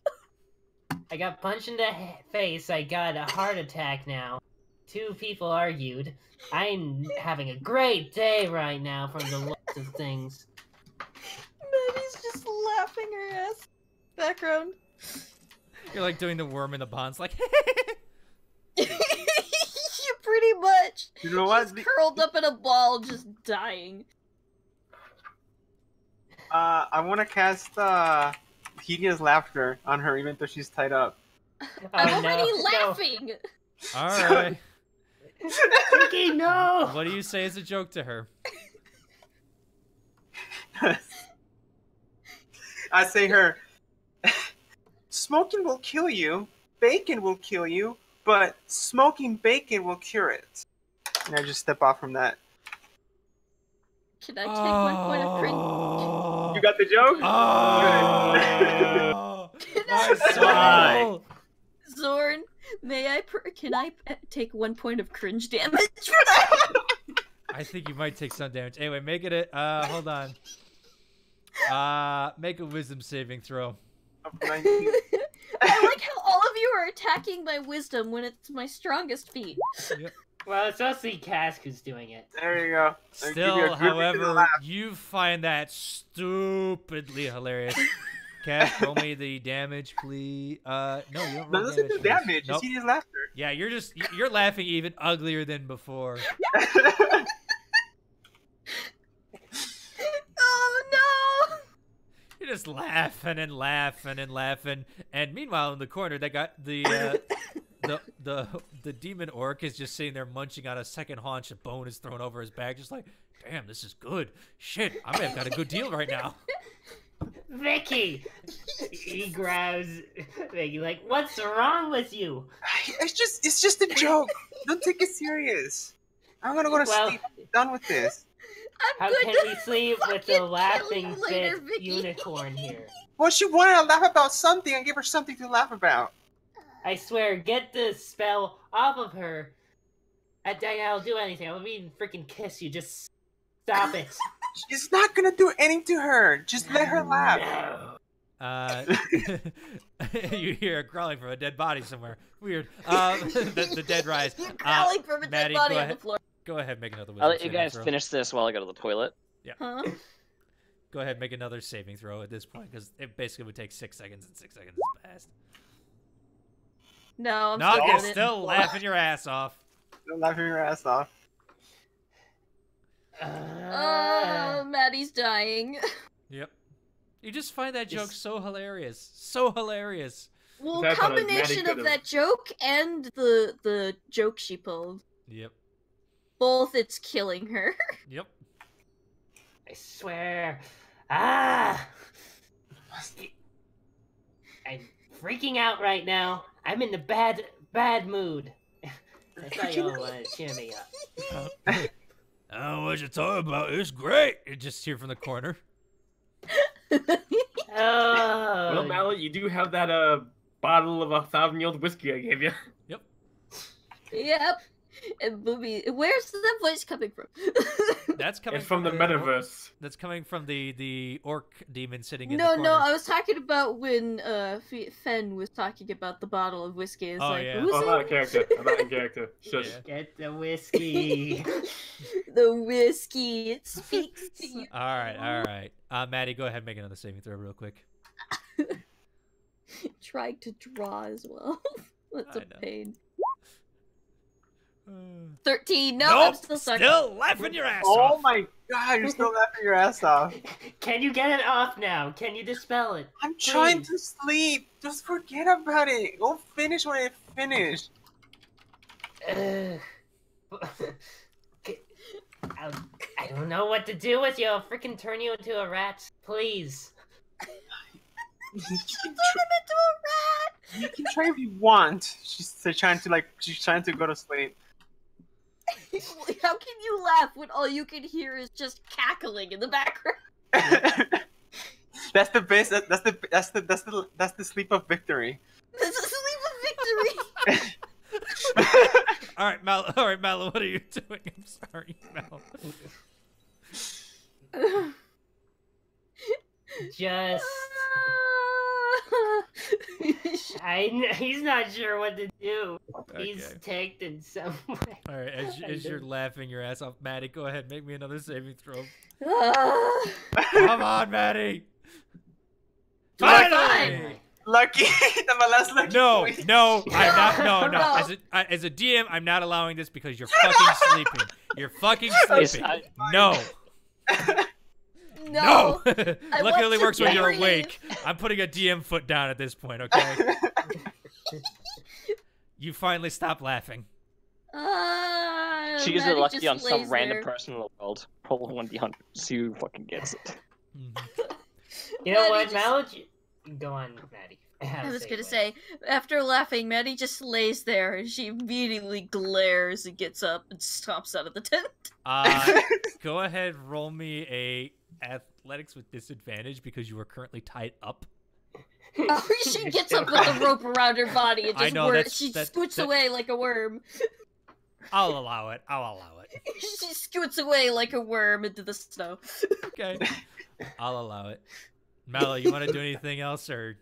I got punched in the face. I got a heart attack now. 2 people argued. I'm having a great day right now from the looks of things. Maddie's just laughing her ass. Background. You're like doing the worm in the bonds, like. You pretty much. You know what? She's curled up in a ball, just dying. I want to cast hideous laughter on her, even though she's tied up. I'm Oh, already no. laughing. All right. Vicky, no! What do you say as a joke to her? I say her. Smoking will kill you. Bacon will kill you, but smoking bacon will cure it. And I just step off from that. Can I take 1 point of cringe? You got the joke? Oh, Can my I, soul. Zorn, can I take 1 point of cringe damage for that? I think you might take some damage. Anyway, make it hold on. Make a wisdom saving throw. I like how all of you are attacking my wisdom when it's my strongest feat. Yep. Well, it's mostly Cask who's doing it. There you go. Still, however, you find that stupidly hilarious. Cash, roll me the damage, please. No, you don't roll Doesn't do damage. Nope. You see his laughter. Yeah, you're laughing even uglier than before. Oh no! You're just laughing and laughing and laughing, and meanwhile in the corner, they got the demon orc is just sitting there munching on a second haunch. A bone is thrown over his back, just like, damn, this is good. Shit, I may have got a good deal right now. Vicky! He grabs Vicky like, what's wrong with you? It's just a joke. Don't take it serious. I'm gonna go to sleep. I'm done with this. How can we sleep with the laughing later, fit Vicky. unicorn here? Well, she wanted to laugh about something. I gave her something to laugh about. I swear, get the spell off of her. I'll do anything. I'll even freaking kiss you. Just stop it. It's not gonna do anything to her. Just let her laugh. No. You hear a growling from a dead body somewhere. Weird. The dead rise. Crawling from a dead Maddie, body go on the ahead. floor. Go ahead, make another wisdom I'll let you saving guys throw. finish this while I go to the toilet. Huh? Go ahead, make another saving throw at this point, because it basically would take 6 seconds, and 6 seconds is passed. No, I'm No, still you're on it. still laughing your ass off. Don't laugh your ass off. Oh, Maddie's dying. Yep. You just find that joke so hilarious. So hilarious. Well, That's what combination Maddie of could've- that joke and the joke she pulled. Yep. Both, it's killing her. Yep. I swear. I'm freaking out right now. I'm in the bad mood. I thought y'all wanted to cheer me up. I don't know what you're talking about. It's great. You just hear from the corner. Oh. Well, Mallet, you do have that bottle of 1,000-year-old whiskey I gave you. Yep. And Booby, where's that voice coming from? That's coming It's from the metaverse. That's coming from the orc demon sitting in the No, corner. no, I was talking about when Fen was talking about the bottle of whiskey. It's Oh, like, yeah. who's Oh, I'm not it? a character. I'm not in character. Shush. Yeah. Get the whiskey. The whiskey, it speaks to you. All right. Maddie, go ahead and make another saving throw real quick. Trying to draw as well. That's I a know. pain. 13. No, Nope, I'm still stuck. still laughing your ass Oh off. my god, you're still laughing your ass off. Can you get it off now? Can you dispel it? I'm trying to sleep. Just forget about it. Go finish when it finished. I don't know what to do with you. I'll freaking turn you into a rat. Please. You Turn him into a rat! can try if you want. She's trying to go to sleep. How can you laugh when all you can hear is just cackling in the background? That's the best. That's the sleep of victory. This is a sleep of victory. All right, Mallow, what are you doing? I'm sorry, Mallow. Just. He's not sure what to do. He's Okay. tagged in some way. All right, as you're laughing your ass off, Maddie, go ahead, make me another saving throw. Come on, Maddie. Finally! Lucky. That's my last lucky No, point. no, I'm not. No, no. No. As a DM, I'm not allowing this because you're fucking sleeping. You're fucking sleeping. No. No. Look, it want only to works when you're breathe. awake. I'm putting a DM foot down at this point, okay? You finally stop laughing. She's Maddie lucky just on some lays random there. person in the world. Roll 1d100. See who fucking gets it. Mhm. You know Maddie what, just- Mallow? Go on, Maddie. I was gonna say, after laughing, Maddie just lays there and she immediately glares and gets up and stomps out of the tent. Go ahead, roll me a athletics with disadvantage because you are currently tied up. Oh, she gets up with the rope around her body and just she scoots away like a worm. I'll allow it. She scoots away like a worm into the snow. Okay. I'll allow it. Mallow, you want to do anything else, or...?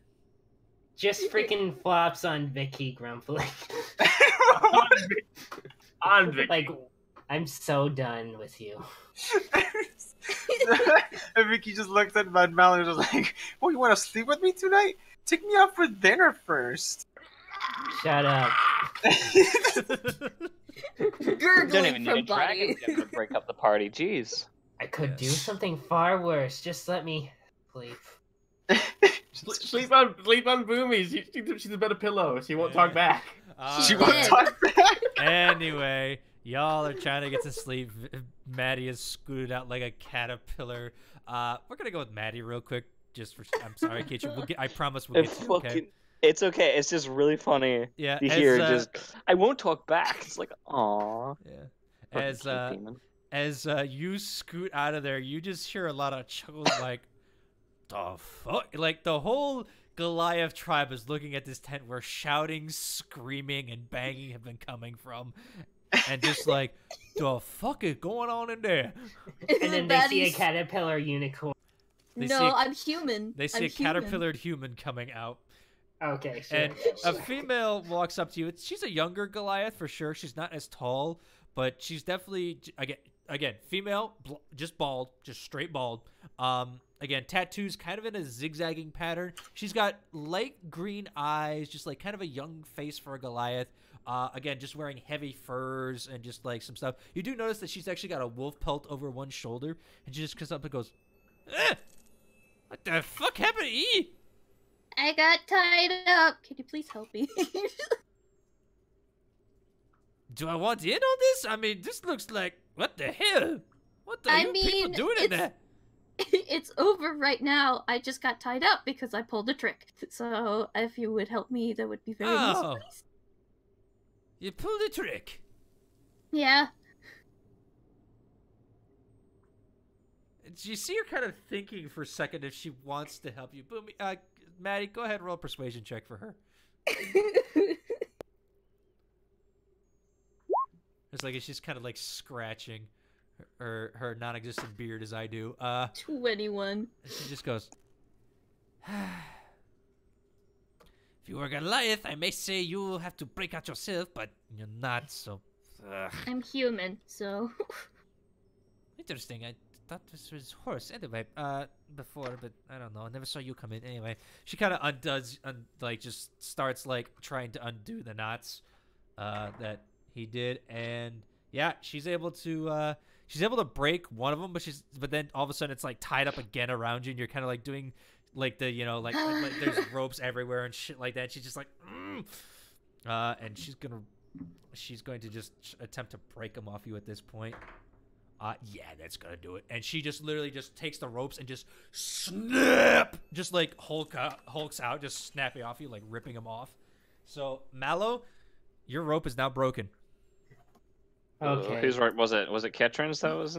Just freaking flops on Vicky grumpily. On Vicky. Like, I'm so done with you. And Vicky just looks at Mad Mallory and was like, "Oh, you want to sleep with me tonight? Take me out for dinner first." Shut up. Gurgling Don't even from need a dragon body. to break up the party. Jeez. I could do something far worse. Just let me sleep. Sleep on Boomy. She's a better pillow. She won't talk back. She Alright. won't talk back. Anyway, y'all are trying to get to sleep. Maddie is scooted out like a caterpillar. We're gonna go with Maddie real quick. I'm sorry, Keitra. I promise we'll get to you, okay? It's okay. It's just really funny Yeah, to hear. I won't talk back. It's like, aw. Yeah. As you scoot out of there, you just hear a lot of chuckles like, the fuck? Like, the whole Goliath tribe is looking at this tent where shouting, screaming, and banging have been coming from. And just like, the fuck is going on in there? And then they see a caterpillar unicorn. I'm human. They see a caterpillared human coming out. Okay, sure. And a female walks up to you. She's a younger Goliath for sure. She's not as tall, but she's definitely, again, female, just bald, just straight bald. Again, tattoos kind of in a zigzagging pattern. She's got light green eyes, just like kind of a young face for a Goliath. Again, just wearing heavy furs and just like some stuff. You do notice that she's actually got a wolf pelt over one shoulder, and she just comes up and goes, what the fuck happened to E? I got tied up. Can you please help me? Do I want in on this? I mean, this looks like, what the hell? What the hell people doing in there? It's over right now. I just got tied up because I pulled a trick. So if you would help me, that would be very useful, please. You pulled a trick. Yeah. You see her kind of thinking for a second if she wants to help you. Boom, Maddie, go ahead and roll a persuasion check for her. It's like she's kind of like scratching her non-existent beard as I do. 21. She just goes, if you were Goliath, I may say you have to break out yourself, but you're not, so... I'm human, so... Interesting. I thought this was horse. Anyway, before, but I don't know. I never saw you come in. Anyway, she kind of undoes, like, just starts, like, trying to undo the knots that he did. And, yeah, she's able to break one of them, but then all of a sudden it's, like, tied up again around you, and you're kind of, like, doing, like, the, you know, like there's ropes everywhere and shit like that. She's just like, and she's going to just attempt to break them off you at this point. Yeah, that's gonna do it. And she just literally just takes the ropes and just snap, just like hulks out, just snapping off you, like ripping them off. So Mallow, your rope is now broken. Okay. Whose rope was it? Was it Ketrin's that was?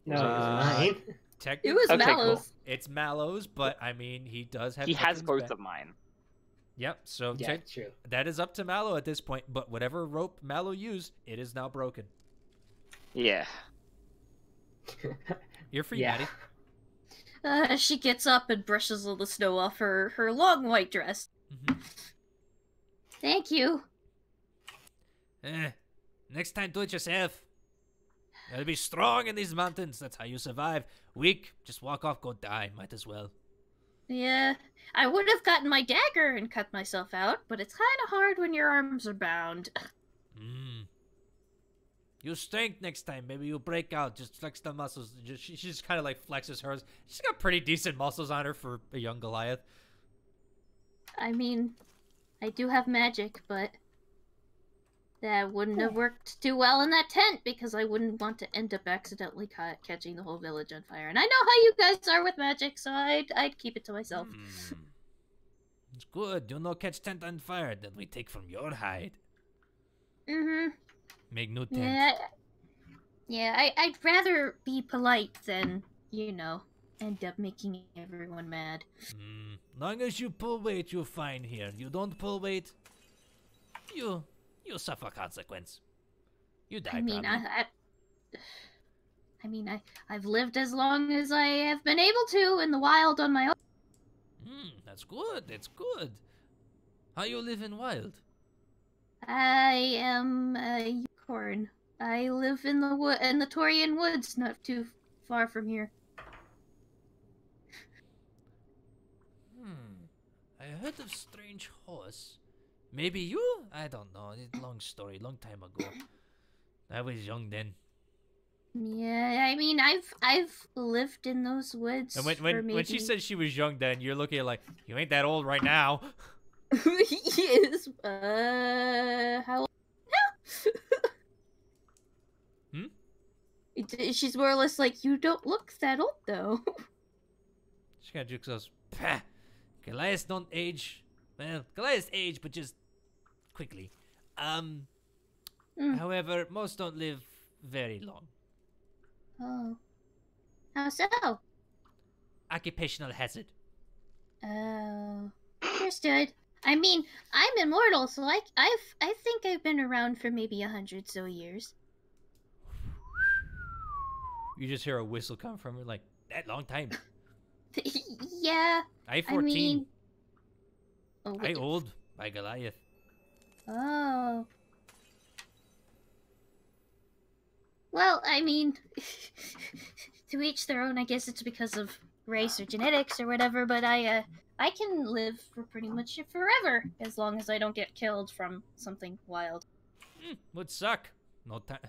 No, it was mine. It was Okay, Mallow's. cool. It's Mallow's, but I mean, he does have. He has Ketrin's both back. of mine. Yep. So Yeah, true. that is up to Mallow at this point. But whatever rope Mallow used, it is now broken. Yeah. You're free, Yeah. Maddie. She gets up and brushes all the snow off her long white dress. Mm-hmm. Thank you. Next time, do it yourself. Gotta be strong in these mountains. That's how you survive. Weak, just walk off, go die. Might as well. Yeah, I would have gotten my dagger and cut myself out, but it's kind of hard when your arms are bound. You strength next time. Maybe you break out. Just flex the muscles. She just kind of like flexes hers. She's got pretty decent muscles on her for a young Goliath. I mean, I do have magic, but that wouldn't have worked too well in that tent because I wouldn't want to end up accidentally catching the whole village on fire. And I know how you guys are with magic, so I'd keep it to myself. It's good. You'll not catch tent on fire that we take from your hide. Mm-hmm. Make new tent. Yeah. Yeah, I'd rather be polite than, end up making everyone mad. Long as you pull weight, you're fine here. You don't pull weight, you suffer consequence. You die. I've lived as long as I have been able to in the wild on my own. That's good. That's good. How you live in wild? I am a unicorn. I live in the Torian woods, not too far from here. I heard of strange horse. Maybe you? I don't know. It's a long story, long time ago. I was young then. Yeah, I mean, I've lived in those woods. And when she said she was young then, you're looking at like, you ain't that old right now. Yes. How old now? She's more or less like, you don't look that old though. She kind of jukes us. Pah! Goliaths don't age. Well, Goliaths age, but just quickly. However, most don't live very long. Oh. How so? Occupational hazard. Oh. Understood. I mean, I'm immortal, so I think I've been around for maybe 100 so years. You just hear a whistle come from her, like, that long time. Yeah. I 14. I mean... I old by Goliath. Oh. Well, I mean, to each their own. I guess it's because of race or genetics or whatever, but I can live for pretty much forever as long as I don't get killed from something wild. Would suck. No time.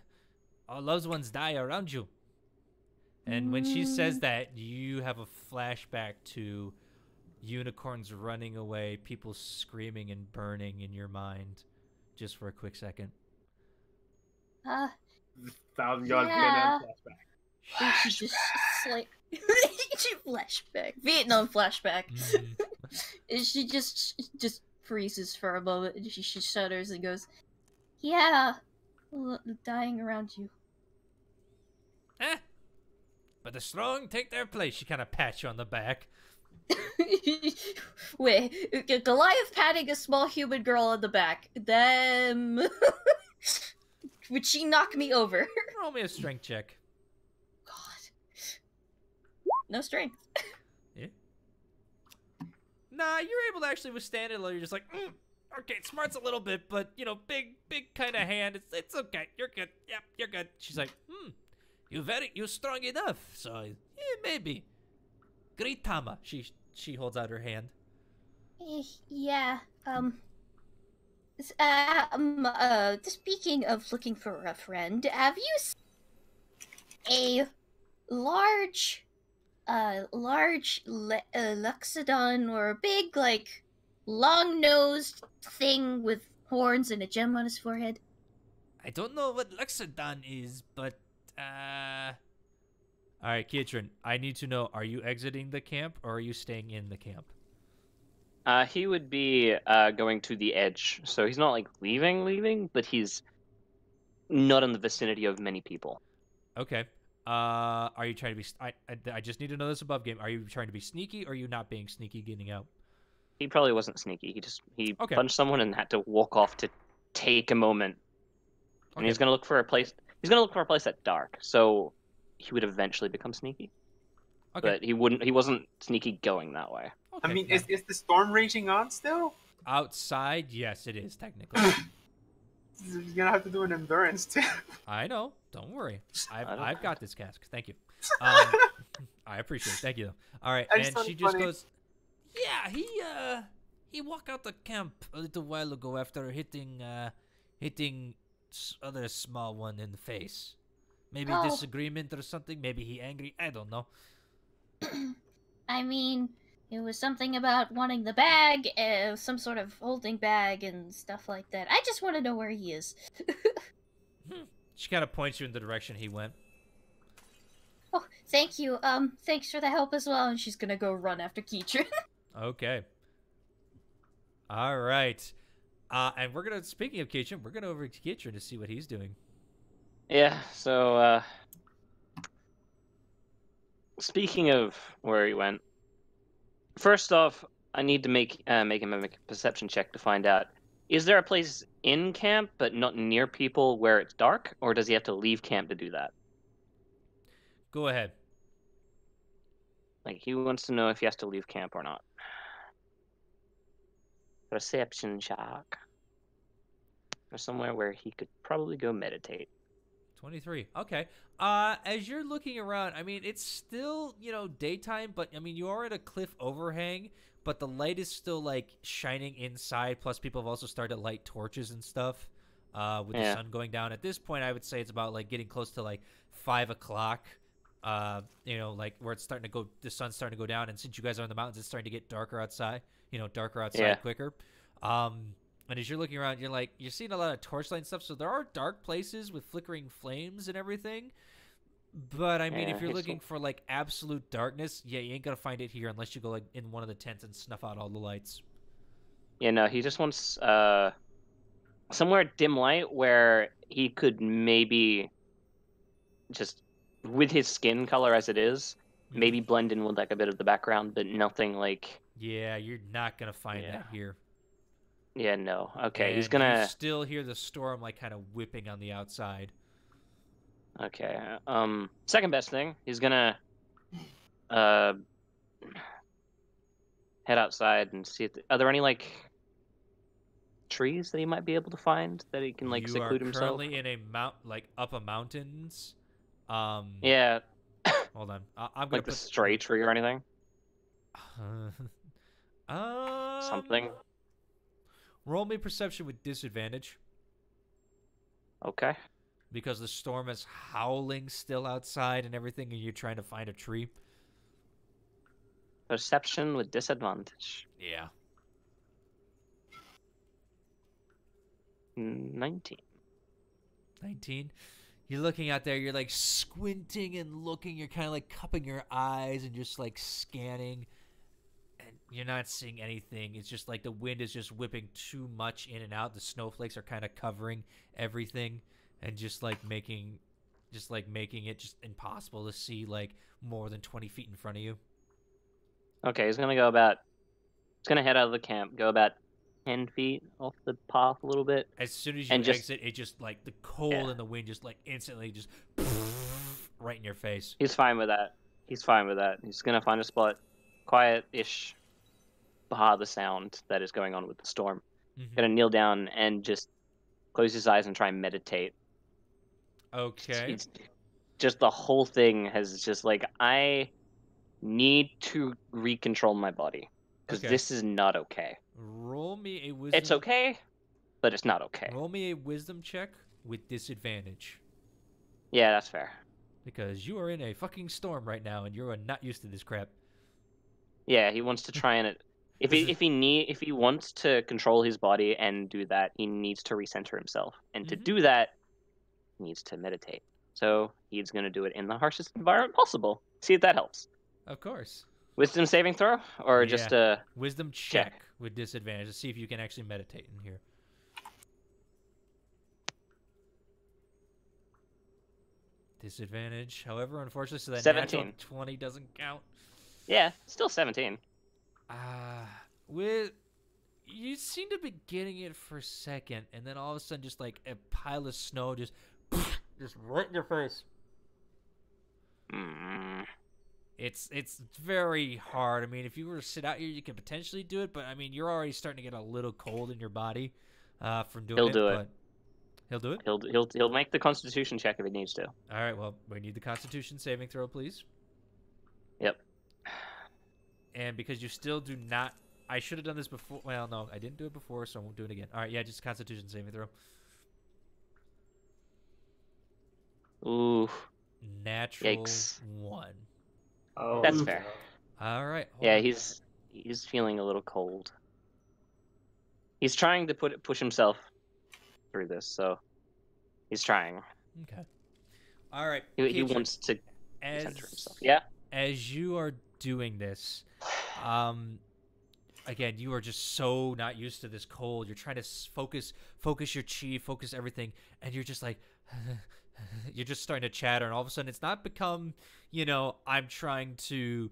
All loved ones die around you. And when she says that, you have a flashback to unicorns running away, people screaming and burning in your mind, just for a quick second. 1,000 yards Vietnam flashback. She just flashback. Vietnam flashback. She just freezes for a moment and she shudders and goes, "Yeah, dying around you." But the strong take their place. She kind of pats you on the back. Wait, Goliath patting a small human girl on the back. Then would she knock me over? Roll me a strength check. God, no strength. Yeah. Nah, you're able to actually withstand it. You're just like, okay, it smarts a little bit, but big kind of hand. It's okay. You're good. Yep, you're good. She's like, you're strong enough. So yeah, maybe. Great Tama. She holds out her hand. Yeah. Speaking of looking for a friend, have you seen a large Luxodon or a big, like, long-nosed thing with horns and a gem on his forehead? I don't know what Luxodon is, but all right, Kietrin, I need to know, are you exiting the camp or are you staying in the camp? He would be going to the edge, so he's not like leaving, but he's not in the vicinity of many people. Okay. Are you trying to be? I just need to know this above game. Are you trying to be sneaky, or are you not being sneaky, getting out? He probably wasn't sneaky. He Okay. punched someone and had to walk off to take a moment. And he's gonna look for a place. He's gonna look for a place that's dark, so he would eventually become sneaky. Okay. But he wouldn't. He wasn't sneaky going that way. Okay. I mean, is the storm raging on still? Outside? Yes, it is technically. You're gonna have to do an endurance too. I know. Don't worry. I've got this, cask. Thank you. I appreciate it. Thank you. All right, and she just goes, "Yeah, he walked out the camp a little while ago after hitting other small one in the face. Maybe disagreement or something. Maybe he angry. I don't know." I mean, it was something about wanting the bag, some sort of holding bag and stuff like that. I just want to know where he is. She kind of points you in the direction he went. Oh, thank you. Thanks for the help as well. And she's gonna go run after Keitrin. Okay. All right. And we're gonna, speaking of Kitchen, we're gonna over to Kitchen to see what he's doing. Yeah. So, speaking of where he went, first off, I need to make him make a perception check to find out: is there a place in camp but not near people where it's dark, or does he have to leave camp to do that? Go ahead. Like, he wants to know if he has to leave camp or not. Perception check. Or somewhere where he could probably go meditate. 23. Okay. As you're looking around, I mean, it's still, daytime, but I mean, you are at a cliff overhang, but the light is still like shining inside. Plus, people have also started to light torches and stuff. With the sun going down. At this point, I would say it's about like getting close to like 5 o'clock. Like where it's starting to go, the sun's starting to go down, and since you guys are in the mountains, it's starting to get darker outside. Quicker. And as you're looking around, you're seeing a lot of torchlight and stuff. So there are dark places with flickering flames and everything. But I mean, if you're looking for like absolute darkness, you ain't gonna find it here unless you go like in one of the tents and snuff out all the lights. Yeah, no, he just wants somewhere dim light where he could maybe just, with his skin color as it is, maybe blend in with like a bit of the background, but nothing like. Yeah, you're not gonna find that here. Yeah, no. Okay, and he's gonna. You still hear the storm like kind of whipping on the outside. Okay. Second best thing, he's gonna head outside and see if are there any like trees that he might be able to find that he can like seclude himself. You are currently in up a mountains. Yeah. Hold on. I'm gonna like the stray tree or anything. Something. Roll me perception with disadvantage. Okay. Because the storm is howling still outside and everything, and you're trying to find a tree. Perception with disadvantage. Yeah. 19. 19. You're looking out there, you're like squinting and looking, you're kind of like cupping your eyes and just like scanning. You're not seeing anything. It's just like the wind is just whipping too much in and out. The snowflakes are kind of covering everything and just making it just impossible to see like more than 20 feet in front of you. Okay, he's gonna head out of the camp, go about 10 feet off the path a little bit. As soon as you exit, it just like the cold and the wind just like instantly just right in your face. He's fine with that. He's gonna find a spot quiet-ish behind the sound that is going on with the storm. Gonna kneel down and just close his eyes and try and meditate. Okay. Just the whole thing has just like, I need to recontrol my body because this is not okay. Roll me a wisdom. It's okay, but it's not okay. Roll me a wisdom check with disadvantage. Yeah, that's fair. Because you are in a fucking storm right now, and you are not used to this crap. Yeah, he wants to try and if he wants to control his body and do that, he needs to recenter himself, and to do that, he needs to meditate. So he's going to do it in the harshest environment possible. See if that helps. Of course. Wisdom saving throw, or just a wisdom check with disadvantage to see if you can actually meditate in here. Disadvantage, however, unfortunately, so that 17. natural 20 doesn't count. Yeah, still 17. You seem to be getting it for a second, and then all of a sudden, just like a pile of snow just right in your face. It's very hard. I mean, if you were to sit out here, you could potentially do it, but I mean, you're already starting to get a little cold in your body from doing it. He'll do it. He'll do it? He'll make the Constitution check if he needs to. All right, well, we need the Constitution saving throw, please. Yep. And because you still do not... I should have done this before. Well, no, I didn't do it before, so I won't do it again. All right, yeah, just Constitution saving throw. Ooh. Natural Yikes. 1. Oh, that's fair. All right. Yeah, he's feeling a little cold. He's trying to push himself through this, so he's trying. Okay. All right. He wants to center himself. Yeah. As you are doing this, again, you are just so not used to this cold. You're trying to focus your chi, focus everything, and you're just like, you're just starting to chatter, and all of a sudden it's not become, I'm trying to,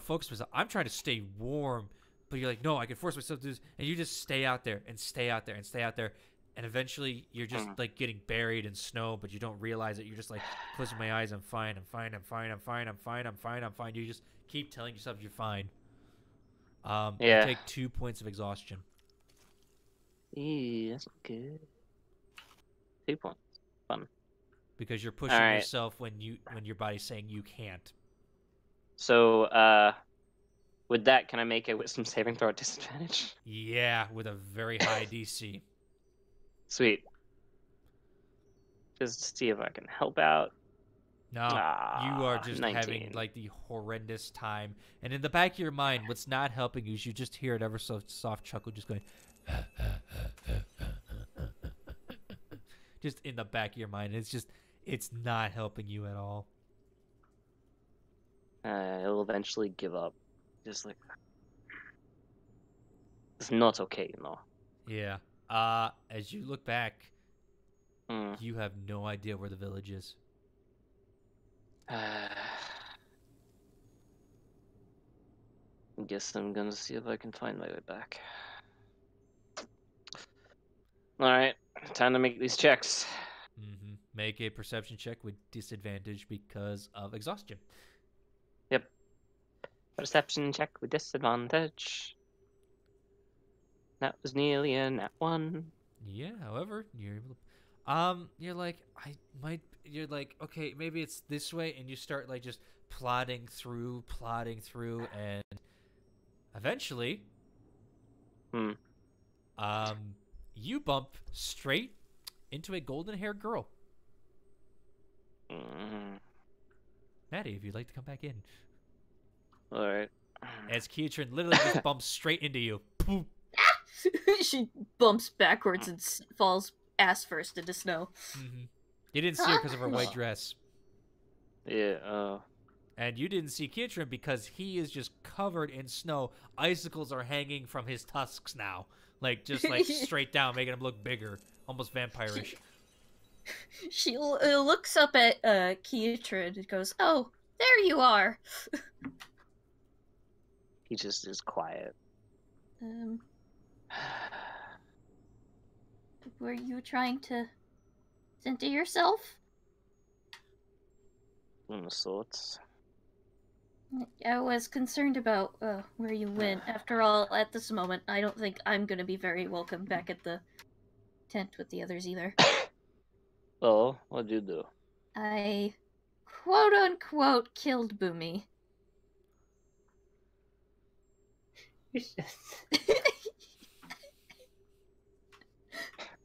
focus myself. I'm trying to stay warm, but you're like, no, I can force myself to do this, and you just stay out there and stay out there and stay out there, and eventually you're just like getting buried in snow, but you don't realize it. You're just like, closing my eyes, I'm fine, I'm fine, I'm fine, I'm fine, I'm fine, I'm fine, I'm fine. You just keep telling yourself you're fine. You take 2 points of exhaustion. Yeah, that's good. 2 points. Fun. Because you're pushing yourself when your body's saying you can't. So, with that, can I make a wisdom saving throw at disadvantage? Yeah, with a very high DC. Sweet. Just to see if I can help out. No, you are just 19. having like the horrendous time, and in the back of your mind, what's not helping you is you just hear it ever so soft chuckle, just going, just in the back of your mind. It's not helping you at all. It'll eventually give up. Just like, it's not okay, Yeah. As you look back, you have no idea where the village is. I guess I'm gonna see if I can find my way back. Alright, time to make these checks. Make a perception check with disadvantage because of exhaustion. Yep. Perception check with disadvantage. That was nearly a nat 1. Yeah, however, you're able to... You're like, you're like, okay, maybe it's this way, and you start, like, just plodding through, and eventually, you bump straight into a golden-haired girl. Maddie, if you'd like to come back in. Alright. As Keatrin literally just bumps straight into you. She bumps backwards and falls ass first into snow. You didn't see her because of her white dress. Yeah, And you didn't see Keatrin because he is just covered in snow. Icicles are hanging from his tusks now. Like, just like straight down, making him look bigger. Almost vampire-ish. She looks up at Keatrin and goes, "Oh, there you are." he just is quiet. Were you trying to center yourself? Sorts. I was concerned about where you went. After all, at this moment, I don't think I'm going to be very welcome back at the tent with the others either. Oh, what'd you do? I, quote-unquote, killed Boomy.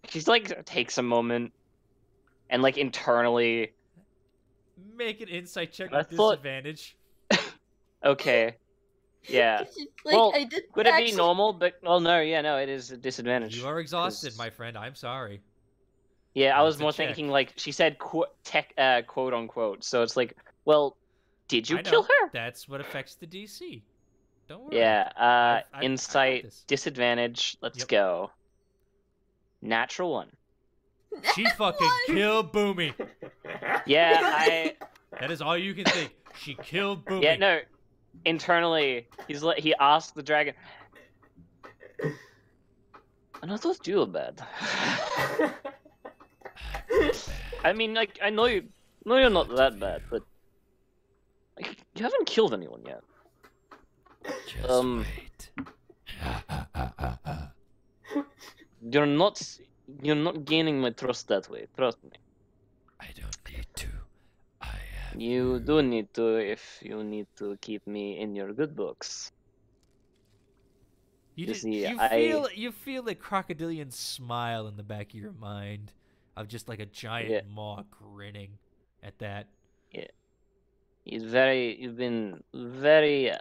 She's like, takes a moment, and like internally... Make an insight check with disadvantage. Okay. Yeah. Like, well, I did could it be normal? But well, no, it is a disadvantage. You are exhausted, my friend. I'm sorry. Yeah, I was more thinking like she said quote unquote. So it's like, well, did you kill her? That's what affects the DC. Don't worry. Yeah. I've Insight got this. disadvantage. Let's go. Natural 1. She fucking killed Boomy. Yeah, That is all you can think. She killed Boomy. Yeah, no. Internally, he asked the dragon. I'm not those too bad. I mean, like, I know you're not that bad, but like, you haven't killed anyone yet. Just wait. You're not gaining my trust that way. Trust me. I don't need to. I have. You do need to if you need to keep me in your good books. You feel a crocodilian smile in the back of your mind of just like a giant maw grinning at that. Yeah. You've been very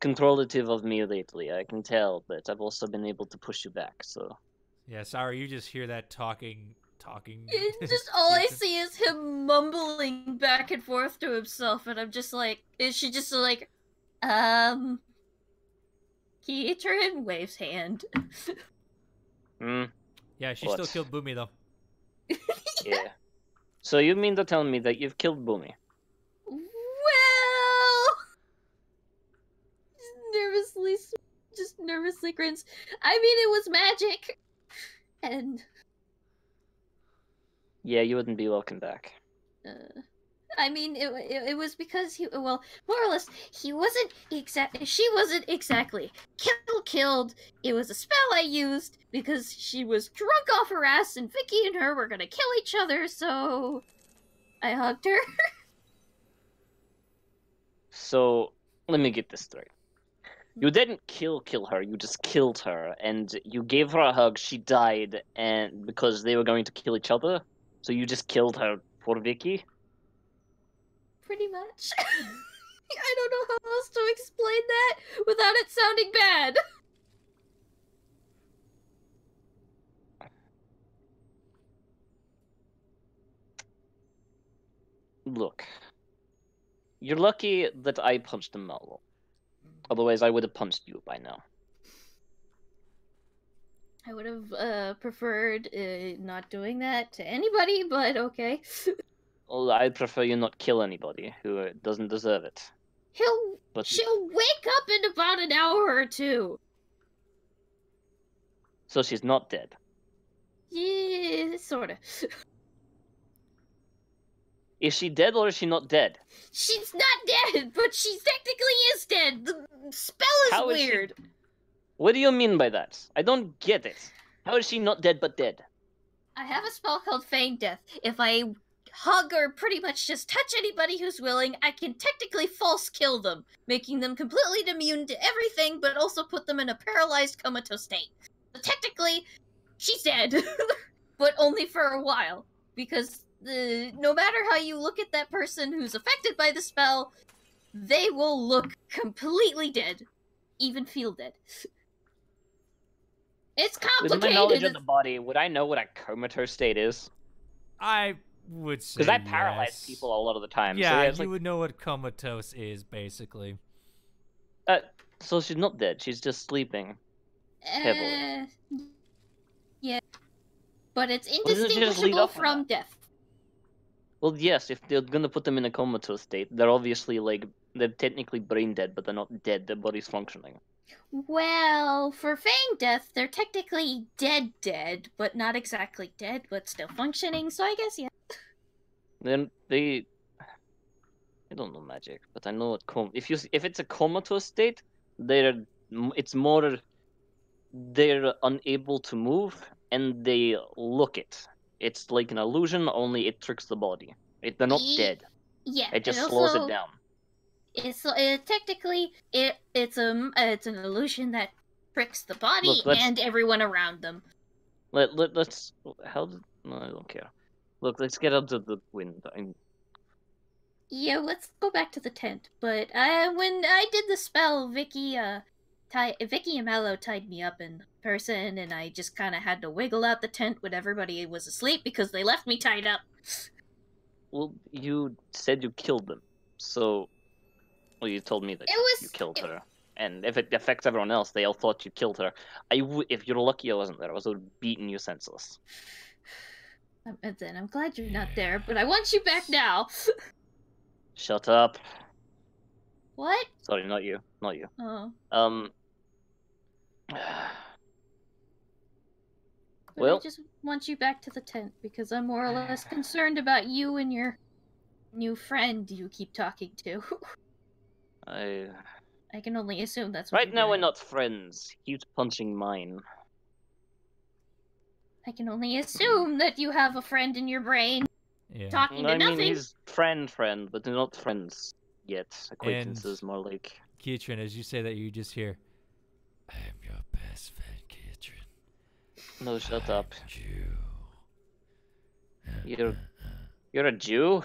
controlative of me lately, I can tell, but I've also been able to push you back, so. Yeah, sorry, you just hear that talking. It's just all I see is him mumbling back and forth to himself, and I'm just like, is she just like, Keitrin waves hand. Hmm. Yeah, she What? still killed Boomy though. Yeah. So you mean to tell me that you've killed Boomy? Well, just nervously grins. I mean, it was magic, and Yeah, you wouldn't be welcome back. I mean, it was because more or less, she wasn't exactly killed. It was a spell I used because she was drunk off her ass, and Vicky and her were gonna kill each other, so I hugged her. So let me get this straight. You didn't kill her. You just killed her, and you gave her a hug. She died, and because they were going to kill each other, so you just killed her for Vicky. Pretty much. I don't know how else to explain that without it sounding bad. Look, you're lucky that I punched him out. Otherwise, I would have punched you by now. I would have preferred not doing that to anybody, but okay. Well, I'd prefer you not kill anybody who doesn't deserve it. She'll wake up in about an hour or two. So she's not dead. Yeah, sorta. Is she dead or is she not dead? She's not dead, but she technically is dead. The spell is How is she- weird. What do you mean by that? I don't get it. How is she not dead but dead? I have a spell called Feign Death. If I hug or pretty much just touch anybody who's willing, I can technically false kill them, making them completely immune to everything, but also put them in a paralyzed comatose state. So technically, she's dead, but only for a while, because no matter how you look at that person who's affected by the spell, they will look completely dead, even feel dead. It's With my knowledge of complicated. the body, would I know what a comatose state is? I would say Because I paralyze yes. people a lot of the time. Yeah, so it's you like, would know what comatose is, basically. so she's not dead. She's just sleeping. heavily. Yeah. But it's doesn't it just lead indistinguishable off on from that? death. Well, yes, if they're gonna put them in a comatose state, they're obviously they're technically brain dead, but they're not dead. Their body's functioning. Well, for Feign Death, they're technically dead, but not exactly dead, but still functioning, so I guess, yeah. Then I don't know magic, but I know what if it's a comatose state, they're unable to move and they look it. It's like an illusion, only it tricks the body. They're not dead. Yeah, It just and slows also, it down. technically, it's an illusion that tricks the body Look, let's- and everyone around them. Let's. No, I don't care. Look, let's get out of the wind. Yeah, let's go back to the tent. But when I did the spell, Vicky and Mallow tied me up in person, and I just kind of had to wiggle out the tent when everybody was asleep because they left me tied up. Well, you said you killed them, so. Well, you told me that you killed her, and if it affects everyone else, they all thought you killed her. If you're lucky I wasn't there, I would have beaten you senseless. I'm glad you're not there, but I want you back now. Shut up. What? Sorry, not you. Oh. Well, I just want you back to the tent because I'm more or less concerned about you and your new friend you keep talking to. I can only assume that's what right you're now we're doing. not friends. He keeps punching mine. I can only assume that you have a friend in your brain Yeah. talking to I mean, nothing. he's friend, but they're not friends yet. Acquaintances, more like. Keitrin, as you say that, you just hear, I am your best friend, Keitrin. No, shut up. Jew. You're a Jew?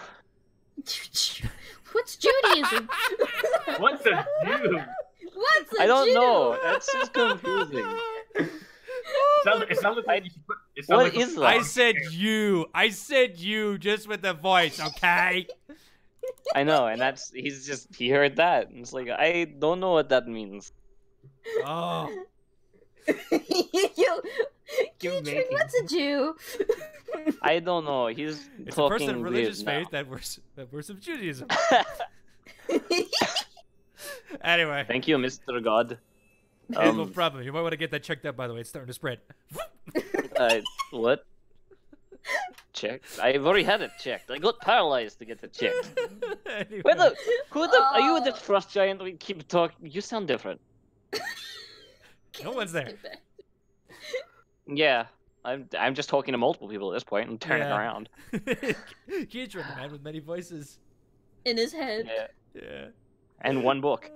What's Judaism? What's a Jew? What's a I don't Jew? know. That's just confusing. It sounds like you should put. It sounds What like is that? I said you. I said you just with the voice, okay? I know, and he heard that, and it's like, I don't know what that means. Oh. Yo, You're Keitrin, making- what's a Jew? I don't know. He's It's a talking person of religious weird faith that we're some Judaism. now. Anyway. Thank you, Mr. God. No problem. You might want to get that checked out, by the way. It's starting to spread. What? Checked? I've already had it checked. I got paralyzed to get it checked. Anyway. Are you the frost giant? We keep talking. You sound different. No one's there. Yeah, I'm just talking to multiple people at this point and turning Yeah. around. Keitrin, the man with many voices. In his head. Yeah, Yeah. and one book.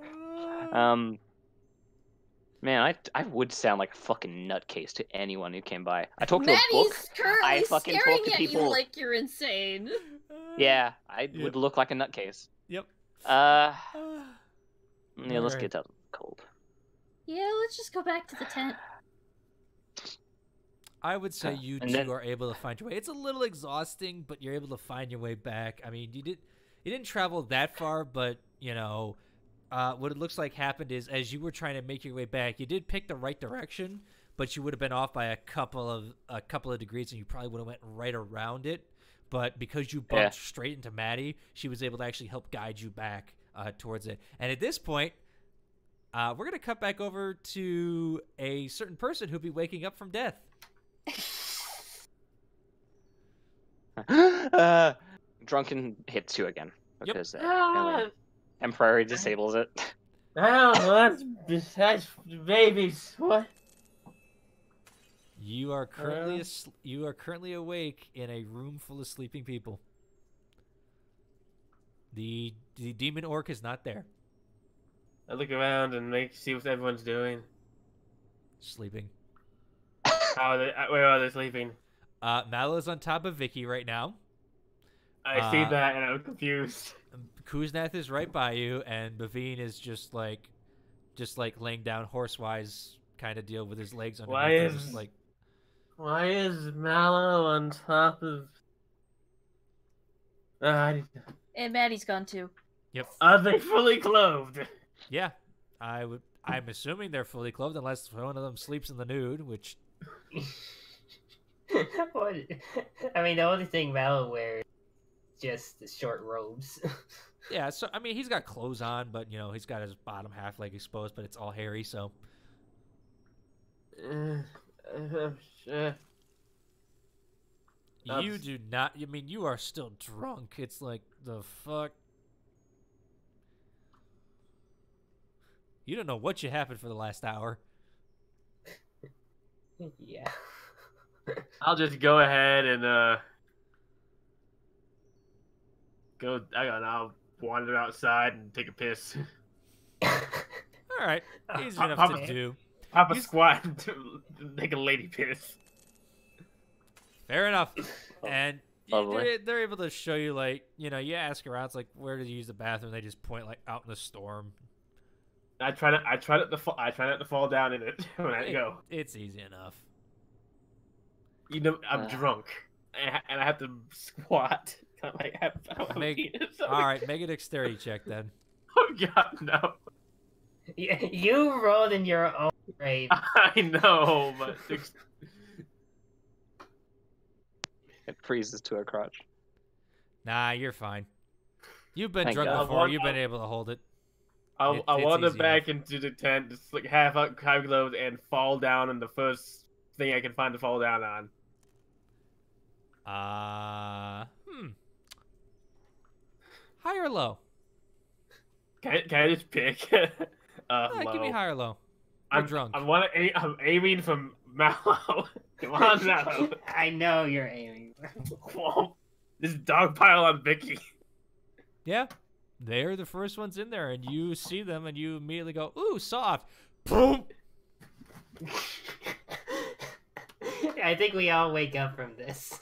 Man, I would sound like a fucking nutcase to anyone who came by. I talked to a book. Maddie's currently I fucking staring talk to at people. you like you're insane. Yeah, I Yep. would look like a nutcase. Yep. Yeah, let's Alright. get out of the cold. Yeah, let's just go back to the tent. I would say you And two then- are able to find your way. It's a little exhausting, but you're able to find your way back. I mean, you didn't travel that far, but you know, what it looks like happened is as you were trying to make your way back, you did pick the right direction, but you would have been off by a couple of degrees, and you probably would have went right around it. But because you bumped straight into Maddie, she was able to actually help guide you back towards it. And at this point, we're gonna cut back over to a certain person who'll be waking up from death. Drunken hits you again Yep. because Emperor disables it. Oh, that's babies. What? You are currently you are currently awake in a room full of sleeping people. The demon orc is not there, I look around and see what everyone's doing. sleeping. Where are they sleeping? Mallow's on top of Vicky right now. I see that and I'm confused. Kuznath is right by you, and Bavine is just like laying down horsewise kind of deal with his legs underneath. Why her, is- just like Why is Mallow on top of? And Maddie's gone too. Are they fully clothed? yeah. I'm assuming they're fully clothed unless one of them sleeps in the nude, which What? I mean, the only thing Mallow wears is just the short robes. yeah. So I mean, he's got clothes on, but you know he's got his bottom half leg exposed, but it's all hairy. So you do not. I mean, you are still drunk. It's like the fuck. You don't know what you happened for the last hour. Yeah. I'll just go ahead and go. I'll wander outside and take a piss. All right, easy enough to Okay. do. Pop a squat and take a lady piss. Fair enough. And Lovely. they're able to show you, like, you know, you ask around, it's like, where to use the bathroom? They just point like out in the storm. I try not to fall down in it when I go. It's easy enough. You know, I'm drunk and I have to squat. I'm like, I don't have a Make- penis. All right, make a dexterity check then. Oh God, no! You rolled in your own grave. I know, but It freezes to a crotch. Nah, you're fine. You've been Thank drunk God. before. You've been able to hold it. I'll It's wander easy back into the tent, just like half clothes, and fall down on the first thing I can find to fall down on. High or low? Can I just pick? Low. Give me high or low. We're drunk. I'm aiming from Mallow. Come on, Mallow. I know you're aiming. Whoa. This dog pile on Vicky. Yeah, they're the first ones in there, and you see them, and you immediately go, "Ooh, soft!" Boom. I think we all wake up from this.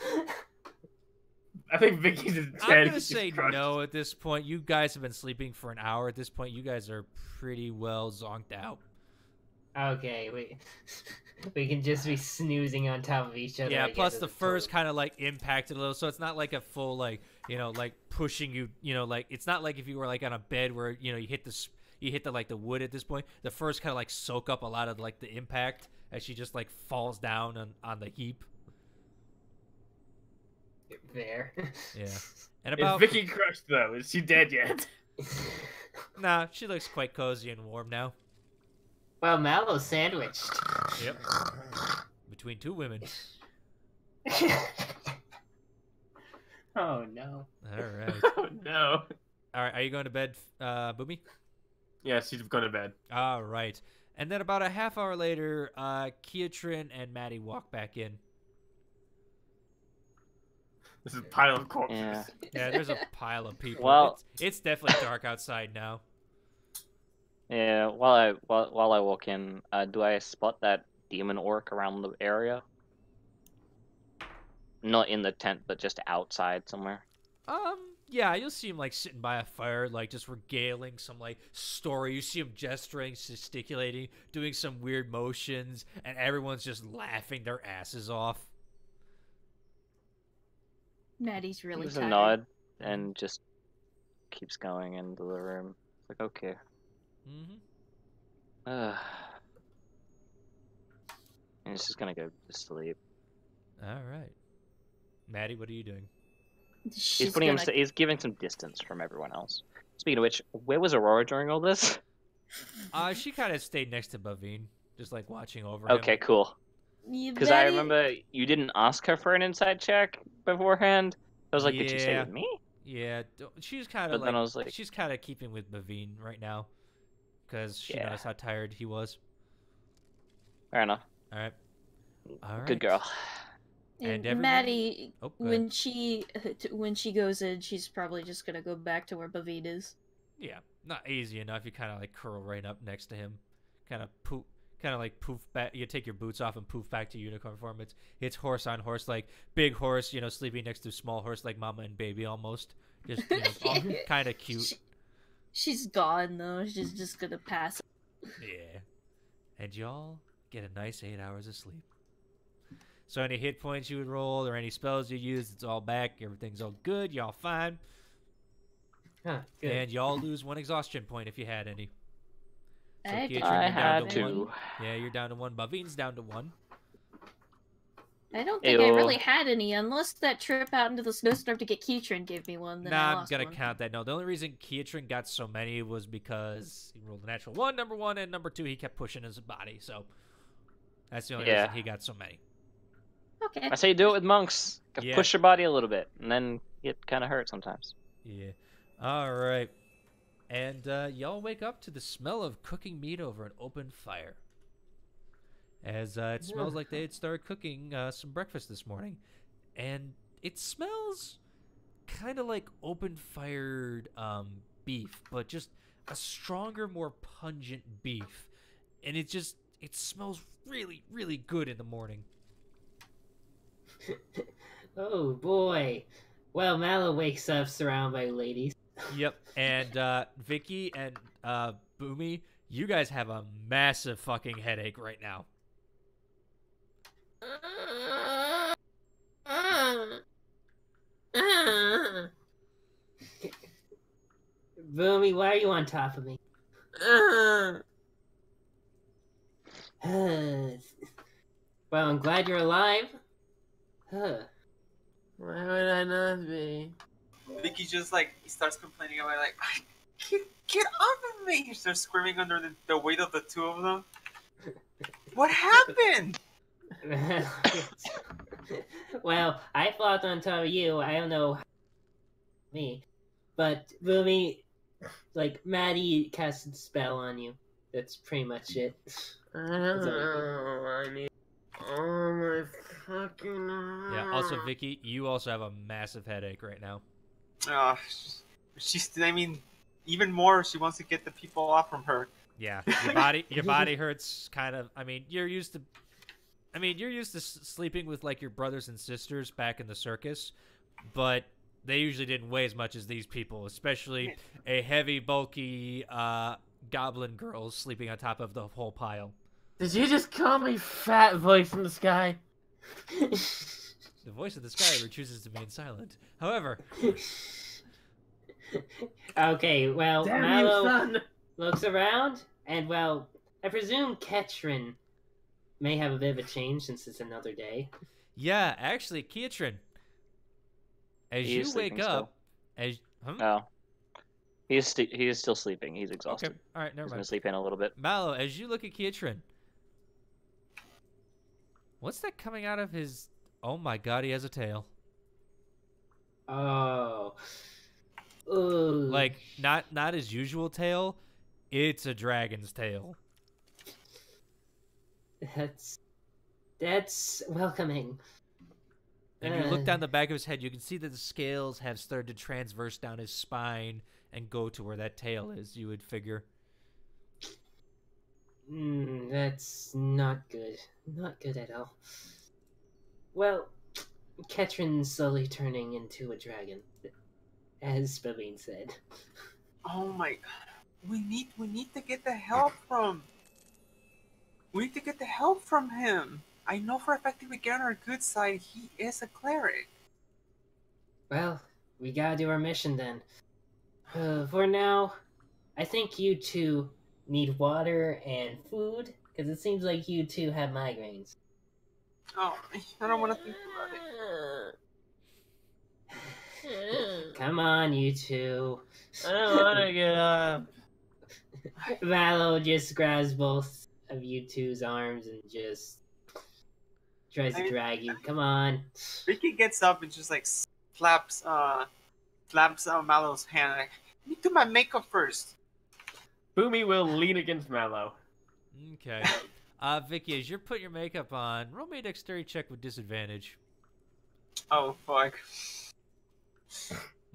I think Vicky's dead. I'm gonna She's say crushed. no at this point. You guys have been sleeping for an hour. At this point, you guys are pretty well zonked out. Okay, we can just be snoozing on top of each other. Yeah, I plus guess, the as a fur's total. kind of like impacted a little, so it's not like a full like, you know, like pushing you, you know, like it's not like if you were like on a bed where, you know, you hit you hit the like the wood at this point. The furs kind of like soak up a lot of like the impact as she just like falls down on the heap. There. Yeah. And Is about Vicky crushed though? Is she dead yet? nah, she looks quite cozy and warm now. Well, Mallow's sandwiched. Yep. Between two women. Oh no. All right. Oh no. All right. Are you going to bed, Boomy? Yeah, she's gone to bed. All right. And then about a half hour later, Keatrin and Maddie walk back in. This is a pile of corpses. Yeah. Yeah, there's a pile of people. Well- it's definitely dark outside now. Yeah, while I walk in, do I spot that demon orc around the area? Not in the tent, but just outside somewhere. Yeah, you'll see him like sitting by a fire, like just regaling some like story. You see him gesturing, gesticulating, doing some weird motions, and everyone's just laughing their asses off. Maddie's really Gives a tired. nod and just keeps going into the room. It's like, okay. Mm-hmm. And it's just gonna go to sleep. All right, Maddie, what are you doing? She's He's giving some distance from everyone else. Speaking of which, where was Aurora during all this? She kind of stayed next to Bavine, just like watching over him. Okay, cool. Because I remember you didn't ask her for an inside check beforehand. I was like, did she stay Yeah. with me? Yeah, she's kind But of then I like, was like- she's kind of keeping with Bavine right now, because she Yeah. knows how tired he was. Fair enough. All right. Good girl. And And everyone- Maddie, Oh, go ahead. when she goes in, she's probably just gonna go back to where Bavine is. Yeah, not easy enough. You kind of like curl right up next to him, kind of poof back. You take your boots off and poof back to unicorn form. It's horse on horse, like big horse, sleeping next to small horse, like mama and baby almost. Just kind of cute. She's gone though. She's just gonna pass. Yeah. And y'all get a nice 8 hours of sleep. So any hit points you would roll or any spells you use, it's all back. Everything's all good. Y'all fine. Huh, good. And y'all lose 1 exhaustion point if you had any. So I Keatrin, did- you're I down had to 1. to. Yeah, you're down to 1. Bavine's down to 1. I don't think I Ew. really had any, unless that trip out into the snowstorm to get Keatrin gave me one. Then I Nah, I'm lost gonna one. count that. No, the only reason Keatrin got so many was because he rolled a natural 1, number 1, and number 2, he kept pushing his body. So that's the only Yeah. reason he got so many. Okay. I say do it with monks. Yeah. Push your body a little bit, and then it kind of hurts sometimes. Yeah. All right. And y'all wake up to the smell of cooking meat over an open fire. As it smells like they had started cooking some breakfast this morning. And it smells kind of like open-fired beef, but just a stronger, more pungent beef. And it smells really, really good in the morning. Oh boy. Well, Mallow wakes up surrounded by ladies. Yep. And Vicky and Boomy, you guys have a massive fucking headache right now. Boomy, why are you on top of me? Well, I'm glad you're alive. Huh. Why would I not be? Vicky just like starts complaining about like, get off of me! She starts screaming under the weight of the two of them. What happened? Well, I flopped on top of you. I don't know me, but Boomy, like Maddie casted a spell on you. That's pretty much it. I don't know. I need all my fucking. Yeah, also, Vicky, you also have a massive headache right now. She's. I mean, even more. She wants to get the people off from her. Yeah, your body hurts kind of. I mean, you're used to sleeping with like your brothers and sisters back in the circus, but they usually didn't weigh as much as these people, especially a heavy, bulky goblin girl sleeping on top of the whole pile. Did you just call me fat voice in the sky? The voice of the sky chooses to remain silent. However, Okay, well, Damn Mallow, you, son! looks around, and well, I presume Ketrin may have a bit of a change since it's another day. Yeah, actually, Kiatrin, as He is you sleeping wake up, as Oh. He is still sleeping. He's exhausted. Okay, all right, never He's gonna mind. sleep in a little bit. Mallow, as you look at Kiatrin, what's that coming out of his? Oh my God, he has a tail. Oh. Ooh. Like not his usual tail. It's a dragon's tail. That's welcoming. And you look down the back of his head, you can see that the scales have started to transverse down his spine and go to where that tail is, you would figure. That's not good. Not good at all. Well, Ketrin's slowly turning into a dragon, as Babine said. Oh my god. We need to get the help from. We need to get the help from him. I know for a fact if we get on our good side, he is a cleric. Well, we gotta do our mission then. For now, I think you two need water and food, because it seems like you two have migraines. Oh, I don't want to think about it. Come on, you two. I don't want to get up. Valo just grabs both of you two's arms and just tries to drag you. Come on. Ricky gets up and just like slaps Mallow's hand. Like, let me do my makeup first. Boomy will lean against Mallow. Okay. Vicky, as you're putting your makeup on, roll me a dexterity check with disadvantage. Oh fuck.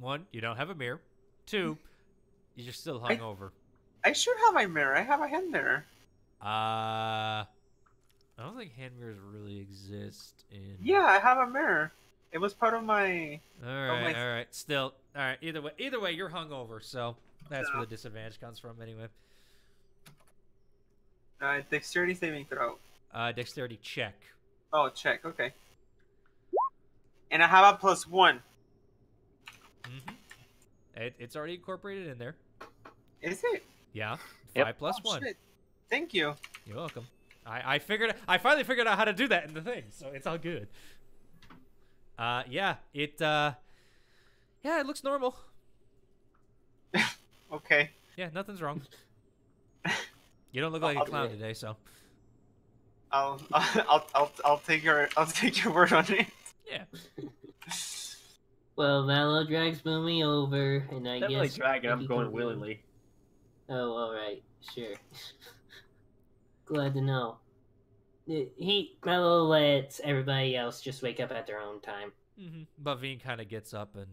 1, you don't have a mirror. 2, you're still hungover. I should have my mirror. I have a hand mirror. I don't think hand mirrors really exist in. Yeah, I have a mirror. It was part of my. All right. Still, all right. Either way, you're hungover, so that's where the disadvantage comes from, anyway. Dexterity saving throw. Dexterity check. Oh, check. Okay. And I have a +1. It's already incorporated in there. Is it? Yeah. Yep. 5 plus 1. Shit. Thank you. You're welcome. I finally figured out how to do that in the thing, so it's all good. Yeah, it looks normal. Okay. Yeah, nothing's wrong. You don't look like a clown today, so. I'll take your word on it. Yeah. Well, Valo drags Boomy over, and I Definitely guess... dragging. I'm he going can- willingly. Oh, alright. Sure. Glad to know. Valo lets everybody else just wake up at their own time. But Veen kind of gets up and,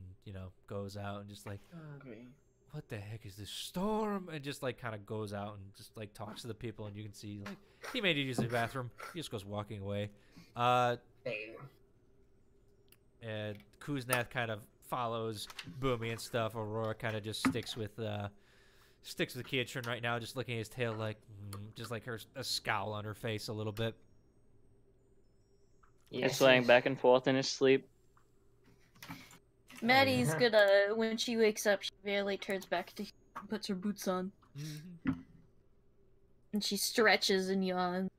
goes out and just like, Okay. what the heck is this storm? And just like kind of goes out and just like talks to the people, and you can see like he made it use the bathroom. He just goes walking away. And Kuznath kind of follows Boomy and stuff. Aurora kind of just sticks with Kiatrin right now, just looking at his tail like, just like a scowl on her face a little bit. He's swaying back and forth in his sleep. Maddie's gonna, when she wakes up, she barely turns back to puts her boots on. And she stretches and yawns.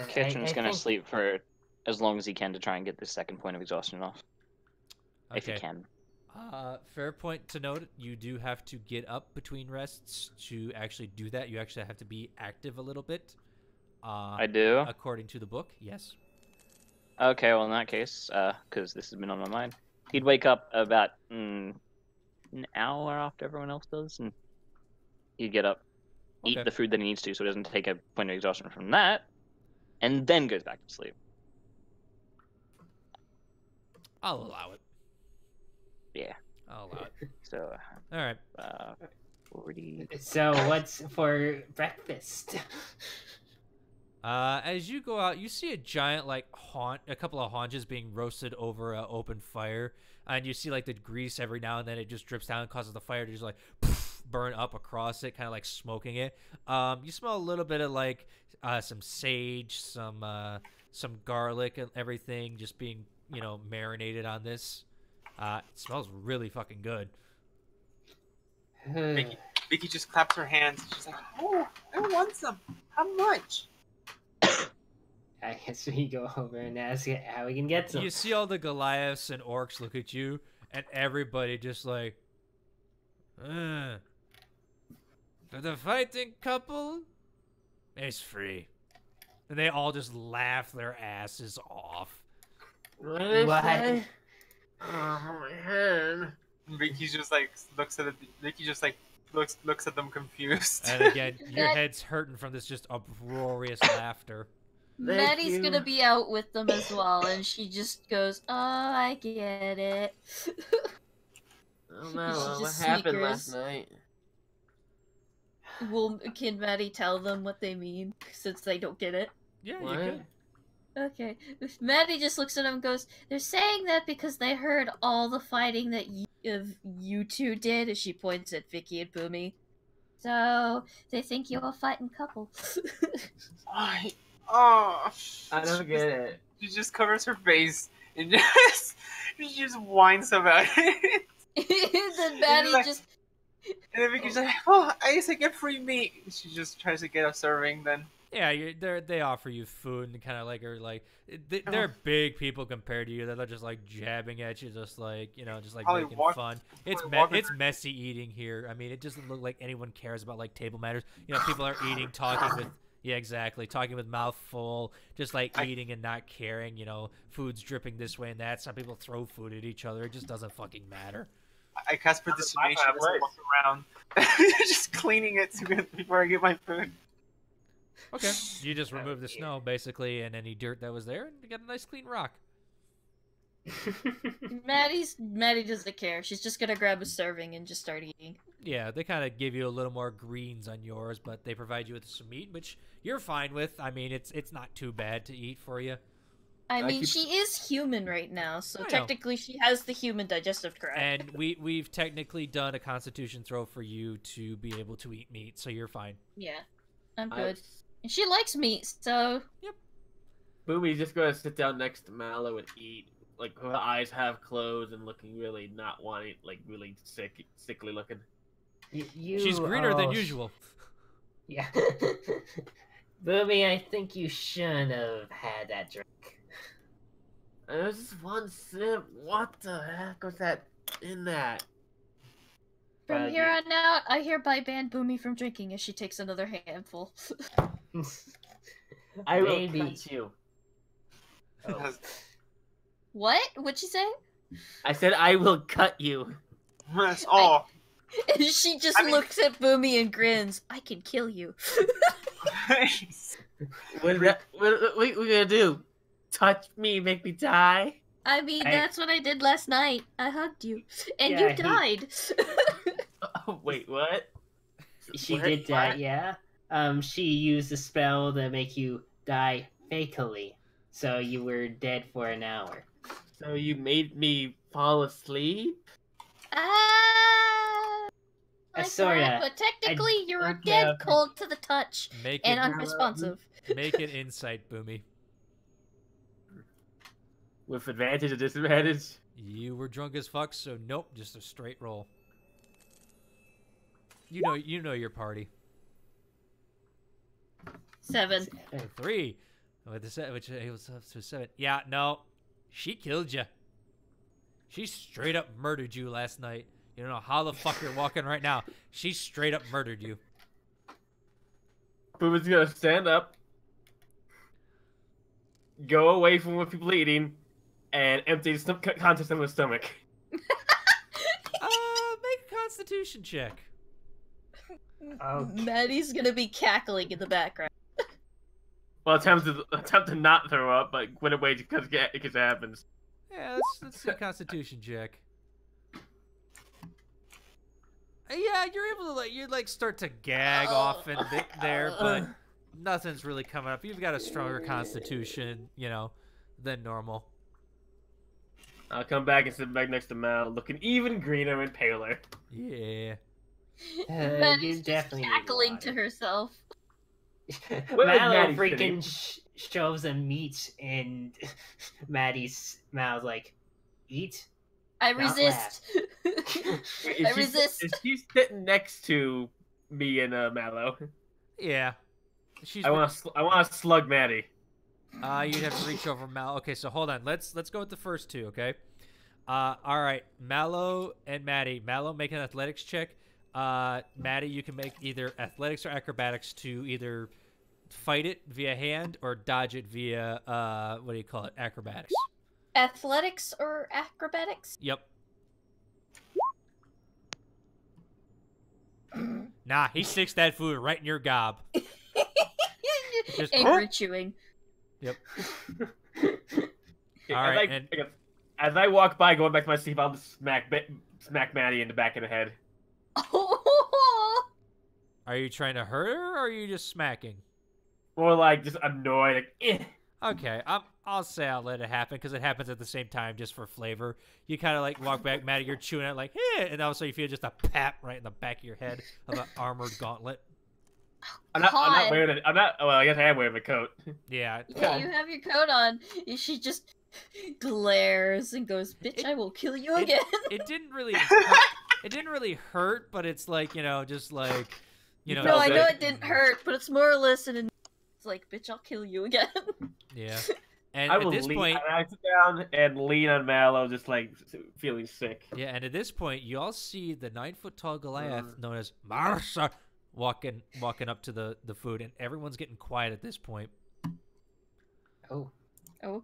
Kitchen's gonna sleep for as long as he can to try and get this second point of exhaustion off. If he can. Fair point to note, you do have to get up between rests to actually do that. You actually have to be active a little bit. I do? According to the book, yes. Okay, well in that case, because this has been on my mind, he'd wake up about an hour after everyone else does, and he'd get up, eat the food that he needs to so he doesn't take a point of exhaustion from that, and then goes back to sleep. I'll allow it. Yeah. I'll allow it. So, alright. 40. So, what's for breakfast? As you go out, you see a giant, like, a couple of haunches being roasted over an open fire. And you see, like, the grease every now and then. It just drips down and causes the fire to just, like, burn up across it, kind of like smoking it. You smell a little bit of, like, some sage, some garlic and everything just being, marinated on this. It smells really fucking good. Vicky just claps her hands. She's like, "Oh, I want some. How much?" I guess we go over and ask it how we can get some. You see all the Goliaths and orcs look at you, and everybody just like, for the fighting couple, it's free. And they all just laugh their asses off. What? did it What? say? Oh, my head. Vicky just like looks at it. Vicky just like looks at them confused. And again, your head's hurting from this just uproarious laughter. Maddie's you. gonna be out with them as well, and she just goes, "Oh, I get it." Oh no, She what just happened last snickers. night? Can Maddie tell them what they mean, since they don't get it? Yeah, What? you could. Okay. If Maddie just looks at him and goes, "They're saying that because they heard all the fighting that you two did," as she points at Vicky and Boomy. So, they think you're a fighting couple. I don't get it. She just covers her face and she just whines about it. Then Maddie like- just... And then Vicky's like, "Oh, I guess I get free meat." She just tries to get a serving. Then Yeah, they offer you food and kind of like are like they're big people compared to you. They're just like jabbing at you, just like just like Probably making walk- fun. It's probably walking it's messy eating here. I mean, it doesn't look like anyone cares about like table matters. People are eating, talking with exactly, talking with mouth full, just like eating and not caring. Food's dripping this way and that. Some people throw food at each other. It just doesn't fucking matter. I cast for dissimulation my as I walk around, just cleaning it before I get my food. Okay, you just remove the snow basically and any dirt that was there, and you got a nice clean rock. Maddie doesn't care. She's just gonna grab a serving and just start eating. Yeah, they kind of give you a little more greens on yours, but they provide you with some meat, which you're fine with. I mean, it's not too bad to eat for you. I mean, she is human right now, so I know. technically she has the human digestive tract. And we've technically done a Constitution throw for you to be able to eat meat, so you're fine. Yeah, I'm good. And she likes meat, so... Boomy's just gonna sit down next to Mallow and eat. Like, her eyes half closed and looking really not wanting, like, really sickly looking. She's greener than usual. Yeah. Boomy, I think you shouldn't have had that drink. It was just one sip. What the heck was that in that? From Well, here on out, I hereby ban Boomy from drinking as she takes another handful. I will Maybe. cut you. Oh. What? What'd she say? I said I will cut you. That's all. And she just looks at Boomy and grins. "I can kill you." What we gonna do? Touch me, make me die? I mean, that's what I did last night. I hugged you. And Yeah, you died. Oh, wait, what? She What? did that, yeah. She used a spell to make you die fakely, so you were dead for an hour. So you made me fall asleep? Like sorta. that, but technically you're don't dead know. cold to the touch Make and it unresponsive. make an insight, Boomy. With advantage or disadvantage? You were drunk as fuck, so nope, just a straight roll. You know your party. 7. 3. With the set, which it was up to 7. Yeah, no, she killed you. She straight up murdered you last night. You don't know how the fuck you're walking right now. She straight up murdered you. Boomer's gonna stand up, go away from what people are eating, and empty his contents in his stomach. Make a Constitution check. Maddie's gonna be cackling in the background. Well, attempt to not throw up, but went away because it happens. Yeah, let's do a Constitution check. Yeah, you're able to you're start to gag off and there, but nothing's really coming up. You've got a stronger Constitution, than normal. I'll come back and sit back next to Mal, looking even greener and paler. Yeah. Maddie's you just definitely need cackling water. to herself. Where is Mallow Maddie freaking shoves a meat in Maddie's mouth, like, eat? I Not resist. I resist. Is she sitting next to me and Mallow. Yeah. She's. I want to slug Maddie. You'd have to reach over Mal. Okay, so hold on. Let's go with the first two. Okay. All right. Mallow and Maddie. Mallow, make an athletics check. Maddie, you can make either athletics or acrobatics to either fight it via hand or dodge it via what do you call it? Acrobatics. Athletics or acrobatics? Yep. Nah, he sticks that food right in your gob. Just angry chewing. Yep. All right, right. and- As I walk by, going back to my seat, I'll just smack Maddie in the back of the head. Are you trying to hurt her, or are you just smacking? More like just annoyed. Like, eh. Okay, I'll say I'll let it happen because it happens at the same time just for flavor. You kind of like walk back, Maddie, you're chewing it like, hey, and also you feel just a pat right in the back of your head of an armored gauntlet. I'm not wearing it. Well, I guess I am wearing a coat. Yeah. Yeah, you have your coat on. She just glares and goes, "Bitch, I will kill you again." It didn't really hurt. It didn't really hurt, but it's like, just like, No, I know it didn't hurt, but it's more or less it's like, "Bitch, I'll kill you again." Yeah. And I at will this point, I sit down and lean on Mallow, just like feeling sick. yeah, and at this point, you all see the 9-foot-tall Goliath known as Marsha walking up to the food, and everyone's getting quiet at this point. Oh. Oh.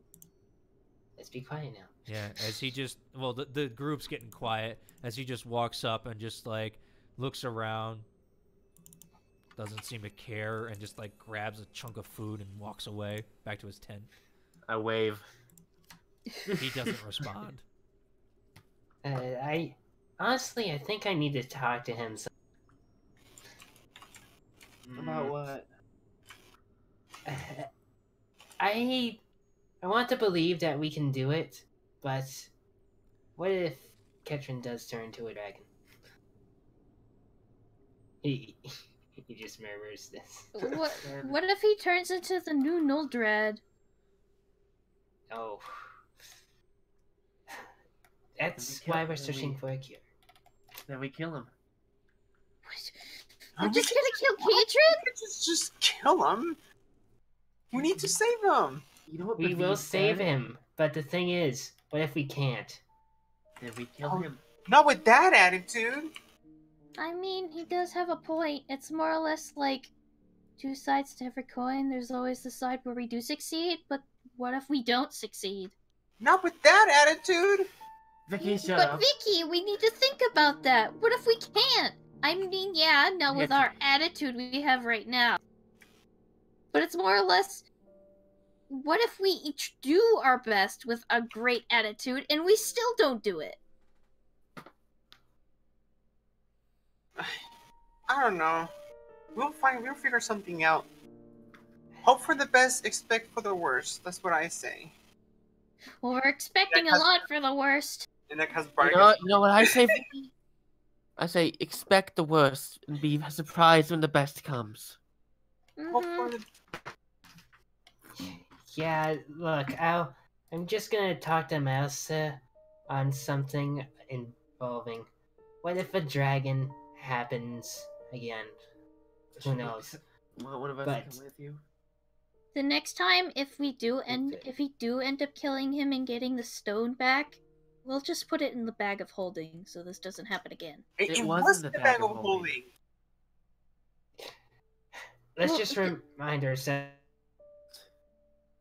Let's be quiet now. Yeah, as he just, the group's getting quiet as he just walks up and just like looks around, doesn't seem to care, and just like grabs a chunk of food and walks away back to his tent. I wave. He doesn't respond. I think I need to talk to him. About what? I want to believe that we can do it, but what if Ketrin does turn into a dragon? He just murmurs this. What if he turns into the new Noldred? Oh. That's why we're searching for a cure. Then we kill him. We're just gonna kill Katrin? Just kill him. We need to save him. You know what? We will save him, but the thing is, what if we can't? Then we kill him. Not with that attitude. I mean, he does have a point. It's more or less like two sides to every coin. There's always the side where we do succeed, but what if we don't succeed? Not with that attitude. Vicky, shut But up. Vicky, we need to think about that. What if we can't? I mean, yeah, not with our attitude we have right now. But it's more or less, what if we each do our best with a great attitude and we still don't do it? I don't know. We'll figure something out. Hope for the best, expect for the worst. That's what I say. Well, we're expecting a lot for the worst. And that has You know what I say, Vicky? I say expect the worst and be surprised when the best comes. Hope for the... Yeah, look, I'm just gonna talk to Mousa on something involving what if a dragon happens again? Who knows? Want one of us But- to come with you? The next time, if we do end up killing him and getting the stone back, we'll just put it in the bag of holding so this doesn't happen again. It was was in the the bag of holding. Let's just remind ourselves.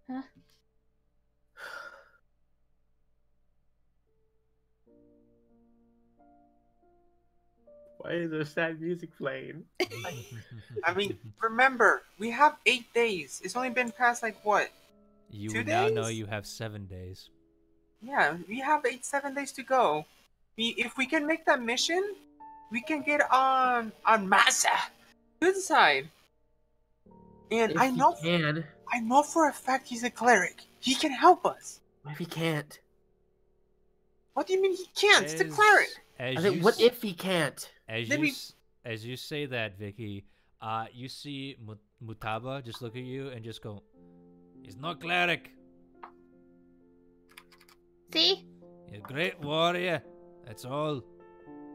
Huh? Why is there sad music playing? I mean, remember, we have 8 days. It's only been past, like, what? You 2 now days? know you have 7 days. Yeah, we have 7 days to go. If we can make that mission, we can get on Masa. Good side. And If I know for a fact he's a cleric. He can help us. What if he can't? What do you mean he can't? It's a cleric. As I think, what if he can't? As Then as you say that, Vicky, you see Mutaba just look at you and just go, "He's not cleric. See? He's a great warrior. That's all.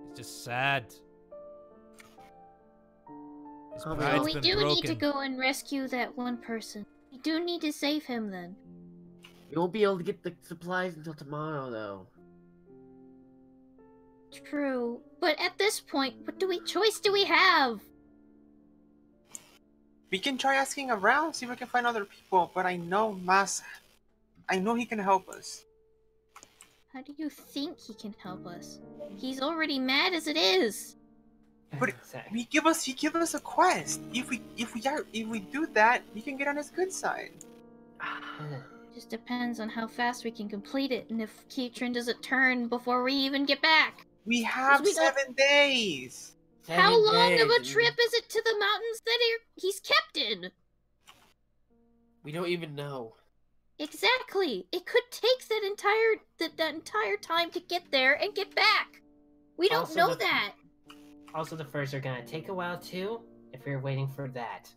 He's just sad." His Oh, pride's we been do need to broken. go and rescue that one person. We do need to save him then. We won't be able to get the supplies until tomorrow, though. True. But at this point, what choice do we have? We can try asking around, see if we can find other people, but I know I know he can help us. How do you think he can help us? He's already mad as it is. But Sorry. he give us a quest. If we do that, he can get on his good side. Just depends on how fast we can complete it, and if Keatron doesn't turn before we even get back. We have we don't- 7 days. How long of a days, trip is it to the mountains that he's kept in? We don't even know. Exactly. It could take that entire time to get there and get back. We don't Also, know the- that. Also, the furs are gonna take a while too, if we're waiting for that.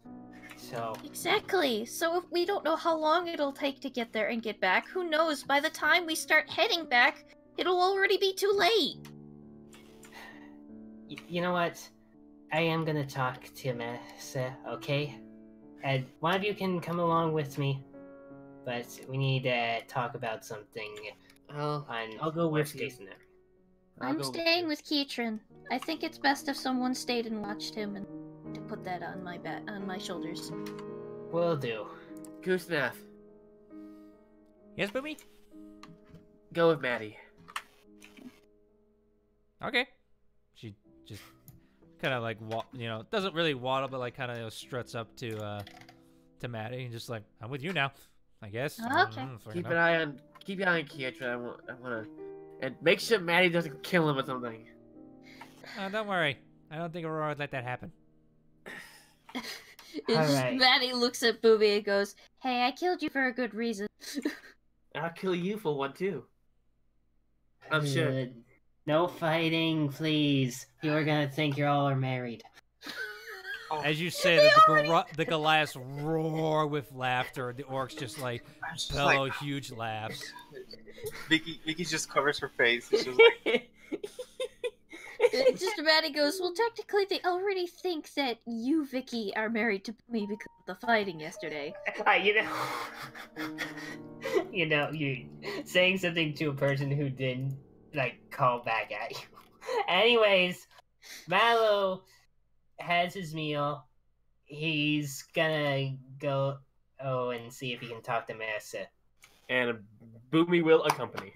So, Exactly. So if we don't know how long it'll take to get there and get back, who knows? By the time we start heading back, it'll already be too late. you know what? I am gonna talk to Mesa, okay? And one of you can come along with me, but we need to talk about something I'll go worst with you. case scenario. I'll I'm go staying you. with Keatron. I think it's best if someone stayed and watched him and to put that on my shoulders. Will do. Goosenath, Yes, Boomy? go with Maddie. Okay. She just kind of like, doesn't really waddle, but like kind of struts up to Maddie and just like, I'm with you now, I guess. Okay. Keep an eye on Keatron. I wanna, and make sure Maddie doesn't kill him or something. Don't worry. I don't think Aurora would let that happen. Alright. Maddie looks at Booby and goes, "Hey, I killed you for a good reason." I'll kill you for one too. I'm sure. No fighting, please. People are gonna think you all are married. As you say that, the Goliaths roar with laughter. The orcs just like I'm just bellow like, huge laughs. Vicky just covers her face. It's just like, Just Maddie goes, "Well, technically, they already think that you, Vicky, are married to me because of the fighting yesterday." You saying something to a person who didn't call back at you. Anyways, Mallow has his meal. He's gonna go and see if he can talk to Mesa. And Boomy will accompany.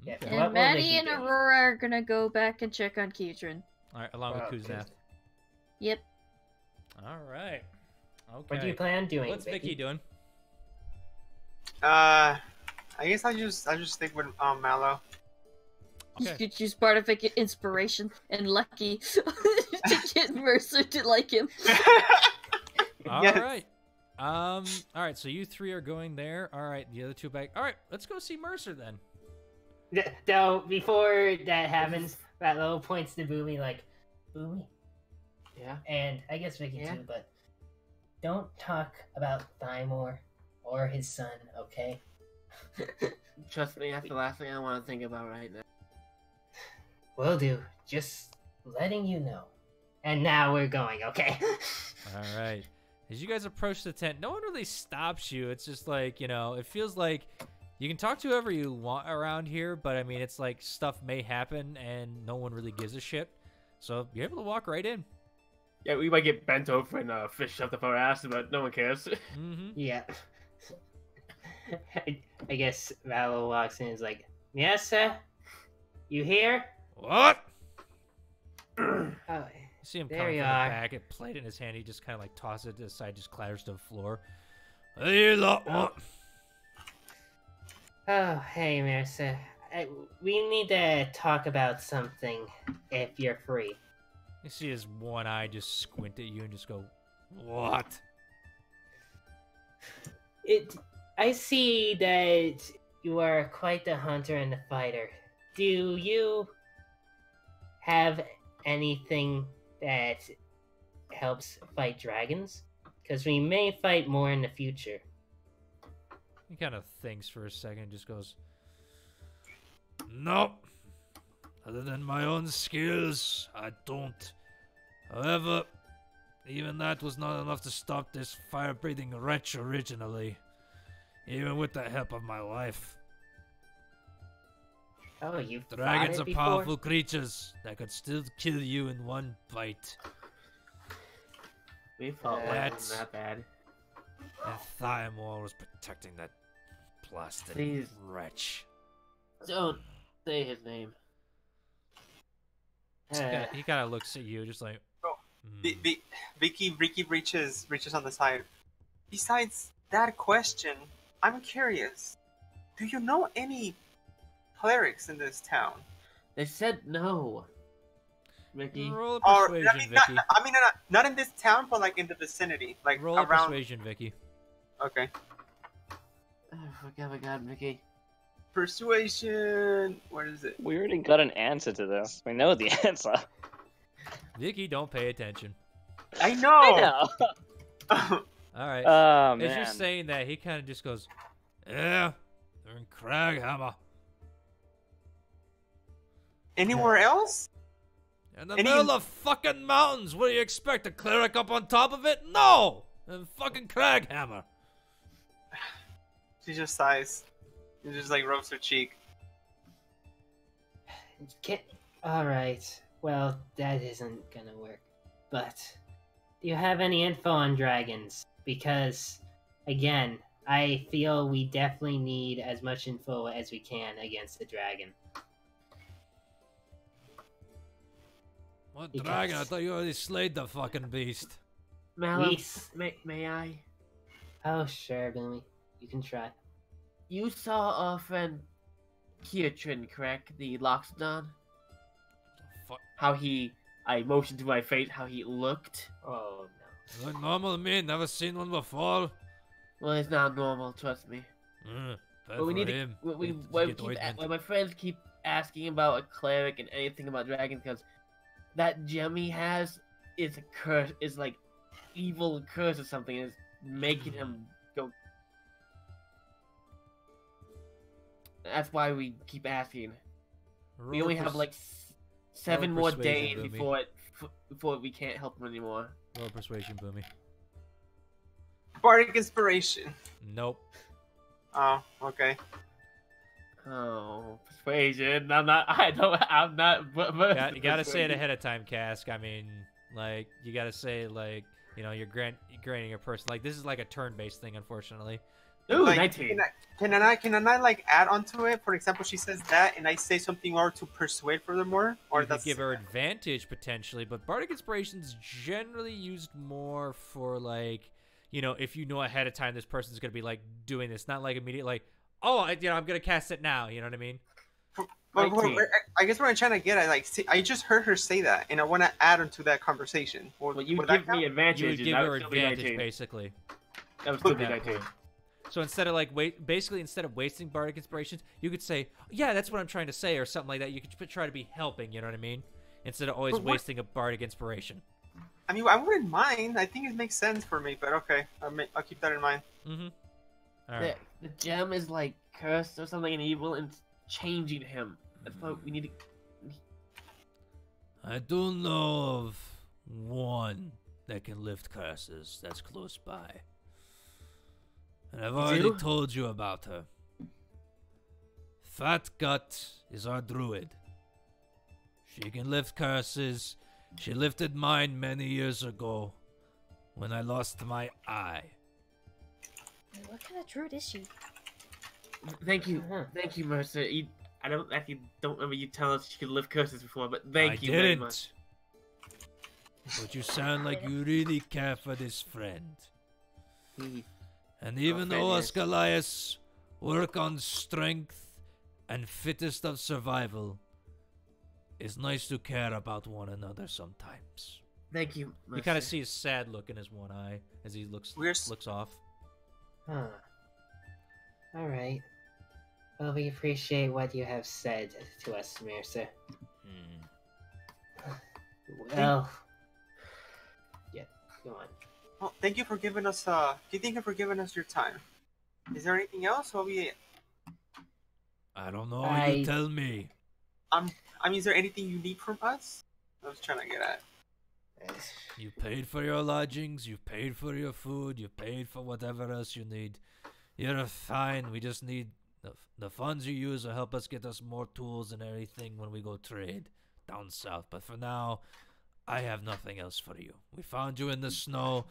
Yeah, Okay. what And will Maddie Vicky and do? Aurora are gonna go back and check on Keatron. All right, along Wow, with Kuznath. Yep. All right. Okay. What do you plan on doing? What's Vicky doing? I guess I'll just stick with Mallow. You Okay. could choose part of it, get inspiration and lucky to get Mercer to like him. All Yes. right. All right. So you three are going there. All right. The other two back. All right. Let's go see Mercer then. So before that happens, Ratlow points to Boomy like, Boomy, Yeah. and I guess Vicky Yeah. too, but don't talk about Thymor or his son, okay? Trust me, that's the last thing I want to think about right now. Will do. Just letting you know. And now we're going, okay? All right. As you guys approach the tent, no one really stops you. It's just like, it feels like you can talk to whoever you want around here, but I mean, it's like stuff may happen and no one really gives a shit. So you're able to walk right in. Yeah, we might get bent over and fish shoved up our ass, but no one cares. Mm-hmm. Yeah. I guess Ratlow walks in and is like, Miesa, you here? What? Oh, You see him There coming you from the are. back, a plate in his hand. He just kind of like tosses it to the side, just clatters to the floor. Hey, lot what? oh hey, Miesa. We need to talk about something if you're free. You see his one eye just squint at you and just go, what? I see that you are quite the hunter and the fighter. Do you have anything that helps fight dragons? Because we may fight more in the future. He kind of thinks for a second and just goes, nope. Other than my own skills, I don't. However, even that was not enough to stop this fire-breathing wretch originally. Even with the help of my wife. Oh, you've Dragons fought are it before? powerful creatures that could still kill you in one bite. We fought one. It wasn't that bad. And Thiamor was protecting that blasted Please. wretch. Don't say his name. He kind of looks at you just like... Vicky reaches on the side. Besides that question, I'm curious. Do you know any clerics in this town? They said no. Mickey. Roll a persuasion, Vicky. Not in this town, but like in the vicinity, like Roll a around. persuasion, Vicky. Okay. Oh my god, Mickey. Persuasion. Where is it? We already got an answer to this. We know the answer. Vicky, don't pay attention. I know. I know. All right. Oh, man. As you're saying that, he kind of just goes, "Yeah, they're in Craghammer." Anywhere else? In the middle of fucking mountains. What do you expect? A cleric up on top of it? No! In fucking Craghammer. She just sighs. She just like rubs her cheek. Alright. Well, that isn't gonna work. But, do you have any info on dragons? Because, again, I feel we definitely need as much info as we can against the dragon. What dragon? I thought you already slayed the fucking beast. Malum, may I? Oh, sure, Billy. You can try. You saw our friend Kiatrin, correct? The Loxodon? Fuck. How I motioned to my face, how he looked. Oh, no. Look normal to me. Never seen one before. Well, it's not normal, trust me. Bad But we for need him. when my friends keep asking about a cleric and anything about dragons, because that gem he has is a curse, is like evil curse or something, is making him go. That's why we keep asking. We only have like 7 more days before we can't help him anymore. Roll persuasion, Boomy. Bardic inspiration. Nope. Oh, okay. Oh, persuasion. I'm not. You gotta say it ahead of time, Cask. I mean, like, you gotta say, like, you know, you're granting a person. Like, this is like a turn-based thing, unfortunately. Ooh, like, 19. Can I like add onto it? For example, she says that, and I say something more to persuade furthermore, or you could give her advantage potentially. But bardic inspiration is generally used more for, like, you know, if you know ahead of time this person's gonna be like doing this, not like immediate, like, oh, I'm gonna cast it now. You know what I mean? But I guess what I'm trying to get at, like, I just heard her say that, and I want to add onto that conversation. Well, you give me advantage. You would give her advantage, basically. That would still be 19. So instead of instead of wasting bardic inspirations, you could say, "Yeah, that's what I'm trying to say," or something like that. You could try to be helping. You know what I mean? Instead of always wasting a bardic inspiration. I mean, I wouldn't mind. I think it makes sense for me, but okay, I'll keep that in mind. Mm-hmm. All right. The gem is like cursed or something and evil, and it's changing him. That's why we need to. I do know of one that can lift curses that's close by. And I've already told you about her. Fat Gut is our druid. She can lift curses. She lifted mine many years ago when I lost my eye. What kind of druid is she? Thank you, Mercer. I don't remember you telling us she could lift curses before, but thank you very much. But you sound like you really care for this friend. And even though us Goliaths work on strength and fittest of survival, it's nice to care about one another sometimes. Thank you, Mercer. You kind of see a sad look in his one eye as he looks off. Huh. Alright. Well, we appreciate what you have said to us, Mercer. Well... Yeah, go on. Well, thank you for giving us your time. Is there anything else? I don't know. You tell me. I mean, is there anything you need from us? I was trying to get at. You paid for your lodgings, you paid for your food, you paid for whatever else you need. You're fine. We just need the funds you use will help us get us more tools and everything when we go trade down south. But for now, I have nothing else for you. We found you in the snow.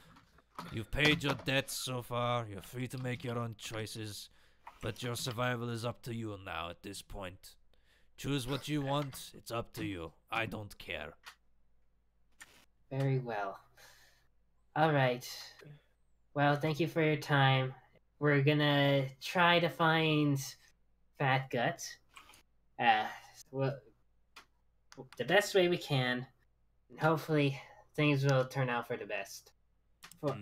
You've paid your debts so far. You're free to make your own choices. But your survival is up to you now at this point. Choose what you want. It's up to you. I don't care. Very well. All right. Well, thank you for your time. We're gonna try to find Fat Gut. Well, the best way we can. And hopefully, things will turn out for the best. So,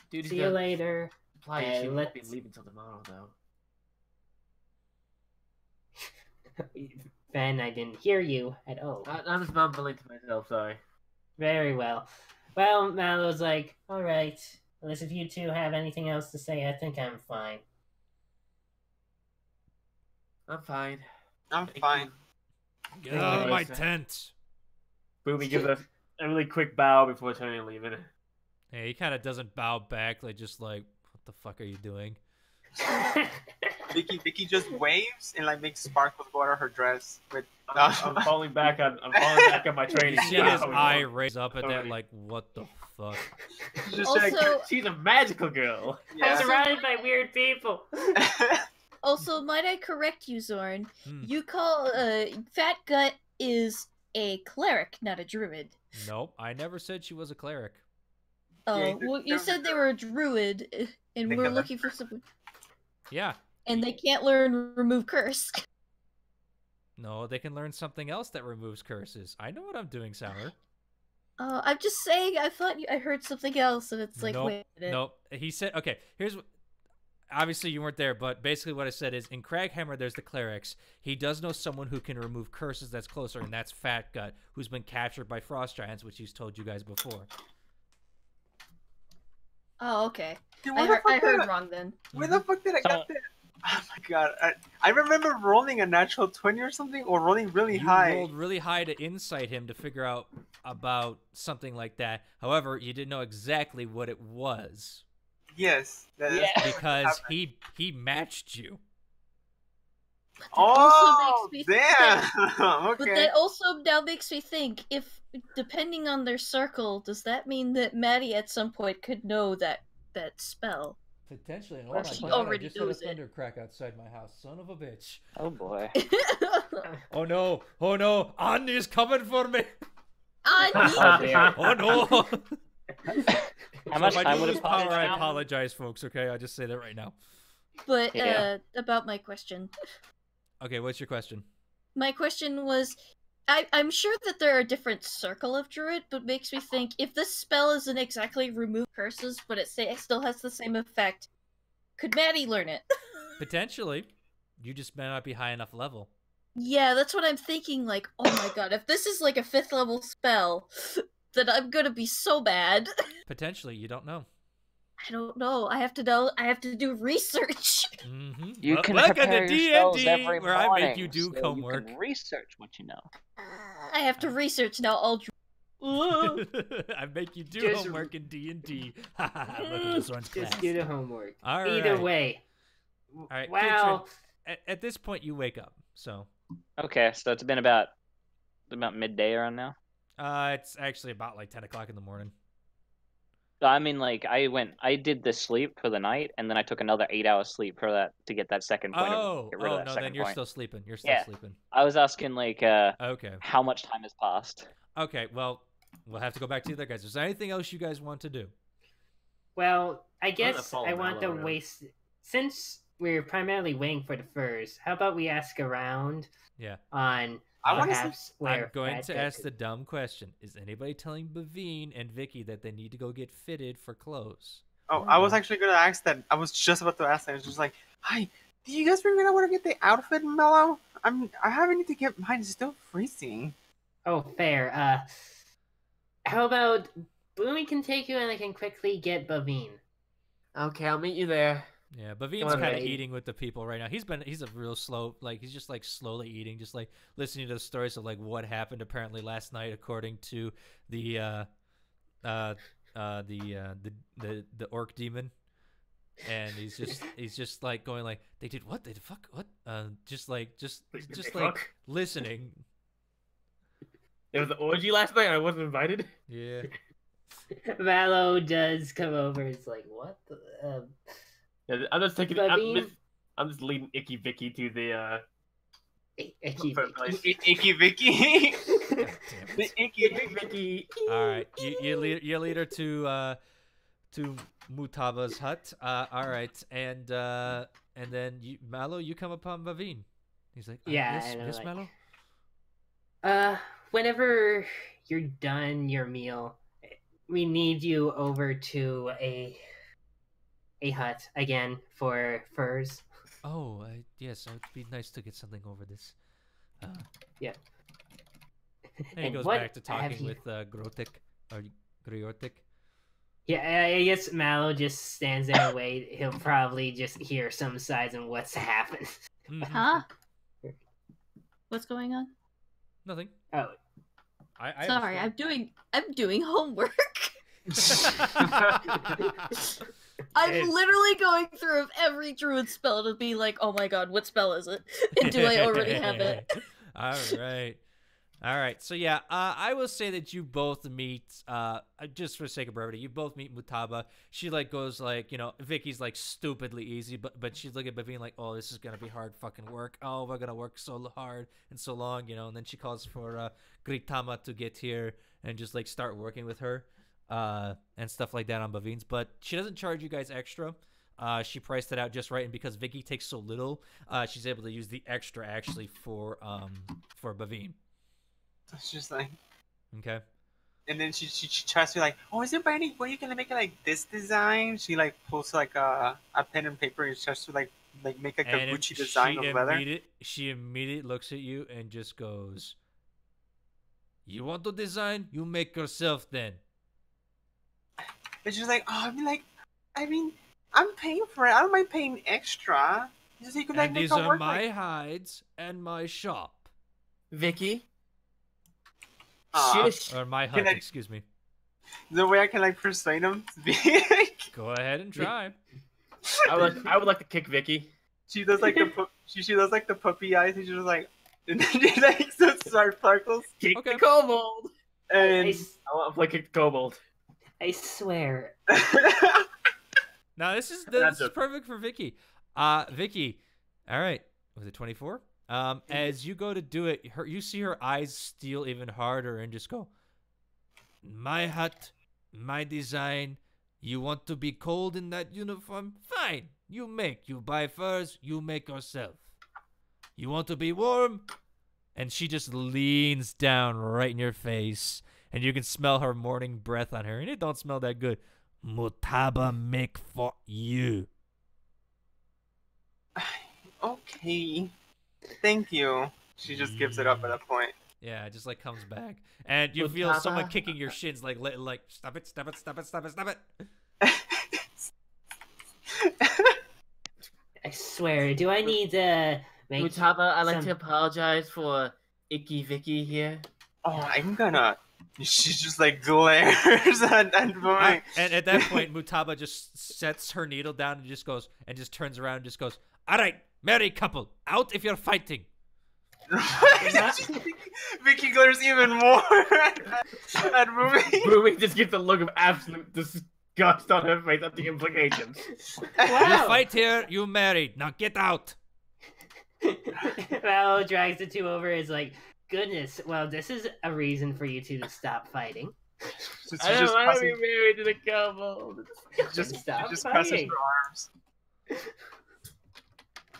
Dude, see you later. Probably she won't be let's- leaving until tomorrow, though. Ben, I didn't hear you at all. I'm just mumbling to myself, sorry. Very well. Well, Mallow's like, all right. Unless if you two have anything else to say, I think I'm fine. I'm fine. I'm Thank fine. Get out of my Yes. tent. Boomy gives us a really quick bow before turning and leaving. Hey, he kind of doesn't bow back, like just like, what the fuck are you doing? Vicky just waves and like makes sparkles go out of her dress. With I'm falling back on my training. You see his eye raise up at that, like, what the fuck? Just Also- like, she's a magical girl. I'm yeah. surrounded by weird people. Also, might I correct you, Zorn? Hmm. You call Fat Gut is a cleric, not a druid. Nope, I never said she was a cleric. Oh, Yeah, well, you they're- said they were a druid, and They we're can learn looking for someone, Yeah. and they can't learn remove curse. No, they can learn something else that removes curses. I know what I'm doing, Sour. I'm just saying. I thought I heard something else, and it's like, Nope, wait a minute. Nope. He said, okay, here's what. Obviously, you weren't there, but basically what I said is in Craghammer, there's the clerics. He does know someone who can remove curses that's closer, and that's Fat Gut, who's been captured by frost giants, which he's told you guys before. Oh, okay. Dude, I where the fuck heard did wrong then. Where the fuck did I get that? Oh my god. I remember rolling a natural 20 or something, or rolling really You high. rolled really high to insight him to figure out about something like that. However, you didn't know exactly what it was Yes. Yeah. because he matched you. Oh, makes me damn. But Okay. that also now makes me think, if depending on their circle, does that mean that Maddie at some point could know that spell? Potentially. Or she already knows it. thundercrack outside my house. Son of a bitch. Oh boy. Oh no. Oh no. Anya's coming for me. Oh dear. Oh no. How much So if I time do would lose it power, cost I now? apologize, folks, okay? I'll just say that right now. But Yeah. about my question. Okay, what's your question? My question was, I'm sure that there are a different circle of druid, but makes me think if this spell isn't exactly remove curses, but it still has the same effect, could Maddie learn it? Potentially. You just may not be high enough level. Yeah, that's what I'm thinking. Like, oh my god, if this is like a 5th level spell, then I'm gonna be so bad. Potentially, you don't know. I don't know. I have to know. I have to do research. Mm-hmm. You can Welcome prepare to your spells D&D, every where I make you morning, do so homework. You can research what you know. I have to research now. All. I make you do Just- homework in D&D. Welcome to Zorn's class. Just do the homework. All Either right. way. All right, Wow. At this point, you wake up. So, Okay, so it's been about midday around now. it's actually about like 10 o'clock in the morning. I mean, like I did the sleep for the night, and then I took another 8 hours sleep for that to get that second point. Get rid of that no, second then you're point. still sleeping. You're still Yeah. sleeping. I was asking like Okay. how much time has passed. Okay, well, we'll have to go back to the other guys. Is there anything else you guys want to do? Well, I gonna guess follow I want to Mallow around. waste. Since we're primarily waiting for the furs, how about we ask around Yeah. on I wanna see- perhaps where I'm going Fat to Gut ask could- the dumb question. Is anybody telling Bavine and Vicky that they need to go get fitted for clothes? Oh, I was actually gonna ask that. I was just about to ask that. I was just like, hi, do you guys figure out where to get the outfit, Mellow? I haven't need to get mine. It's still freezing. Oh, fair. How about Boomy can take you and I can quickly get Bavine. Okay, I'll meet you there. Yeah, Bavin's Come on, kind of Ray. eating with the people right now. He's a real slow, like he's just like slowly eating, just like listening to the stories of like what happened apparently last night, according to the the orc demon, and he's just like going like they did what, they did fuck what, just like Fuck. listening. There was an orgy last night. I wasn't invited. Yeah. Mallow does come over. It's like, what the? Yeah, I'm just taking. Bavine? I'm just leading Icky Vicky to the. Icky Icky Vicky. God damn it. Icky Vicky. All right, you lead her to Mutaba's hut. All right, and then Mallow, you come upon Bavine. He's like, Yeah, yes, and I'm yes, like- Mallow. Whenever you're done your meal, we need you over to a hut again for furs. Oh, yes, it'd be nice to get something over this. Yeah. And he goes what back to have talking you- with Grotik or Griotic. Yeah, I guess Mallow just stands there and wait. He'll probably just hear some sides and what's happened. Mhm. Huh? What's going on? Nothing. Oh, I Sorry, I'm doing homework. I'm It's- literally going through every druid spell to be like, oh my god, what spell is it? And do I already have it? All right. So yeah, I will say that you both meet. Just for sake of brevity, you both meet Mutaba. She like goes like, Vicky's like stupidly easy, but she's looking at Bavine like, oh, this is gonna be hard fucking work. Oh, we're gonna work so hard and so long, And then she calls for Gritama to get here and just like start working with her, and stuff like that on Bavine's. But she doesn't charge you guys extra. She priced it out just right, and because Vicky takes so little, she's able to use the extra actually for Bavine. It's just like, Okay. and then she tries to be like, oh, is there any way you can make it like this design? She like pulls like a pen and paper and tries to like make like a And Gucci design of leather. She immediately looks at you and just goes, "You want to design? You make yourself then." And she's like, oh, I mean, I'm paying for it. I don't mind paying extra. Just so you can like And make these it are work. my hides and my shop. Vicky, Like, shush. Or my Can hut, I- excuse me. the way I can like persuade him to be like, Go ahead and try. I would like to kick Vicky. she does like the she does like the puppy eyes. And she's just like, and then she like sparkles. Kick Okay. the kobold. And I want to play kick the kobold. I swear. Now this is That's perfect for Vicky. Vicky, all right. Was it 24? As you go to do it, you see her eyes steal even harder and just go, "My hut, my design. You want to be cold in that uniform? Fine. You buy furs, you make yourself. You want to be warm?" And she just leans down right in your face, and you can smell her morning breath on her, and it don't smell that good. "Mutaba make for you." okay, thank you. She just gives it up at that point. Yeah, it just like comes back, and you feel someone Mutaba. kicking your shins, like stop it, stop it, stop it, stop it, stop it. I swear. Do I need to make Mutaba, I'd like some- to apologize for Icky Vicky here. Oh, I'm gonna. She just like glares at Boomy. And at that point, Mutaba just sets her needle down and just goes, and just turns around and just goes, "All right, married couple, out if you're fighting." Vicky glares even more at Boomy. Booming just gets a look of absolute disgust on her face at the implications. You Wow. fight here, you married. Now get out. Mallow drags the two over. Is like, goodness. Well, this is a reason for you two to stop fighting. She I don't want to be crosses- married to the kobold. just Stop crosses fighting. her arms.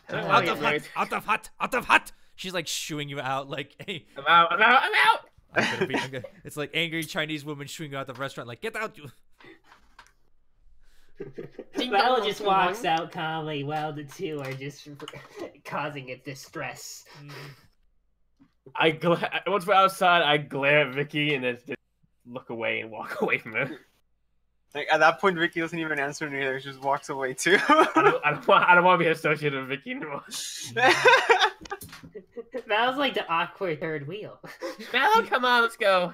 I don't Out wanna of get hut, married. out of hut, out of hut. She's like shooing you out, like, "Hey, I'm out. I'm out. I'm out. I'm gonna." It's like angry Chinese woman shooing you out the restaurant, like, "Get out, you." Mallow just walks out calmly while the two are just causing it distress. Once we're outside, I glare at Vicky and then just look away and walk away from her. Like at that point, Vicky doesn't even answer either. She just walks away too. I don't want to be associated with Vicky anymore. That was like the awkward third wheel. Mallow, come on, let's go.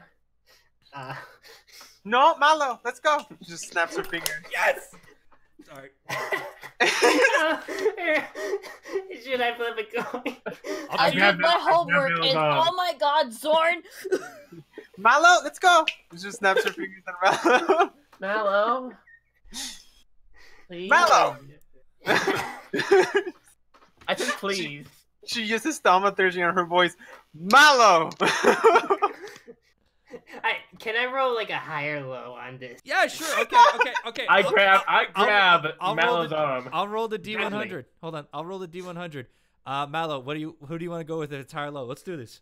No, Mallow, let's go. She just snaps her finger. Yes. Sorry. Should I flip a coin? I grab did my it- homework, grab it, and oh my god, Zorn! Mallow, let's go. She just snaps her fingers at Mallow. Mallow. Please. Mallow. I said please. She uses thaumaturgy on her voice. Mallow. Can I roll like a high or low on this? Yeah, sure. Okay. I grab I'll roll Mallow's the- arm. I'll roll the D100. Badly. Hold on. I'll roll the D100. Mallow, who do you want to go with at its high or low? Let's do this.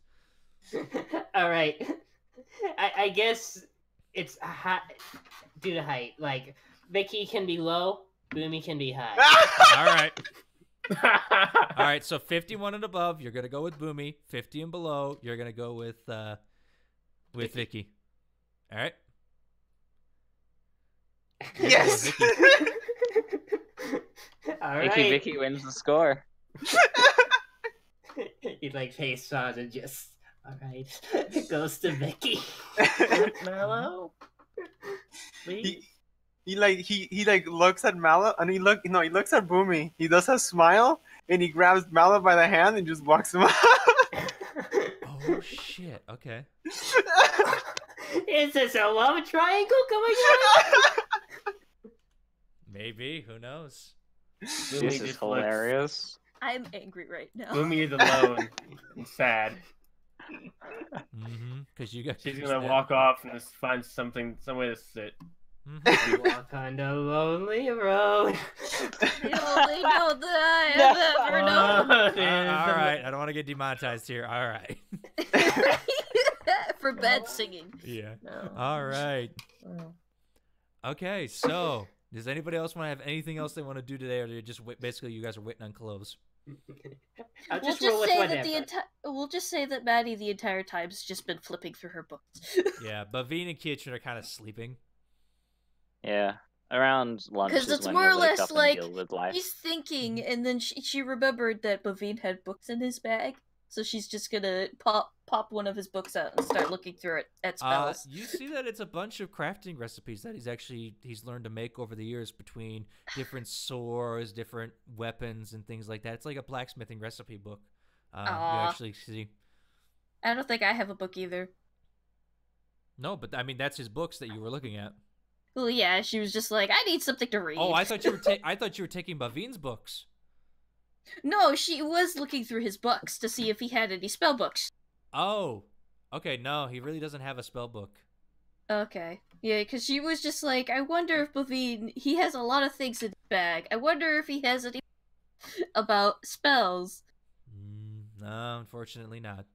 All right. I guess it's high due to height. Like Vicky can be low, Boomy can be high. All right. All right. So 51 and above, you're gonna go with Boomy. 50 and below, you're gonna go with Vicky. All right. Yes. Vicky. All right. Vicky wins the score. He like face saws and just all right goes to Vicky. Mallow. Please. He looks at Mallow and he looks at Boomy. He does a smile and he grabs Mallow by the hand and just walks him out. Oh shit. Okay. Is this a love triangle going on? Maybe. Who knows? This is hilarious. I'm angry right now. Boomy is alone and sad. Mm-hmm. Because you got. She's gonna walk off and just find some way to sit. Mm-hmm. Walk on the lonely road. The only note that I have ever known. All right. I don't want to get demonetized here. All right. For bad singing. Yeah. No. All right. No. Okay. So, does anybody else want to have anything else they want to do today, or are you just basically you guys are waiting on clothes? I'll We'll just roll just with say whatever. that we'll just say that Maddie the entire time's just been flipping through her books. Yeah, but Veen and Kitchen are kind of sleeping. Yeah. Around lunch 'Cause is it's when more they or wake less up and like deal with life. He's thinking, and then she remembered that Bavine had books in his bag, so she's just gonna pop one of his books out and start looking through it at spells. You see that it's a bunch of crafting recipes that he's learned to make over the years between different swords, different weapons, and things like that. It's like a blacksmithing recipe book. You actually see. I don't think I have a book either. No, but I mean that's his books that you were looking at. Well, yeah, she was just like, I need something to read. Oh, I thought you were taking Bavin's books. No, she was looking through his books to see if he had any spell books. Oh, okay. No, he really doesn't have a spell book. Okay. Yeah, because she was just like, I wonder if Bavine, he has a lot of things in his bag. I wonder if he has any about spells. No, unfortunately not.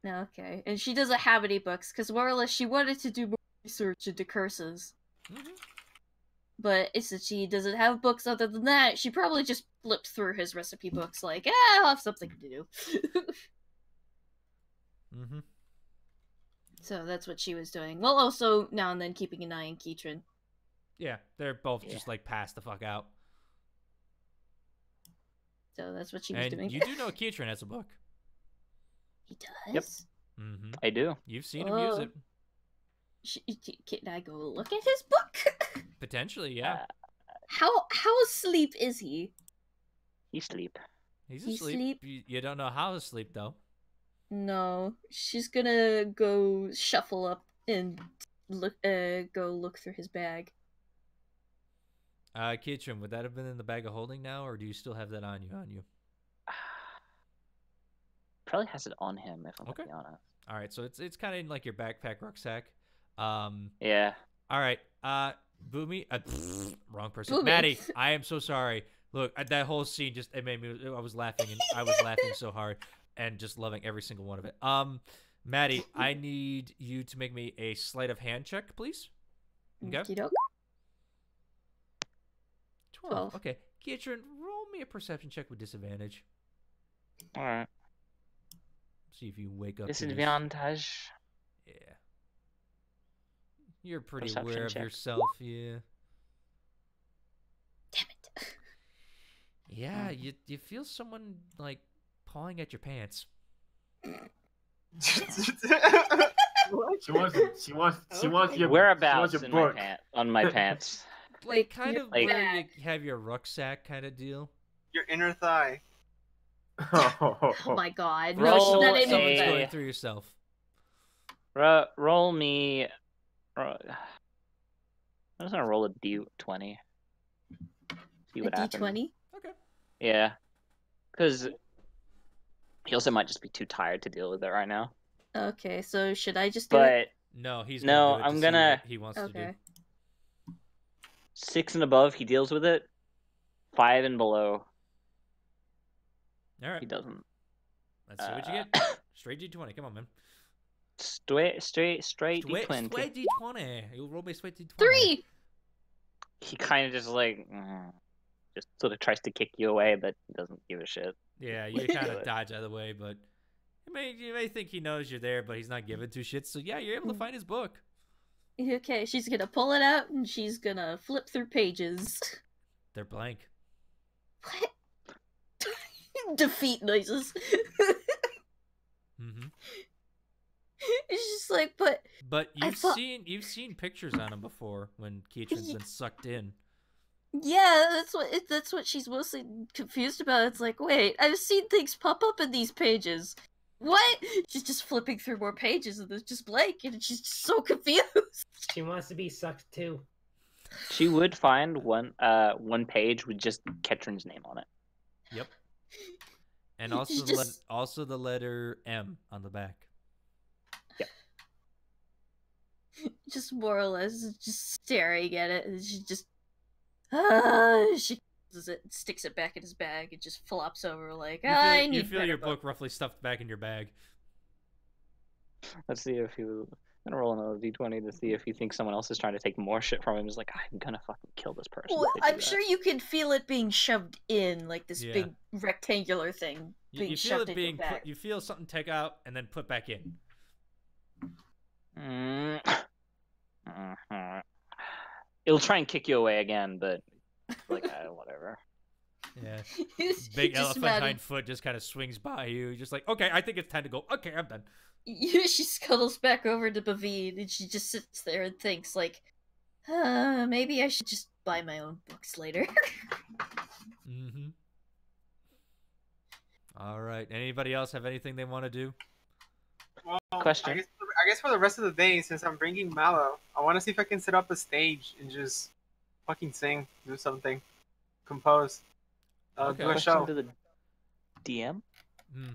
No, okay. And she doesn't have any books, because more or less she wanted to do more research into curses. Mm-hmm. But since she doesn't have books other than that, she probably just flipped through his recipe books like, I'll have something to do. Mm-hmm. So that's what she was doing. Well, also now and then keeping an eye on Keatron. Yeah, they're both just like passed the fuck out. So that's what she was And doing. you do know Keatron has a book. He does? Yep. Mm-hmm. I do. You've seen him use it. Can I go look at his book? Potentially, yeah. How asleep is he? He sleep. He's He's asleep. asleep? You don't know how to sleep, though. No, she's gonna go shuffle up and go look through his bag. Keatron, would that have been in the bag of holding now, or do you still have that on you? Probably has it on him, if I'm Okay. being honest. All right, so it's kind of in like your backpack rucksack. Yeah. All right, Boomy, wrong person. Boomy. Maddie, I am so sorry. Look, that whole scene it made me. I was laughing and I was laughing so hard and just loving every single one of it. Maddie, I need you to make me a sleight of hand check, please. Okay. Okey-doke. 12. Okay, Keatron, roll me a perception check with disadvantage. All right. See if you wake up. to this. Disadvantage. Yeah. You're pretty Perception aware of check. yourself, yeah. Yeah, you feel someone like pawing at your pants. She wants your Whereabouts your in book. on my pants? Like kind your of like- where you have your rucksack kind of deal. Your inner thigh. Oh my god. No, Roll she's not able Someone's to. going through yourself. Roll me. I'm just gonna roll a d20. See A what happens. D20? Okay. Yeah, because he also might just be too tired to deal with it right now. Okay, so should I just do it? But No, he's No, gonna do it to I'm see gonna- what he wants to do. Okay. 6 and above, he deals with it. 5 and below, All right. he doesn't. Let's see what you get. Straight D20. Come on, man. Straight D20. Straight D20. You roll me straight D20. 3! He kind of just like, just sort of tries to kick you away, but he doesn't give a shit. Yeah, you kind of dodge out of the way, but you may think he knows you're there, but he's not giving two shits. So yeah, you're able to find his book. Okay, she's gonna pull it out and she's gonna flip through pages. They're blank. What? Defeat noises. Mm-hmm. It's just like, but But I thought- you've seen pictures on him before when Keitron's been sucked in. yeah, that's what she's mostly confused about. It's like, wait, I've seen things pop up in these pages. What? She's just flipping through more pages and there's just blank, and she's just so confused. She wants to be sucked too. She would find one page with just Ketrin's name on it. Yep. And also She's also the letter M on the back. Just more or less just staring at it, and she just she closes it and sticks it back in his bag and just flops over like, I need You feel better your book roughly stuffed back in your bag. Let's see if he was. I'm gonna roll another d20 to see if he thinks someone else is trying to take more shit from him. He's like, I'm gonna fucking kill this person. Well, if they do I'm that." sure you can feel it being shoved in, like this Yeah. big rectangular thing being You feel shoved it in your being bag. you feel something take out and then put back in. Mhm. It'll try and kick you away again, but like whatever. Yeah. It's Big just elephant Maddie. hind foot just kind of swings by you. You're just like, okay, I think it's time to go. Okay, I'm done. She scuttles back over to Bavine and she just sits there and thinks like, maybe I should just buy my own books later. Mm-hmm. All right. Anybody else have anything they want to do? Well, Question. I guess for the rest of the day, since I'm bringing Mallow, I want to see if I can set up a stage and just fucking sing, do something, compose, Okay. do a Question show. to the DM. Hmm.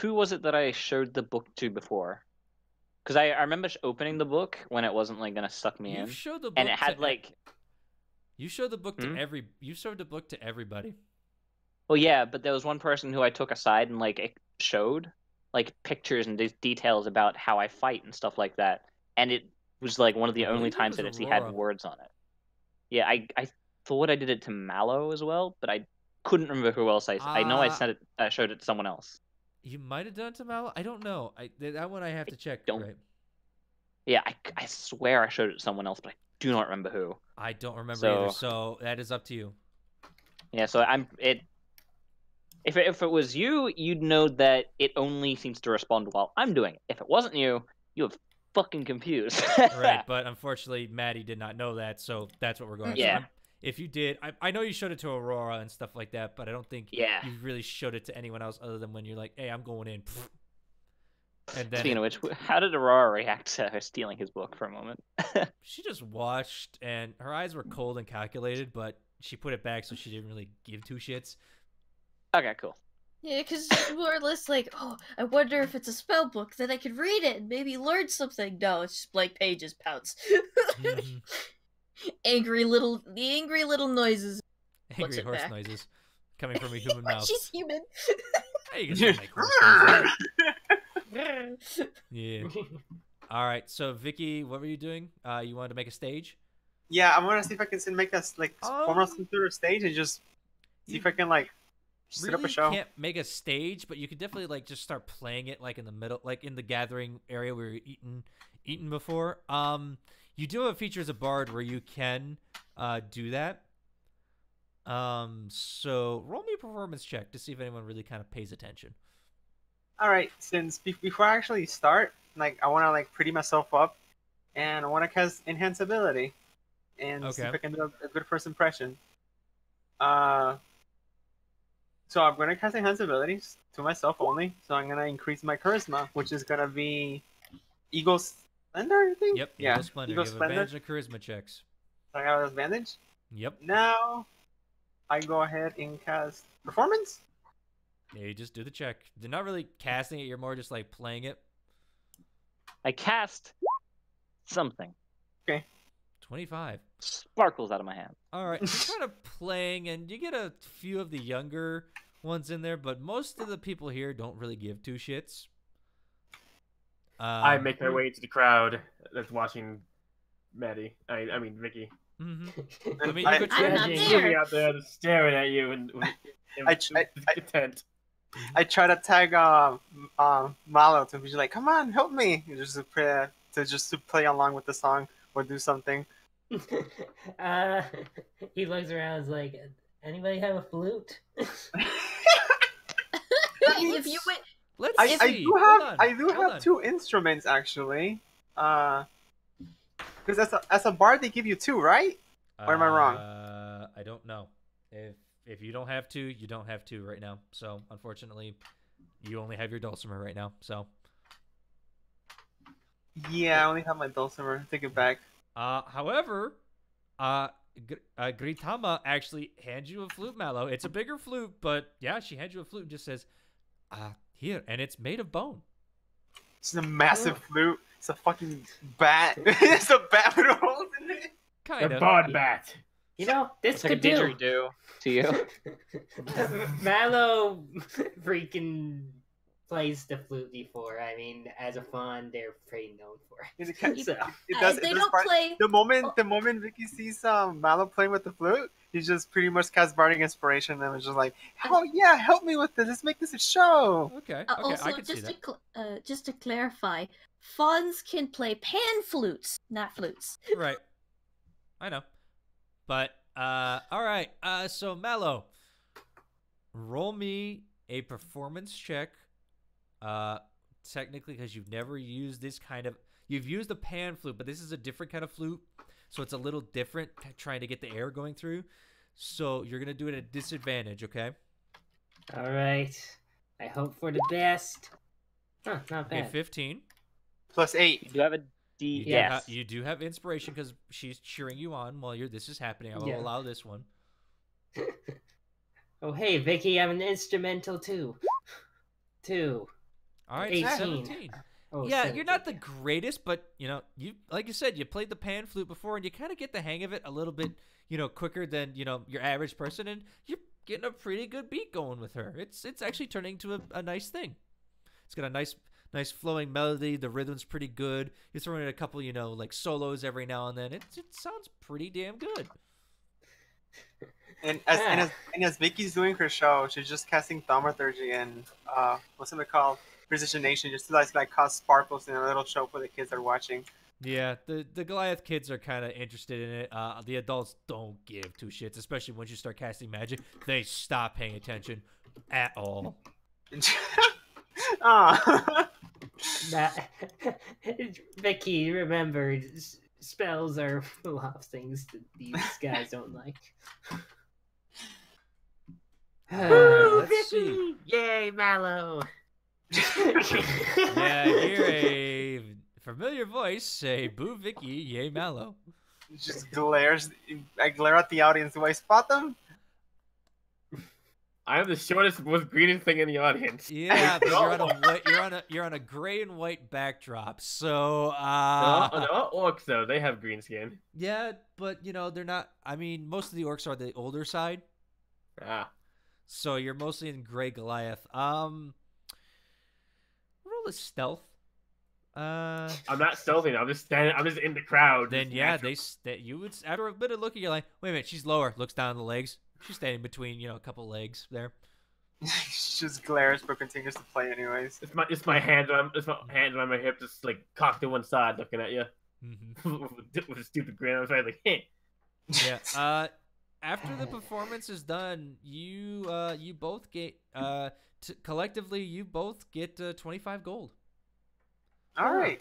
Who was it that I showed the book to before? Because I remember opening the book when it wasn't like gonna suck me You in, showed the book and it had to like, you showed the book to Hmm? you showed the book to everybody. well, yeah, but there was one person who I took aside and like it showed like pictures and details about how I fight and stuff like that, and it was like one of the I only believe it times was that it actually had Aurora. words on it. Yeah, I thought I did it to Mallow as well, but I couldn't remember who else I know I sent it, showed it to someone else. You might have done it to Mal. I don't know. That one I have to check. don't- Right. Yeah, I swear I showed it to someone else, but I do not remember who. I don't remember So- either. So that is up to you. Yeah, so if it was you, you'd know that it only seems to respond while I'm doing it. If it wasn't you, you're fucking confused. Right. But unfortunately, Maddie did not know that, so that's what we're going. Yeah. So if you did, I know you showed it to Aurora and stuff like that, but I don't think Yeah. you really showed it to anyone else other than when you're like, "Hey, I'm going in." And then Speaking of which, how did Aurora react to her stealing his book for a moment? she just watched, and her eyes were cold and calculated, but she put it back, so she didn't really give two shits. Okay, cool. Yeah, because it's more or less like, oh, I wonder if it's a spell book, then I could read it and maybe learn something. No, it's just blank pages, pounce. Mhm. angry little noises. Puts Angry it horse back. noises coming from a human Like mouth. she's human. Hey, you can still make horse noises. Yeah. All right. So Vicky, what were you doing? You wanted to make a stage? Yeah, I want to see if I can make us like form us into a stage and just see if I can like set up a Really show. can't make a stage, but you could definitely like just start playing it like in the middle, like in the gathering area where you're eating before. You do have a feature as a bard where you can do that. So roll me a performance check to see if anyone really kind of pays attention. All right, since before I actually start, like I want to like pretty myself up, and I want to cast enhance ability, and see if I can do a good first impression. So I'm gonna cast enhance abilities to myself only. So I'm gonna increase my charisma, which is gonna be Eagle Splendor, I think. Yep. Yeah. Eagle Splendor. Eagle You have Splendor. advantage on charisma checks. So I got advantage. Yep. Now I go ahead and cast performance. Yeah, you just do the check. You're not really casting it. You're more just like playing it. I cast something. 25. Sparkles out of my hand. All right, you're kind of playing, and you get a few of the younger ones in there, but most of the people here don't really give two shits. I make my way into the crowd that's watching Maddie. I mean Vicky. Mm-hmm. I mean, I- you could I'm try. not She's there. sitting out there just staring at you and I- content. I try to tag Malo to be like, "Come on, help me!" Just to play along with the song or do something. He looks around, is like, anybody have a flute? If you went, Let's I see. do Hold have on, I do hold have on. two instruments actually. Because as a bard they give you two, right? Or am I wrong? I don't know. If you don't have two, you don't have two right now. So unfortunately, you only have your dulcimer right now. So. Yeah, I only have my dulcimer. Take it back. However, Gritama actually hands you a flute, Mallow. It's a bigger flute, but yeah, she hands you a flute and just says, here, and it's made of bone. It's a massive flute. It's a fucking bat. It's a bat with holes in it. Kind The of. bod bat. You know, this It's like a could do. didgeridoo to you. Mallow freaking plays the flute before. I mean, as a fawn, they're pretty known for it. So, It does. they it does don't part- play. The moment Vicky sees Malo playing with the flute, he just pretty much casts bardic inspiration and was just like, "Oh yeah, help me with this. Let's make this a show." Okay. Okay. Also, I can see just that. just to clarify, fawns can play pan flutes, not flutes. Right. I know. But all right. So Mallow, roll me a performance check. Technically, because you've never used this kind of. You've used the pan flute, but this is a different kind of flute, so it's a little different. Trying to get the air going through. So you're gonna do it at a disadvantage. Okay. all right. I hope for the best. Huh, not Okay. bad. 15. Plus 8. You do have a D. You do Yes. you do have inspiration because she's cheering you on while this is happening. I will Yeah. allow this one. Oh, hey, Vicky, I'm an instrumental too. All right, 18. 17. Oh, Yeah, 17. you're not the greatest, but you like you said, you played the pan flute before, and you kind of get the hang of it a little bit, quicker than your average person, and you're getting a pretty good beat going with her. It's actually turning into a nice thing. It's got a nice flowing melody. The rhythm's pretty good. You're throwing in a couple, like solos every now and then. It sounds pretty damn good. And as Vicky's doing her show, she's just casting thaumaturgy and what's it called? Precisionation, just to like cause sparkles in a little show for the kids that are watching. Yeah, the Goliath kids are kind of interested in it. The adults don't give two shits, especially once you start casting magic. They stop paying attention at all. Vicky, remember, spells are a lot of things that these guys don't like. Let's see. Yay, Mallow! Yeah, I hear a familiar voice say, "Boo, Vicky, yay, Mallow." Just glares. I glare at the audience. Do I spot them? I am the shortest, most greenest thing in the audience. Yeah, but you're on a gray and white backdrop. So They're all orcs though. They have green skin. yeah, but they're not. I mean, most of the orcs are the older side, Ah. so you're mostly in gray Goliath. Roll a stealth. I'm not stealthing. I'm just standing. I'm just in the crowd. Then just yeah, natural. you would after a bit of looking, you're like, wait a minute, she's lower. Looks down the legs. She's standing between a couple legs there. She just glares but continues to play anyways. It's my hands on my hip, just like cocked to one side, looking at you Mm-hmm. with a stupid grin. I was like, hey. Yeah. after the performance is done, you both get collectively you both get 25 gold. All right.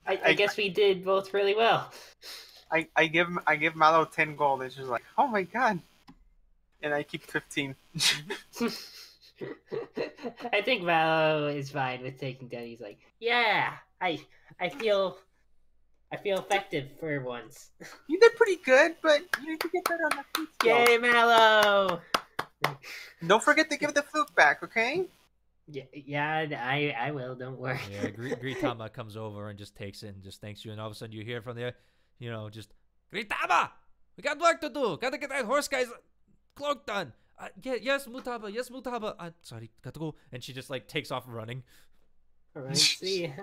I guess we did both really well. I give Mallow 10 gold. It's just like, oh my god. And I keep 15. I think Malo is fine with taking down. He's like, yeah, I feel effective for once. You did pretty good, but you need to get better on the flute skill. Yay, Malo! Don't forget to give the flute back, okay? Yeah, I will. Don't worry. Yeah, Gritama comes over and just takes it and just thanks you, and all of a sudden you hear from there, just Gritama, we got work to do. Gotta get that horse guy's cloak done. Yes, Mutaba. Yes, Mutaba. Sorry, gotta go. And she just like takes off running. All right, see.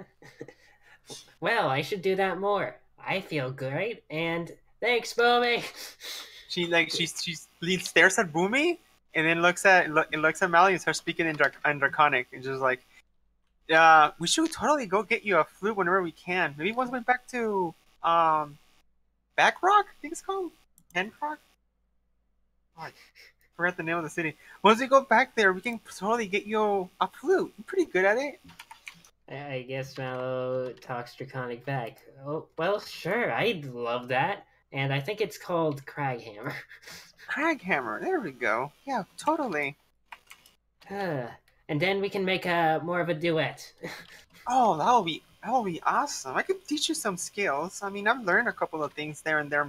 Well, I should do that more. I feel great, and thanks, Boomy. She stares at Boomy and then looks at Mally and starts speaking in Draconic and just like, we should totally go get you a flute whenever we can. Maybe once we went back to Backrock, I think it's called Henrock. I forgot the name of the city. Once we go back there, we can totally get you a flute. I'm pretty good at it. I guess Mallow talks Draconic back. Oh, well, sure, I'd love that. And I think it's called Craghammer. Craghammer, there we go. Yeah, totally. And then we can make more of a duet. Oh, that'll be awesome. I could teach you some skills. I mean, I've learned a couple of things there and there.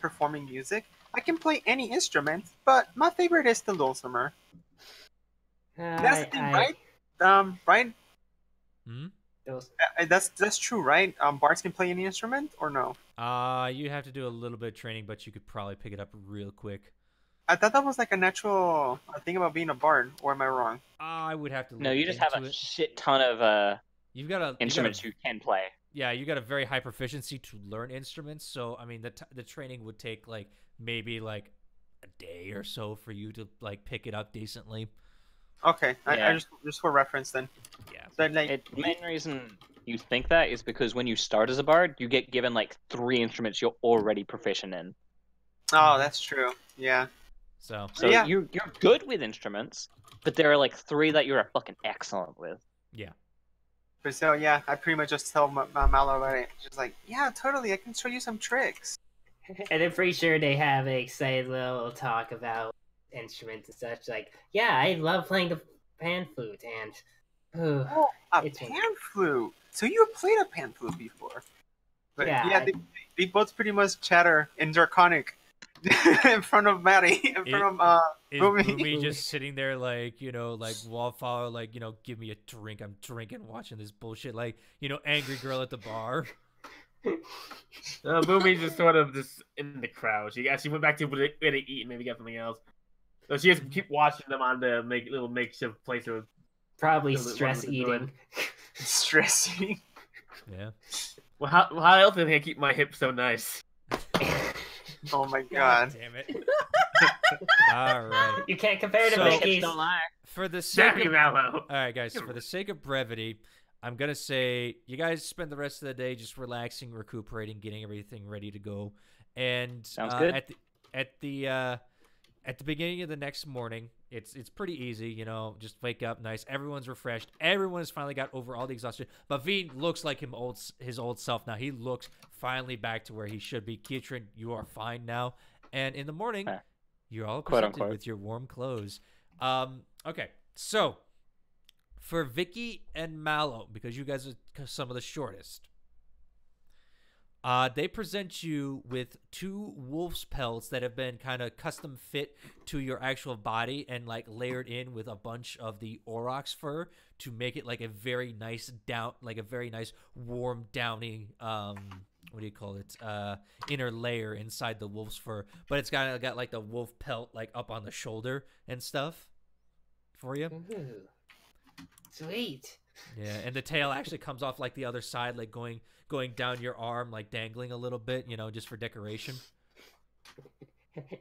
Performing music. I can play any instrument, but my favorite is the dulcimer. That's the thing, right? Right? Hmm? That's true, right? Bards can play any instrument or no? You have to do a little bit of training, but you could probably pick it up real quick. I thought that was like a natural thing about being a bard, or am I wrong? I would have to. No, you just have a it. shit ton of You've got instruments you can play. Yeah, you got a very high proficiency to learn instruments. So I mean, the training would take like maybe like a day or so for you to like pick it up decently. Okay, Yeah. I just for reference then. Yeah. So, like, The main reason you think that is because when you start as a bard, you get given like 3 instruments you're already proficient in. Oh, that's true. Yeah. So yeah. you're good with instruments, but there are like 3 that you're fucking excellent with. yeah. But so yeah, I pretty much just tell Mallow about it. She's like, yeah, totally. I can show you some tricks. And I'm pretty sure they have an excited little talk about instruments and such. Like, yeah, I love playing the pan flute, and Oh, a It's pan flute. So you played a pan flute before? But Yeah, they both pretty much chatter in Draconic in front of Maddie, in front of Is Boomy. Boomy just sitting there like, like wallflower, like, give me a drink. I'm drinking, watching this bullshit. Like, angry girl at the bar. Boomy's just sort of just in the crowd. She actually went back to where they eat and maybe get something else. So she has to keep watching them on the little makeshift place. probably Does it stress what we're doing? eating. Stressing. Yeah. Well, how else did I keep my hips so nice? Oh my god. Damn it. All right. You can't compare to So- Mickey's. Don't lie. For the sake Damn you, of Mallow. All right, guys. For the sake of brevity, I'm gonna say you guys spend the rest of the day just relaxing, recuperating, getting everything ready to go, and Sounds good. At the beginning of the next morning, it's pretty easy. Just wake up, nice. Everyone's refreshed. Everyone has finally got over all the exhaustion. But Veen looks like his old self now. He looks finally back to where he should be. Kietrin, you are fine now. And in the morning, you're all Quote, presented unquote. with your warm clothes. Okay, so for Vicky and Mallow, because you guys are some of the shortest, they present you with 2 wolf's pelts that have been kind of custom fit to your actual body and like layered in with a bunch of the aurochs fur to make it like a very nice warm downy what do you call it? Inner layer inside the wolf's fur, but it's got like the wolf pelt like up on the shoulder and stuff for you. Ooh, sweet. Yeah, and the tail actually comes off like the other side, like going down your arm, like dangling a little bit, just for decoration.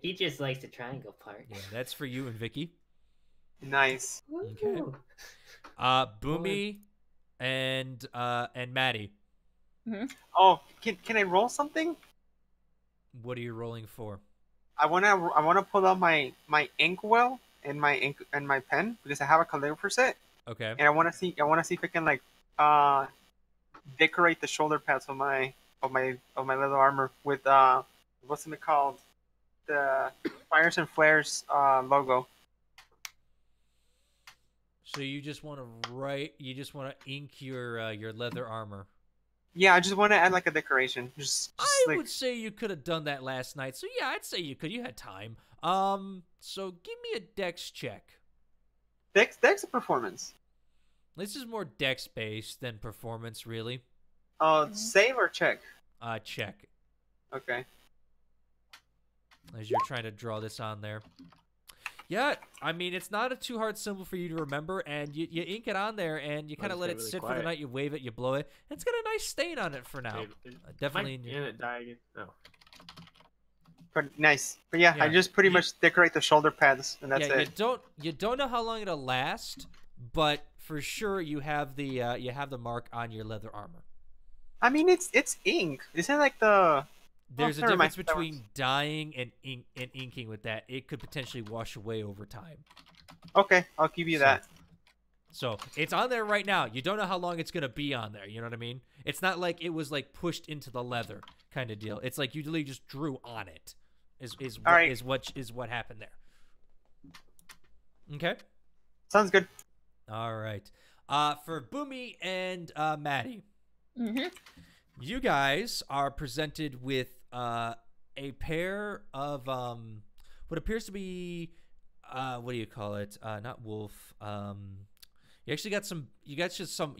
He just likes the triangle part. Yeah, that's for you and Vicky. Nice. Okay. Ooh. Boomy and Maddie. Oh, can I roll something? What are you rolling for? I wanna pull out my inkwell and my pen because I have a calligrapher set, Okay. and I wanna see if I can like decorate the shoulder pads of my leather armor with what's it called, the Fires and Flares logo. So you just want to ink your leather armor. Yeah, I just want to add like a decoration. I like... would say you could have done that last night. So yeah, I'd say you could. You had time. So give me a dex check. Dex or performance? This is more dex based than performance, really. Save or check? Check. Okay. As you're trying to draw this on there. Yeah, I mean, it's not a too hard symbol for you to remember, and you ink it on there, and you kind of let it sit for the night. You wave it, you blow it, and it's got a nice stain on it for now. Definitely. Die again. No. But nice. But yeah, I just pretty much decorate the shoulder pads, and that's it. You don't know how long it'll last, but for sure you have the mark on your leather armor. I mean, it's ink. Isn't it like the... There's a difference between dyeing and inking with that. It could potentially wash away over time. Okay, I'll give you that. So it's on there right now. You don't know how long it's gonna be on there. You know what I mean? It's not like it was like pushed into the leather kind of deal. It's like you literally just drew on it. Is what happened there. Okay. Sounds good. All right. For Boomy and Maddie. Mm-hmm. You guys are presented with a pair of what appears to be what do you call it? Not wolf. You actually got some. You got just some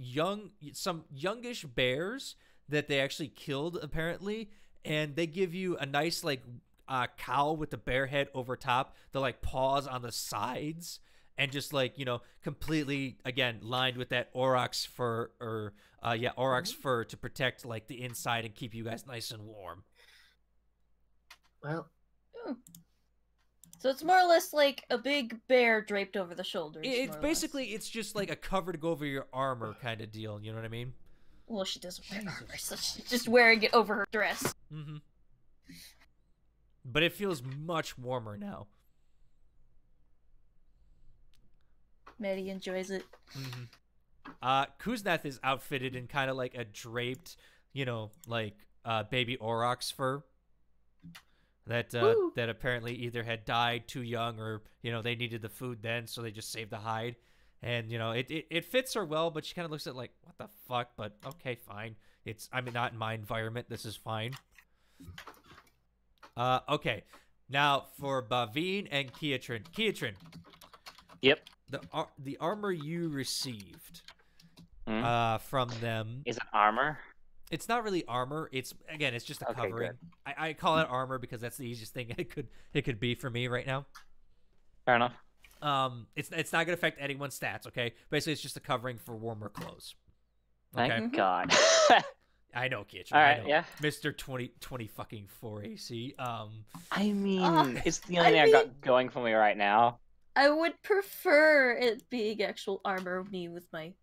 youngish bears that they actually killed apparently, and they give you a nice like cowl with the bear head over top. The like paws on the sides. And just like, completely, again, lined with that aurochs fur, aurochs fur to protect like the inside and keep you guys nice and warm. Well, so it's more or less like a big bear draped over the shoulders. It's basically, it's just like a cover to go over your armor kind of deal. You know what I mean? Well, she doesn't wear armor, so she's just wearing it over her dress. Mm-hmm. But it feels much warmer now. Maddie enjoys it. Mm-hmm. Kuznath is outfitted in kind of like a draped, baby aurochs fur. That apparently either had died too young or, they needed the food then, so they just saved the hide. And, it fits her well, but she kind of looks at it like, what the fuck? But okay, fine. Not in my environment. This is fine. Okay. Now for Bavine and Kiatrin. Kiatrin. Yep. The armor you received from them is it armor? It's not really armor. It's just a covering. I call it armor because that's the easiest thing it could be for me right now. Fair enough. It's not gonna affect anyone's stats. Okay, basically it's just a covering for warmer clothes. Okay? Thank God. I know, Kitch. All right, I know. yeah. Mr. 20 fucking 4 AC. I mean, it's the only thing I've got going for me right now. I would prefer it being actual armor of me with my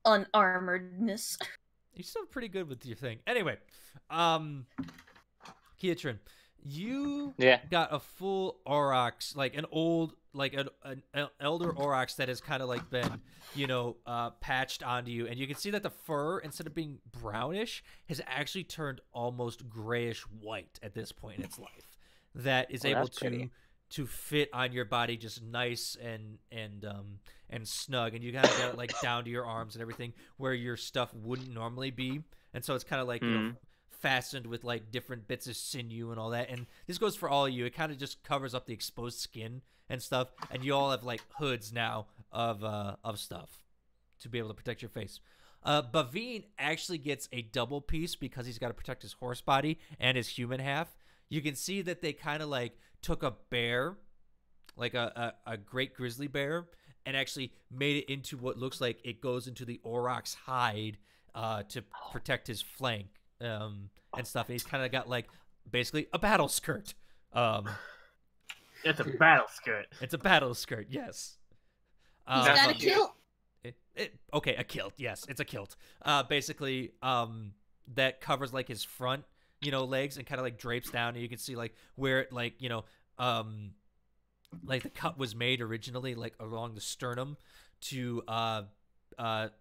unarmoredness. You're still pretty good with your thing. Anyway, Kiatrin, you got a full aurochs, like an old, like an elder aurochs that has kind of like been, patched onto you, and you can see that the fur, instead of being brownish, has actually turned almost grayish white at this point in its life. That is able to fit on your body just nice and snug, and you kind of got it like down to your arms and everything where your stuff wouldn't normally be, and so it's kind of like fastened with like different bits of sinew and all that. And this goes for all of you. It kind of just covers up the exposed skin and stuff, and you all have like hoods now of stuff to be able to protect your face. Bavine actually gets a double piece because he's got to protect his horse body and his human half. You can see that they kind of like took a bear, like a great grizzly bear, and actually made it into what looks like it goes into the aurochs hide to protect his flank and stuff. And he's kind of got like basically a battle skirt. It's a battle skirt. It's a battle skirt, yes. He's got a kilt. Okay, a kilt. Yes, it's a kilt. Basically, that covers like his front, legs, and kind of like drapes down, and you can see like where it like like the cut was made originally like along the sternum to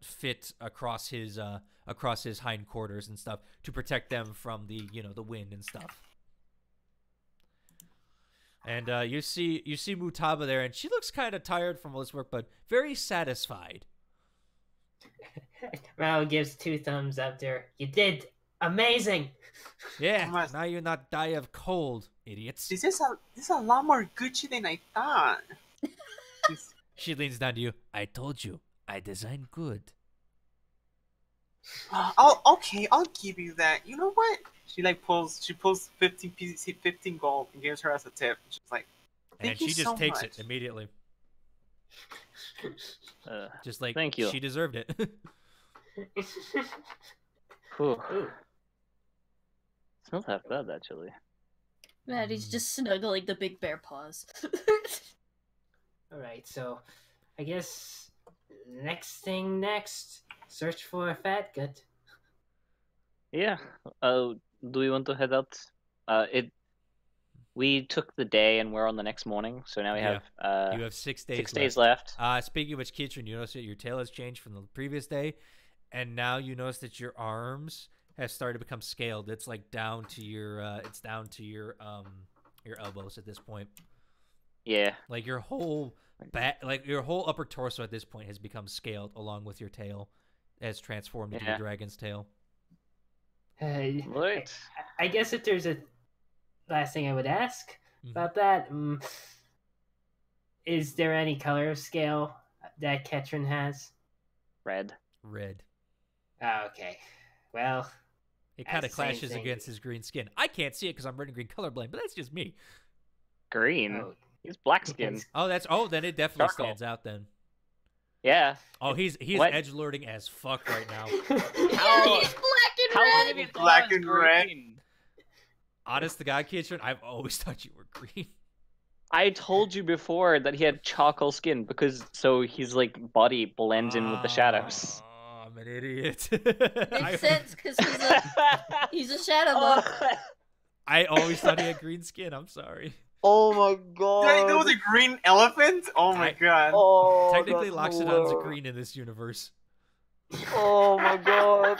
fit across his hindquarters and stuff to protect them from the the wind and stuff. And you see Mutaba there, and she looks kind of tired from all this work, but very satisfied. Rao gives 2 thumbs up there. You did amazing. Yeah, now you'll not die of cold, idiots. This is a lot more Gucci than I thought. She leans down to you. I told you, I design good. Okay, I'll give you that. You know what? She pulls 15 gold and gives her as a tip. She's like, and she just takes it immediately. Just like, thank you. She deserved it. Smells half bad, actually. Maddie's just snuggling the big bear paws. Alright, so I guess next, search for a fat gut. Yeah. Do we want to head out? We took the day and we're on the next morning, so now we have you have 6 days. 6 days left. Speaking of which, Kitchen, you notice that your tail has changed from the previous day, and now you notice that your arms have started to become scaled. It's like down to your your elbows at this point. Yeah. Like your whole your whole upper torso at this point has become scaled, along with your tail, as transformed into a dragon's tail. Right. I guess if there's a last thing I would ask about that, is there any color scale that Ketron has? Red. Oh, okay. Well, it kind of clashes against his green skin. I can't see it because I'm red and green colorblind, but that's just me. Green. Oh. He's black skinned. Then it definitely Charcoal. stands out then. Yeah. Oh, he's edgelording as fuck right now. Yeah, he's black and How long red. have you thought Black I was and red. green? Honest to God, Kitchen, I've always thought you were green. I told you before that he had charcoal skin because so his like body blends in with the shadows. Oh, I'm an idiot. Makes sense because he's a shadow monk. I always thought he had green skin. I'm sorry. Oh my god. There was a green elephant? Oh my god. Oh, Technically, that's Loxodon's hilarious. a green in this universe. Oh my god.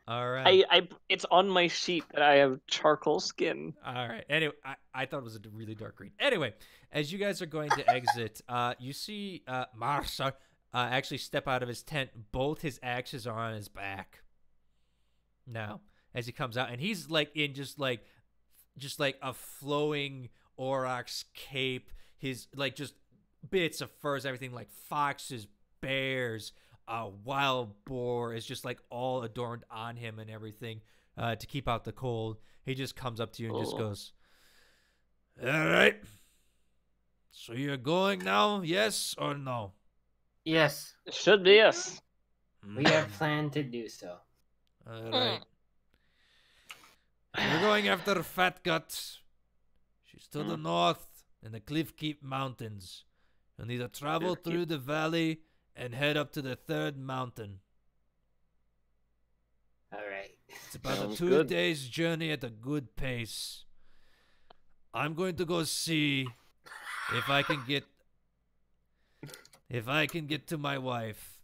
All right. It's on my sheet that I have charcoal skin. All right. Anyway, I thought it was a really dark green. Anyway, as you guys are going to exit, you see Marsa actually step out of his tent. Both his axes are on his back. Now, as he comes out, and he's like in just like a flowing aurochs cape. His like just bits of furs, everything like foxes, bears, wild boar is just like all adorned on him and everything to keep out the cold. He just comes up to you and just goes, "All right. So you're going now? Yes or no?" Yes, It should be yes. we have planned to do so. All right. We're going after Fat Gut. She's to the north in the Cliffkeep Mountains. You'll need to travel through the valley and head up to the 3rd mountain. All right. It's about a Sounds 2 good. days journey at a good pace. I'm going to go see if I can get to my wife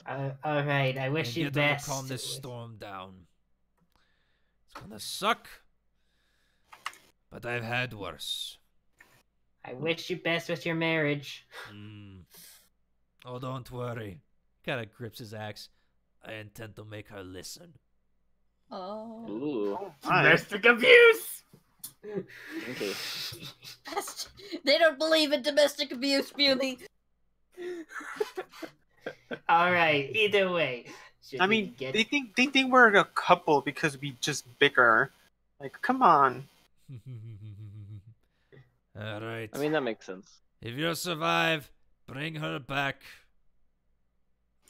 All right. I wish and you get her to best. calm this storm down. It's gonna suck, but I've had worse. I wish you best with your marriage. Oh, don't worry. Kind of grips his axe. I intend to make her listen. Oh. Ooh. Domestic abuse! Okay. They don't believe in domestic abuse, Beauty. All right. Either way. Should I we mean, get... they think we're a couple because we just bicker. Like, come on. All right. I mean, that makes sense. If you survive, bring her back,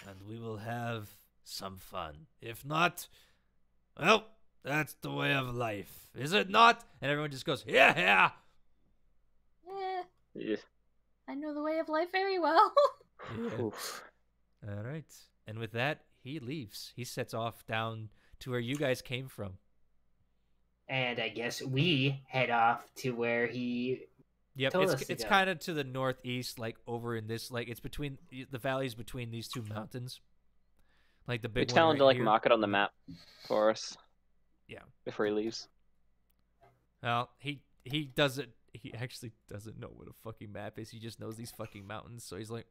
and we will have some fun. If not, well, that's the way of life, is it not? And everyone just goes, yeah, yeah. Eh, Yeah. I know the way of life very well. Yeah. Oof. All right. And with that, he leaves. He sets off down to where you guys came from. And I guess we head off to where he Yep, told us to it's go. kind of to the northeast, like over in this, like it's between the valleys between these two mountains. Like the We big one tell him right to like here. mark it on the map for us. Yeah. Before he leaves. Well, he doesn't. He actually doesn't know what a fucking map is. He just knows these fucking mountains. So he's like,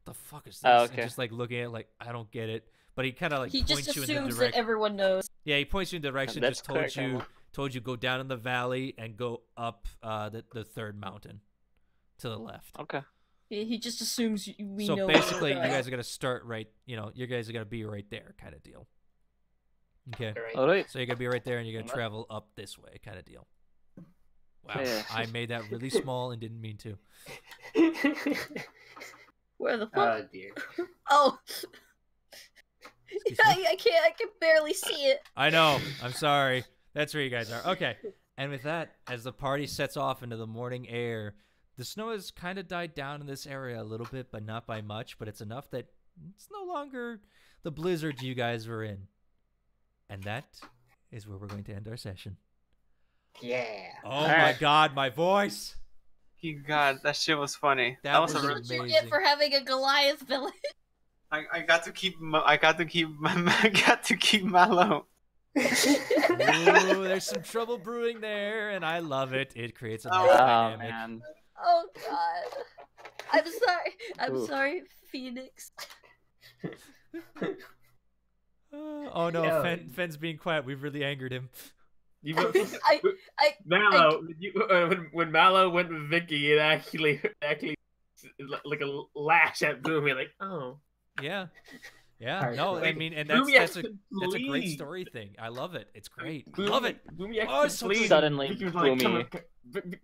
"The fuck is this?" Oh, And okay. just like looking at it, like, I don't get it. But he kind of like He points just you in the assumes that direction. everyone knows. Yeah, he points you in the direction. That's Just told correct, you Emma. go down in the valley and go up the third mountain to the left. Okay. He just assumes we So know. basically, you where we're guys are gonna start right. You guys are gonna be right there, kind of deal. Okay. Right. All right. So you're gonna be right there, and you're gonna Alright. travel up this way, kind of deal. Wow, Yeah. I made that really small and didn't mean to. Where the fuck? Oh dear. Oh, Excuse I me? can't. I can barely see it. I know. I'm sorry. That's where you guys are. Okay. And with that, as the party sets off into the morning air, the snow has kind of died down in this area a little bit, but not by much. But it's enough that it's no longer the blizzard you guys were in. And that is where we're going to end our session. Yeah. Oh my God, my voice! God, that shit was funny. That was was a That's what you amazing. get for having a Goliath village. I got to keep I got to keep Mallow. Ooh, there's some trouble brewing there, and I love it. It creates a nice Oh, dynamic. man. Oh God. I'm sorry. I'm Ooh. sorry, Phoenix. Oh no, No. Fenn's being quiet. We've really angered him. You, I- when Mallow went with Vicky, it actually like a lash at Boomy, like, oh. Yeah. Yeah. Alright, No, cool. I mean, and Boomy that's a actually great leaves. story thing. I love it. It's great. Boomy, Love it. Boomy Oh, actually it's so flees, good. and Suddenly, Vicky was like, Boomy.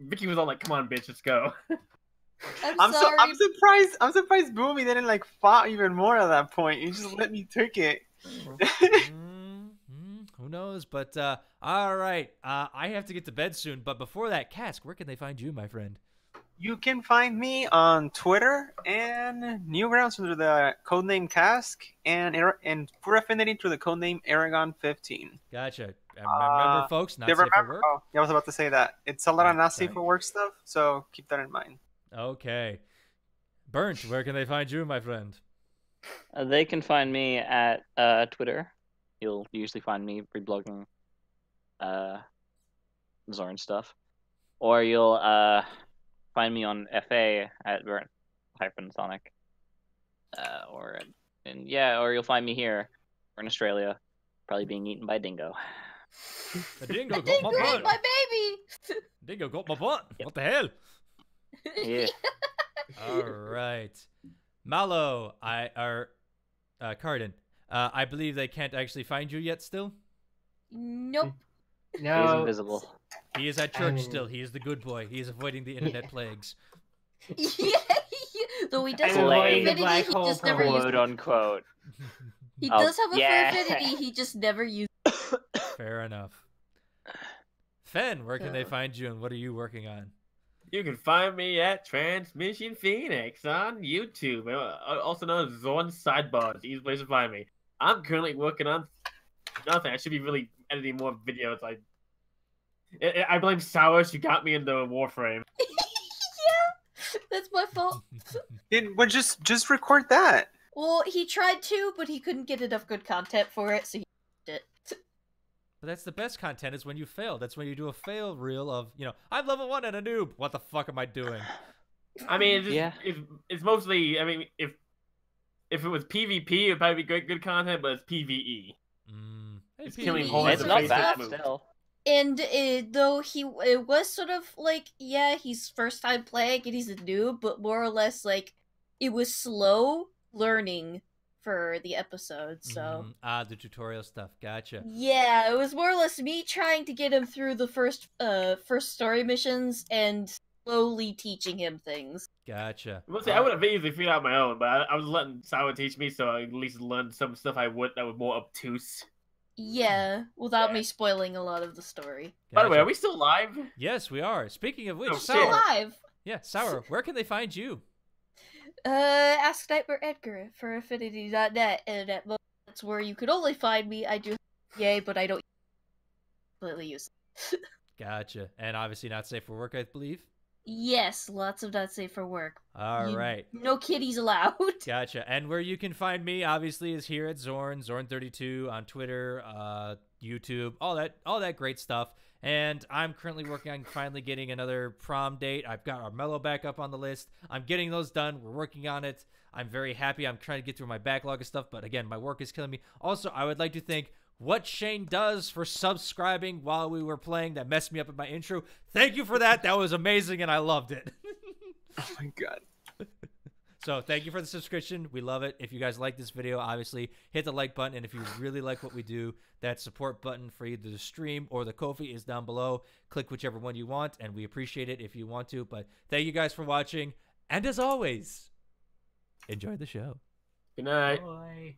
Vicky was all like, "Come on, bitch, let's go." I'm sorry. I'm surprised. I'm surprised Boomy didn't like fought even more at that point. You just let me take it. Who knows? But all right. I have to get to bed soon. But before that, Cask, where can they find you, my friend? You can find me on Twitter and Newgrounds under the codename Cask and for Affinity through the codename Aragon15. Gotcha. And remember, folks, not Yeah, safe for work. Oh, yeah, I was about to say that. It's a lot of Yeah, not safe sorry. for work stuff, so keep that in mind. Okay. Burnt, where can they find you, my friend? They can find me at Twitter. You'll usually find me reblogging Zorn stuff. Or you'll find me on FA at Burnt-Sonic. Or you'll find me here or in Australia, probably being eaten by a dingo. The dingo I got did my great, butt. my baby. Dingo got my butt. Yep. What the hell? Yeah. All right. Mallow, Cardin, I believe they can't actually find you yet still? Nope. He's No. invisible. He is at I church mean- still. He is the good boy. He is avoiding the internet plagues. Yeah. Though he does I'm have a avoiding the affinity, black he hole just never problem. used. Quote unquote. He Oh, does have a yeah. fur affinity. He just never used. Fair enough. Fen, where can they Yeah. find you and what are you working on? You can find me at Transmission Phoenix on YouTube, also known as Zorn Sidebars. Easy place to find me. I'm currently working on nothing. I should be really editing more videos. I blame Sour. She got me into Warframe. Yeah, that's my fault. Well, just record that. Well, he tried to, but he couldn't get enough good content for it, so he did it. But that's the best content is when you fail. That's when you do a fail reel of, I'm level 1 and a noob. What the fuck am I doing? I mean, it's, Yeah. it's mostly. I mean, if it was PvP, it'd probably be good content, but it's PvE. It's killing PvE. holes It's in not the bad face. still. And though it was sort of like, yeah, he's first time playing and he's a noob, but more or less like it was slow learning for the episode. So The tutorial stuff. Gotcha. yeah, it was more or less me trying to get him through the first story missions and slowly teaching him things. Gotcha. Well, see, I would have easily figured out my own, but I was letting Sour teach me, so I at least learned some stuff that was more obtuse. Yeah, without Yeah. me spoiling a lot of the story. By the way, Gotcha. are we still live? Yes, we are. Speaking of which, Oh, Sour. shit. Alive. Yeah, Sour, where can they find you? Ask Nightmare Edgar for affinity.net, and at most that's where you could only find me. I do yay, but I don't completely use it. Gotcha. And obviously not safe for work, I believe. Yes, lots of not safe for work. All right. No kitties allowed. Gotcha. And where you can find me, obviously, is here at Zorn, Zorn32 on Twitter, YouTube, all that great stuff. And I'm currently working on finally getting another prom date. I've got our Mellow back up on the list. I'm getting those done. We're working on it. I'm very happy. I'm trying to get through my backlog of stuff, but again, my work is killing me. Also, I would like to thank What Shane Does for subscribing while we were playing. That messed me up in my intro. Thank you for that. That was amazing, and I loved it. Oh my god. So thank you for the subscription. We love it. If you guys like this video, obviously, hit the like button. And if you really like what we do, that support button for either the stream or the Ko-fi is down below. Click whichever one you want, and we appreciate it if you want to. But thank you guys for watching. And as always, enjoy the show. Good night. Bye.